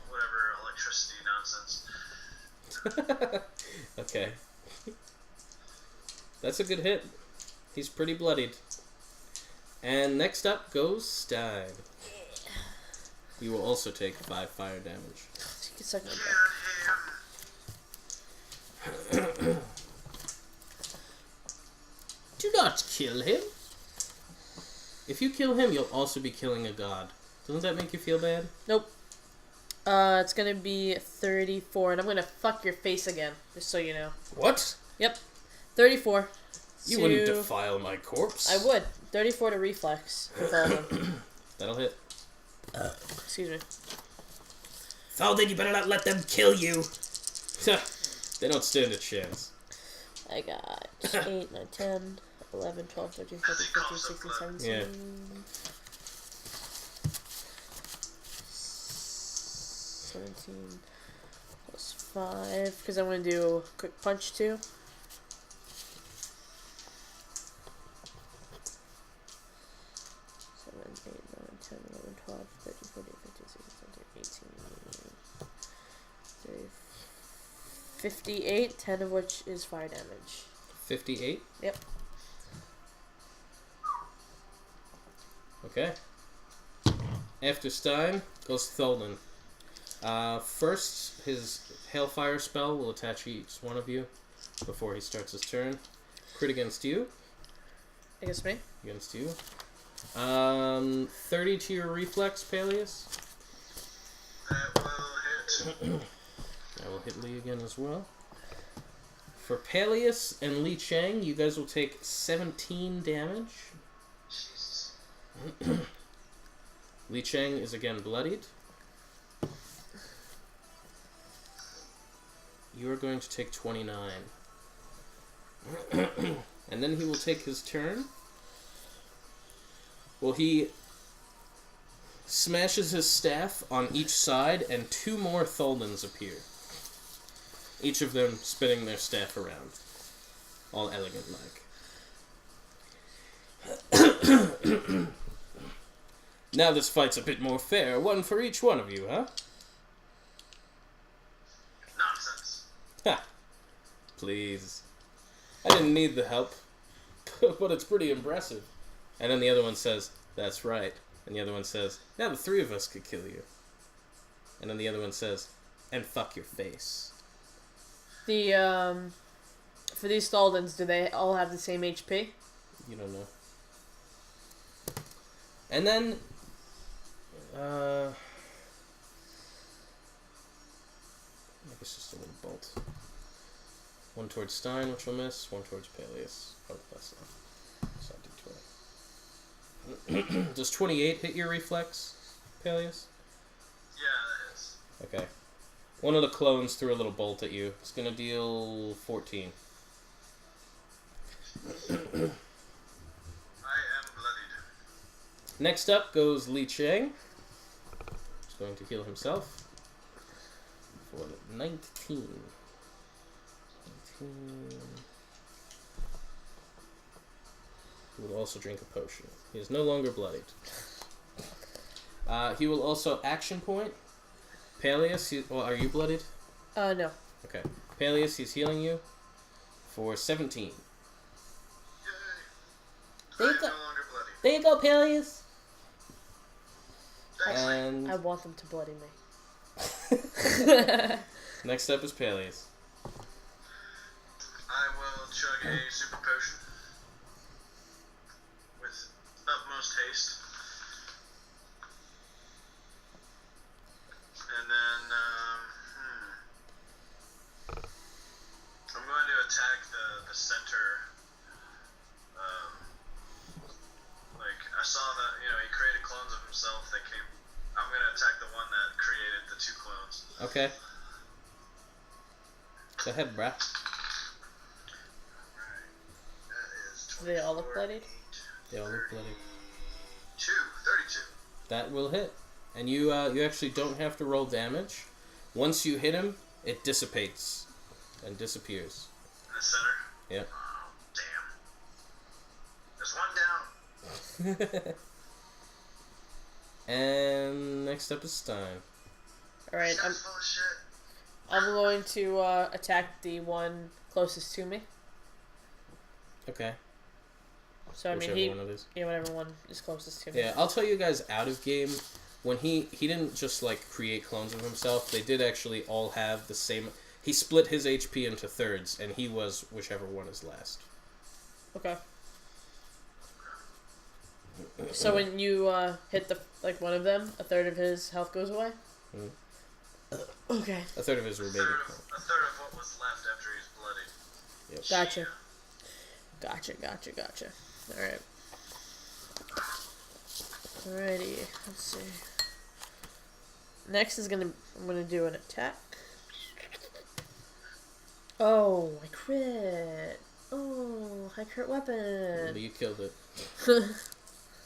Speaker 3: Whatever electricity nonsense.
Speaker 1: Okay. That's a good hit. He's pretty bloodied. And next up goes Stein. You will also take 5 fire damage.
Speaker 2: You can suck my
Speaker 3: Yeah,
Speaker 1: Do not kill him. If you kill him, you'll also be killing a god. Doesn't that make you feel bad?
Speaker 2: Nope. It's gonna be 34, and I'm gonna fuck your face again, just so you know.
Speaker 1: What?
Speaker 2: Yep. 34.
Speaker 1: You wouldn't defile my corpse.
Speaker 2: I would. 34 to reflex for Tholden.
Speaker 1: That'll hit.
Speaker 2: Excuse me.
Speaker 1: Tholden, you better not let them kill you. They don't stand a chance.
Speaker 2: I got 8, 9, 10, 11, 12, 13, 14, 15, 16, 17.
Speaker 1: Yeah.
Speaker 2: 17 plus 5, because I'm going to do quick punch too. 7, 8, 9, 10, 11, 12, 13, 14, 15, 16, 17, 18, 58, 10 of which is fire damage.
Speaker 1: 58?
Speaker 2: Yep.
Speaker 1: Okay. After Stein goes Tholden. First, his Hailfire spell will attach each one of you before he starts his turn. Crit against you.
Speaker 2: Against me?
Speaker 1: Against you. 30 to your reflex, Peleus.
Speaker 3: that will hit.
Speaker 1: I will hit Lee again as well. For Peleus and Li Chang, you guys will take 17 damage.
Speaker 3: Jesus.
Speaker 1: Li Chang is again bloodied. You are going to take 29. And then he will take his turn. Well, he smashes his staff on each side, and 2 more Tholdens appear. Each of them spinning their staff around. All elegant-like. Now this fight's a bit more fair. 1 for each one of you, huh?
Speaker 3: Nonsense.
Speaker 1: Ha! Please. I didn't need the help. But it's pretty impressive. And then the other one says, that's right. And the other one says, now the three of us could kill you. And then the other one says, and fuck your face.
Speaker 2: The, for these Tholdens, do they all have the same HP?
Speaker 1: You don't know. And then, I guess just a little bolt. One towards Stein, which will miss. One towards Peleus. Oh, that's not. It's not D20. Does 28 hit your reflex, Peleus?
Speaker 3: Yeah, that is.
Speaker 1: Okay. One of the clones threw a little bolt at you. It's gonna deal 14.
Speaker 3: I am bloodied.
Speaker 1: Next up goes Li Cheng. He's going to heal himself for 19. 19. He will also drink a potion. He is no longer bloodied. He will also action point. Peleus, are you bloodied?
Speaker 2: No.
Speaker 1: Okay. Peleus, he's healing you for 17.
Speaker 3: Yay.
Speaker 2: There
Speaker 3: I
Speaker 2: you
Speaker 3: am
Speaker 2: go.
Speaker 3: no longer bloody.
Speaker 2: There you go, Peleus.
Speaker 3: Thanks, Lee.
Speaker 1: And
Speaker 2: I want them to bloody me.
Speaker 1: next up is Peleus.
Speaker 3: I will chug a super potion with utmost haste. And then, I'm going to attack the center. Like, I saw that, he created clones of himself that came. I'm going to attack the one that created the two clones.
Speaker 1: Okay. Go ahead, bruh.
Speaker 3: Alright. That is
Speaker 2: Do they all look
Speaker 3: 24,
Speaker 2: bloodied?
Speaker 3: 8,
Speaker 1: They all look bloody.
Speaker 3: 32.
Speaker 1: That will hit. And you actually don't have to roll damage. Once you hit him, it dissipates and disappears.
Speaker 3: In the center?
Speaker 1: Yep.
Speaker 3: Oh, damn. There's one down.
Speaker 1: And next up is Stein.
Speaker 2: Alright,
Speaker 3: Shit's full of shit.
Speaker 2: I'm going to attack the one closest to me.
Speaker 1: Okay.
Speaker 2: So I mean,
Speaker 1: Whichever one it is.
Speaker 2: yeah, whatever one is closest to me.
Speaker 1: Yeah, I'll tell you guys out of game. When he didn't just like create clones of himself, they did actually all have the same. He split his HP into thirds, and he was whichever one is last.
Speaker 2: Okay. So when you hit one of them, a third of his health goes away.
Speaker 1: Mm.
Speaker 2: Okay.
Speaker 1: A third of his remaining.
Speaker 3: A third of what was left after he's bloodied.
Speaker 1: Yep.
Speaker 2: Gotcha. Alright. Alrighty, let's see. Next I'm gonna do an attack. Oh, I crit. Oh, high crit weapon.
Speaker 1: But you killed it.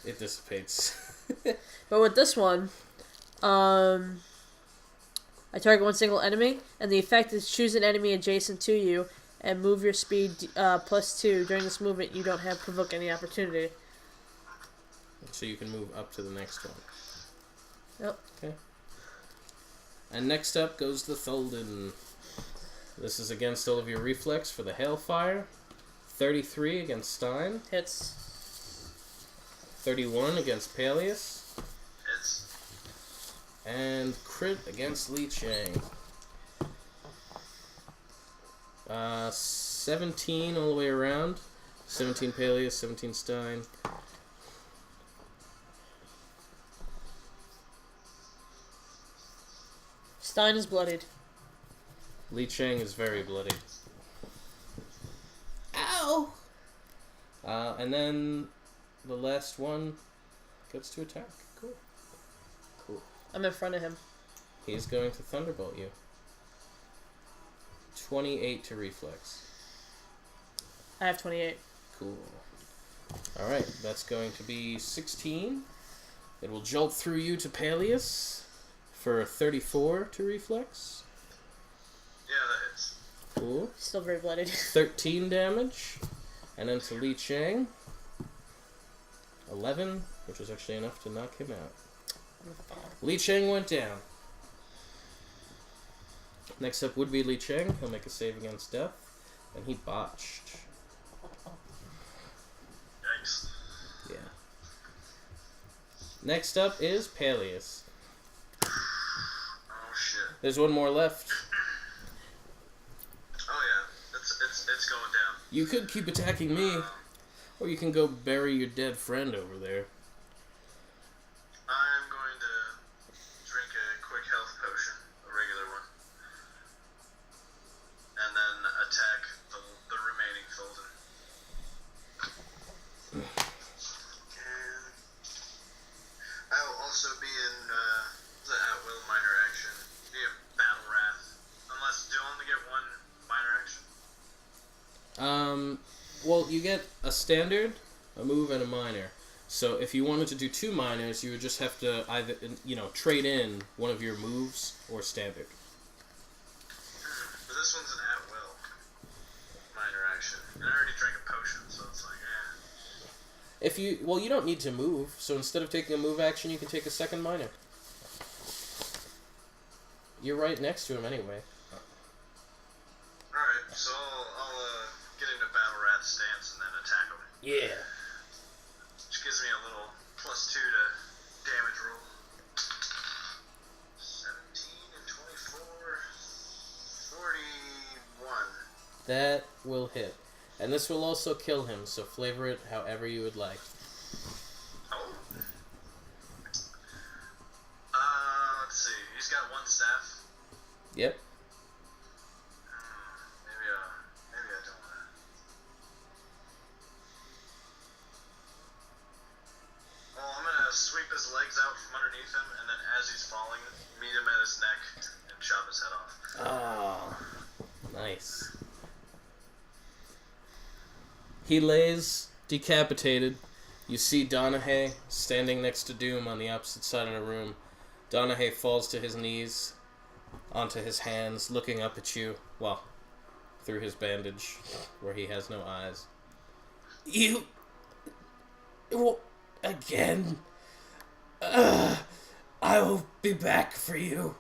Speaker 1: It dissipates.
Speaker 2: But with this one, I target one single enemy, and the effect is choose an enemy adjacent to you and move your speed +2. During this movement, you don't have provoke any opportunity.
Speaker 1: So you can move up to the next one.
Speaker 2: Yep.
Speaker 1: Okay. And next up goes the Tholden. This is against all of your reflex for the Hailfire. 33 against Stein.
Speaker 2: Hits.
Speaker 1: 31 against Peleus.
Speaker 3: It's
Speaker 1: And crit against Li Cheng. 17 all the way around. 17 Peleus, 17 Stein.
Speaker 2: Stein is bloodied.
Speaker 1: Li Cheng is very bloody. Ow! And then the last one gets to attack. Cool.
Speaker 2: I'm in front of him.
Speaker 1: He's going to Thunderbolt you. 28 to reflex.
Speaker 2: I have 28.
Speaker 1: Cool. Alright, that's going to be 16. It will jolt through you to Peleus for 34 to reflex.
Speaker 3: yeah, that hits.
Speaker 1: Cool.
Speaker 2: Still very bloodied.
Speaker 1: 13 damage. And then to Li Cheng. 11, which was actually enough to knock him out. Li Cheng went down. Next up would be Li Cheng. He'll make a save against death. And he botched.
Speaker 3: Yikes.
Speaker 1: Yeah. Next up is Peleus.
Speaker 3: Oh shit.
Speaker 1: There's one more left.
Speaker 3: Oh yeah, it's going down.
Speaker 1: You could keep attacking me, or you can go bury your dead friend over there.
Speaker 3: I'm going to drink a quick health potion, a regular one, and then attack the remaining Tholden. And I will also be in the at-will minor action, be a battle wrath, unless do I only get one minor action?
Speaker 1: Well, you get a standard, a move, and a minor. So if you wanted to do 2 minors, you would just have to either, trade in one of your moves or standard.
Speaker 3: But this one's an at-will minor action, and I already drank a potion, so it's like,
Speaker 1: You don't need to move, so instead of taking a move action, you can take a second minor. You're right next to him anyway.
Speaker 3: Alright, so I'll get into battle rat stance and then attack him.
Speaker 1: Yeah.
Speaker 3: Which gives me a little +2 to damage roll. 17 and 24. 41.
Speaker 1: That will hit. And this will also kill him, so flavor it however you would like.
Speaker 3: Oh. Let's see. He's got 1 staff.
Speaker 1: Yep.
Speaker 3: Maybe I don't want to. Well, I'm gonna sweep his legs out from underneath him, and then as he's falling, meet him at his neck and chop his head off.
Speaker 1: Oh, nice. He lays decapitated. You see Donahue standing next to Doom on the opposite side of the room. Donahue falls to his knees, onto his hands, looking up at you, well, through his bandage, where he has no eyes. You... again? I will be back for you.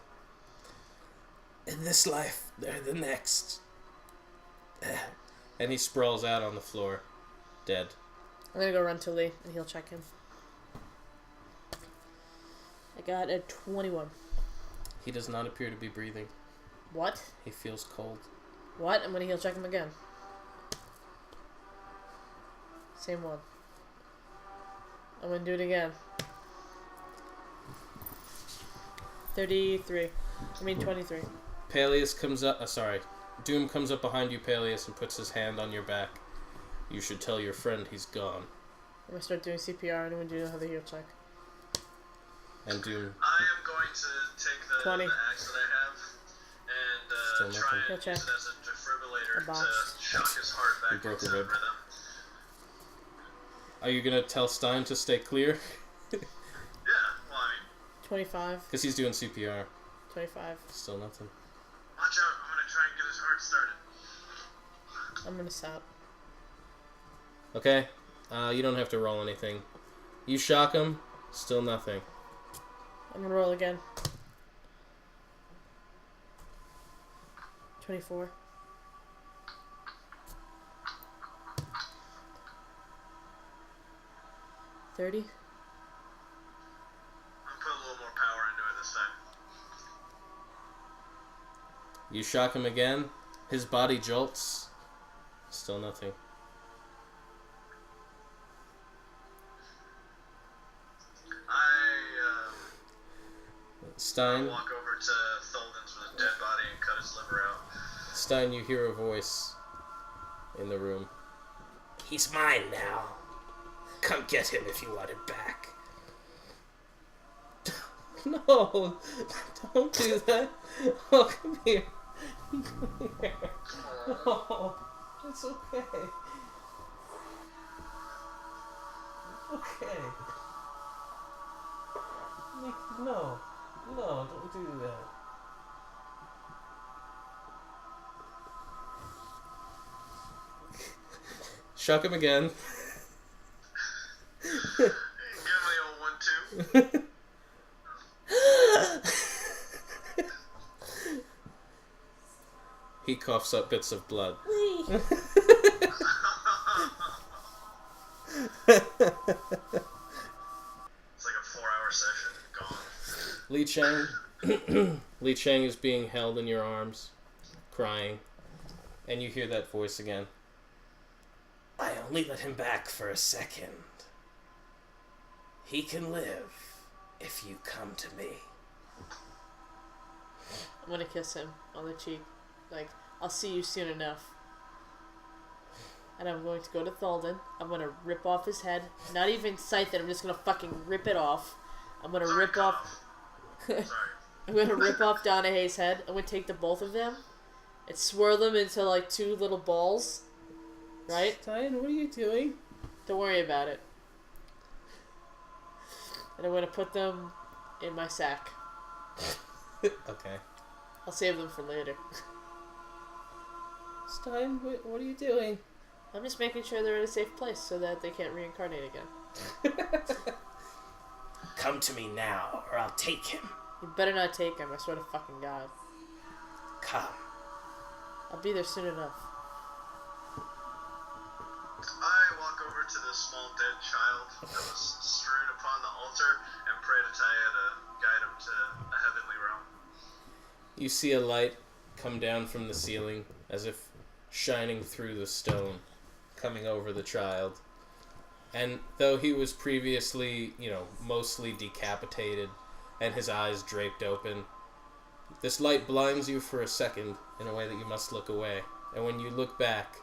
Speaker 1: In this life, or the next. And he sprawls out on the floor, dead.
Speaker 2: I'm gonna go run to Lee, and he'll check him. I got a 21.
Speaker 1: He does not appear to be breathing.
Speaker 2: What?
Speaker 1: He feels cold.
Speaker 2: What? I'm gonna heal check him again. Same one. I'm gonna do it again. 33. I mean 23.
Speaker 1: Peleus comes up... Doom comes up behind you, Peleus, and puts his hand on your back. You should tell your friend he's gone.
Speaker 2: I'm gonna start doing CPR and I'm gonna do another heal check.
Speaker 1: And Doom...
Speaker 3: I am going to take the
Speaker 2: 20.
Speaker 3: axe that I have and try and use it as a defibrillator to shock his heart back
Speaker 1: You broke
Speaker 3: into
Speaker 1: a rib.
Speaker 3: rhythm.
Speaker 1: Are you gonna tell Stein to stay clear?
Speaker 3: Yeah, well, I mean,
Speaker 2: 25.
Speaker 1: Because he's doing CPR.
Speaker 2: 25.
Speaker 1: Still nothing.
Speaker 3: watch out, I'm gonna try and get his heart started.
Speaker 2: I'm gonna stop.
Speaker 1: Okay. You don't have to roll anything. You shock him. Still nothing.
Speaker 2: I'm gonna roll again. 24. $30.
Speaker 3: I'm putting a little more power into it this time.
Speaker 1: You shock him again. His body jolts. Still nothing. Stein,
Speaker 3: Walk over to Tholden's with a dead body and cut his liver out.
Speaker 1: Stein, you hear a voice in the room. He's mine now. Come get him if you want him back. No, don't do that. Oh, come here. Come here. Oh, it's okay. Okay. No, don't do that. Shock him again.
Speaker 3: Give him the old 1-2.
Speaker 1: He coughs up bits of blood.
Speaker 3: It's like a 4-hour
Speaker 1: Li Cheng, Li Cheng is being held in your arms, crying, and you hear that voice again. I only let him back for a second. He can live if you come to me.
Speaker 2: I'm gonna kiss him on the cheek. Like, I'll see you soon enough. And I'm going to go to Tholden. I'm gonna rip off his head. Not even scythe it, I'm just gonna fucking rip it off. I'm gonna rip off... I'm gonna rip off Donahay's head. I'm gonna take the both of them and swirl them into like 2 little balls. Right?
Speaker 1: Stein, what are you doing?
Speaker 2: Don't worry about it. And I'm gonna put them in my sack.
Speaker 1: Okay.
Speaker 2: I'll save them for later.
Speaker 1: Stein, what are you doing?
Speaker 2: I'm just making sure they're in a safe place so that they can't reincarnate again.
Speaker 1: Come to me now, or I'll take him.
Speaker 2: You better not take him, I swear to fucking God.
Speaker 1: Come.
Speaker 2: I'll be there soon enough.
Speaker 3: I walk over to the small dead child that was strewn upon the altar and pray to Taya to guide him to a heavenly realm.
Speaker 1: You see a light come down from the ceiling, as if shining through the stone, coming over the child. And though he was previously, mostly decapitated, and his eyes draped open, this light blinds you for a second in a way that you must look away. And when you look back,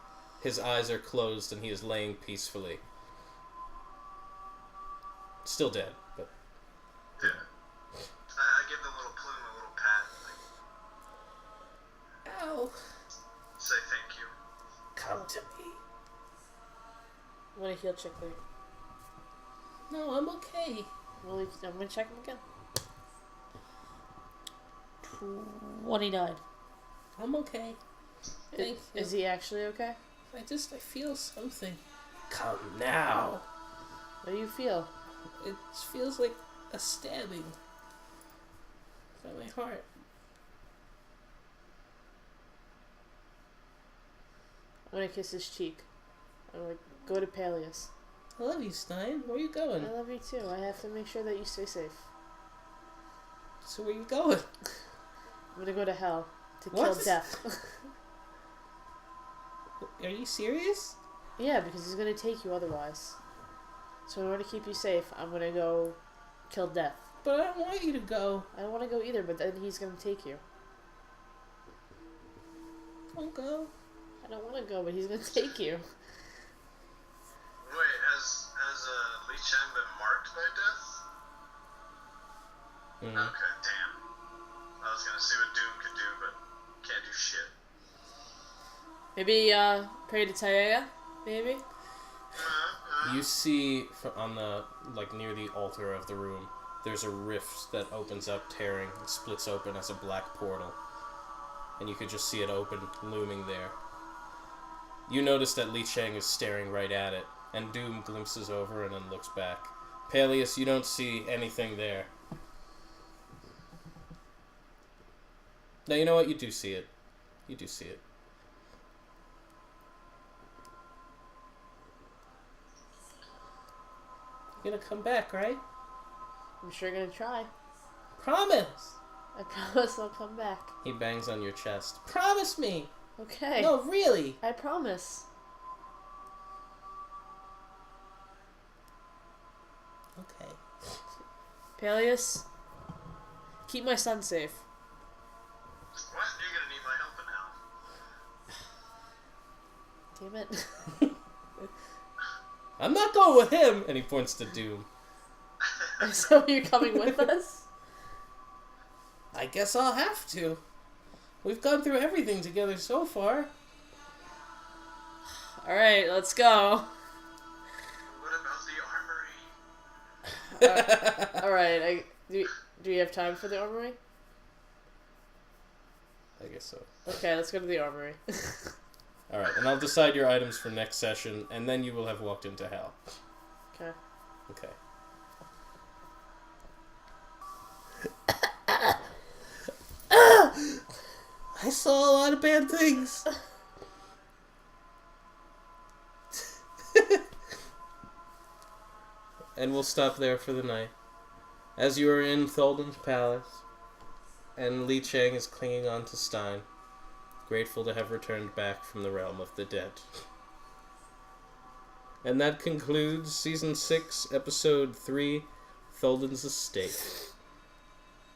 Speaker 1: his eyes are closed and he is laying peacefully. Still dead, but...
Speaker 3: Yeah. I give the little plume a little pat.
Speaker 1: Ow!
Speaker 3: Say thank you.
Speaker 1: Come to me.
Speaker 2: I'm gonna heal Chickly.
Speaker 1: No, I'm okay.
Speaker 2: I'm gonna check him again. 29.
Speaker 1: I'm okay. Thank you.
Speaker 2: Is he actually okay?
Speaker 1: I feel something. Come now.
Speaker 2: What do you feel?
Speaker 1: It feels like a stabbing by my heart.
Speaker 2: I'm gonna kiss his cheek. I'm gonna go to Peleus.
Speaker 1: I love you, Stein. Where are you going?
Speaker 2: I love you too. I have to make sure that you stay safe.
Speaker 1: So where are you going?
Speaker 2: I'm gonna go to hell to
Speaker 1: What?
Speaker 2: kill death.
Speaker 1: Are you serious?
Speaker 2: Yeah, because he's gonna take you otherwise. So in order to keep you safe, I'm gonna go kill death.
Speaker 1: But I don't want you to go.
Speaker 2: I don't want to go either, but then he's gonna take you.
Speaker 1: Don't go.
Speaker 2: I don't want to go, but he's gonna take you.
Speaker 3: Wait, has Li Cheng been marked by death?
Speaker 1: Mm.
Speaker 3: Okay, damn. I was gonna see what Doom could do, but can't do shit.
Speaker 2: Maybe pray to Taea, maybe.
Speaker 1: You see on the near the altar of the room, there's a rift that opens up, tearing, and splits open as a black portal, and you could just see it open, looming there. You notice that Li Cheng is staring right at it, and Doom glimpses over and then looks back. Peleus, you don't see anything there. Now, you know what? You do see it. You do see it. You're gonna come back, right?
Speaker 2: I'm sure gonna try.
Speaker 1: Promise!
Speaker 2: I promise I'll come back.
Speaker 1: He bangs on your chest. Promise me!
Speaker 2: Okay.
Speaker 1: No, really!
Speaker 2: I promise.
Speaker 1: Okay.
Speaker 2: Peleus, keep my son safe.
Speaker 3: What? You're gonna need my help now.
Speaker 2: Damn it.
Speaker 1: I'm not going with him! And he points to Doom.
Speaker 2: So you're coming with us?
Speaker 1: I guess I'll have to. We've gone through everything together so far.
Speaker 2: Alright, let's go.
Speaker 3: What about the armory?
Speaker 2: Alright, do we have time for the armory?
Speaker 1: I guess so.
Speaker 2: Okay, let's go to the armory.
Speaker 1: Alright, and I'll decide your items for next session, and then you will have walked into hell.
Speaker 2: Okay.
Speaker 1: Okay. I saw a lot of bad things. And we'll stop there for the night. As you are in Tholden's palace, and Li Chang is clinging on to Stein, grateful to have returned back from the realm of the dead. And that concludes Season 6, Episode 3, Tholden's Estate.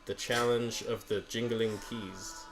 Speaker 1: The Challenge of the Jingling Keys.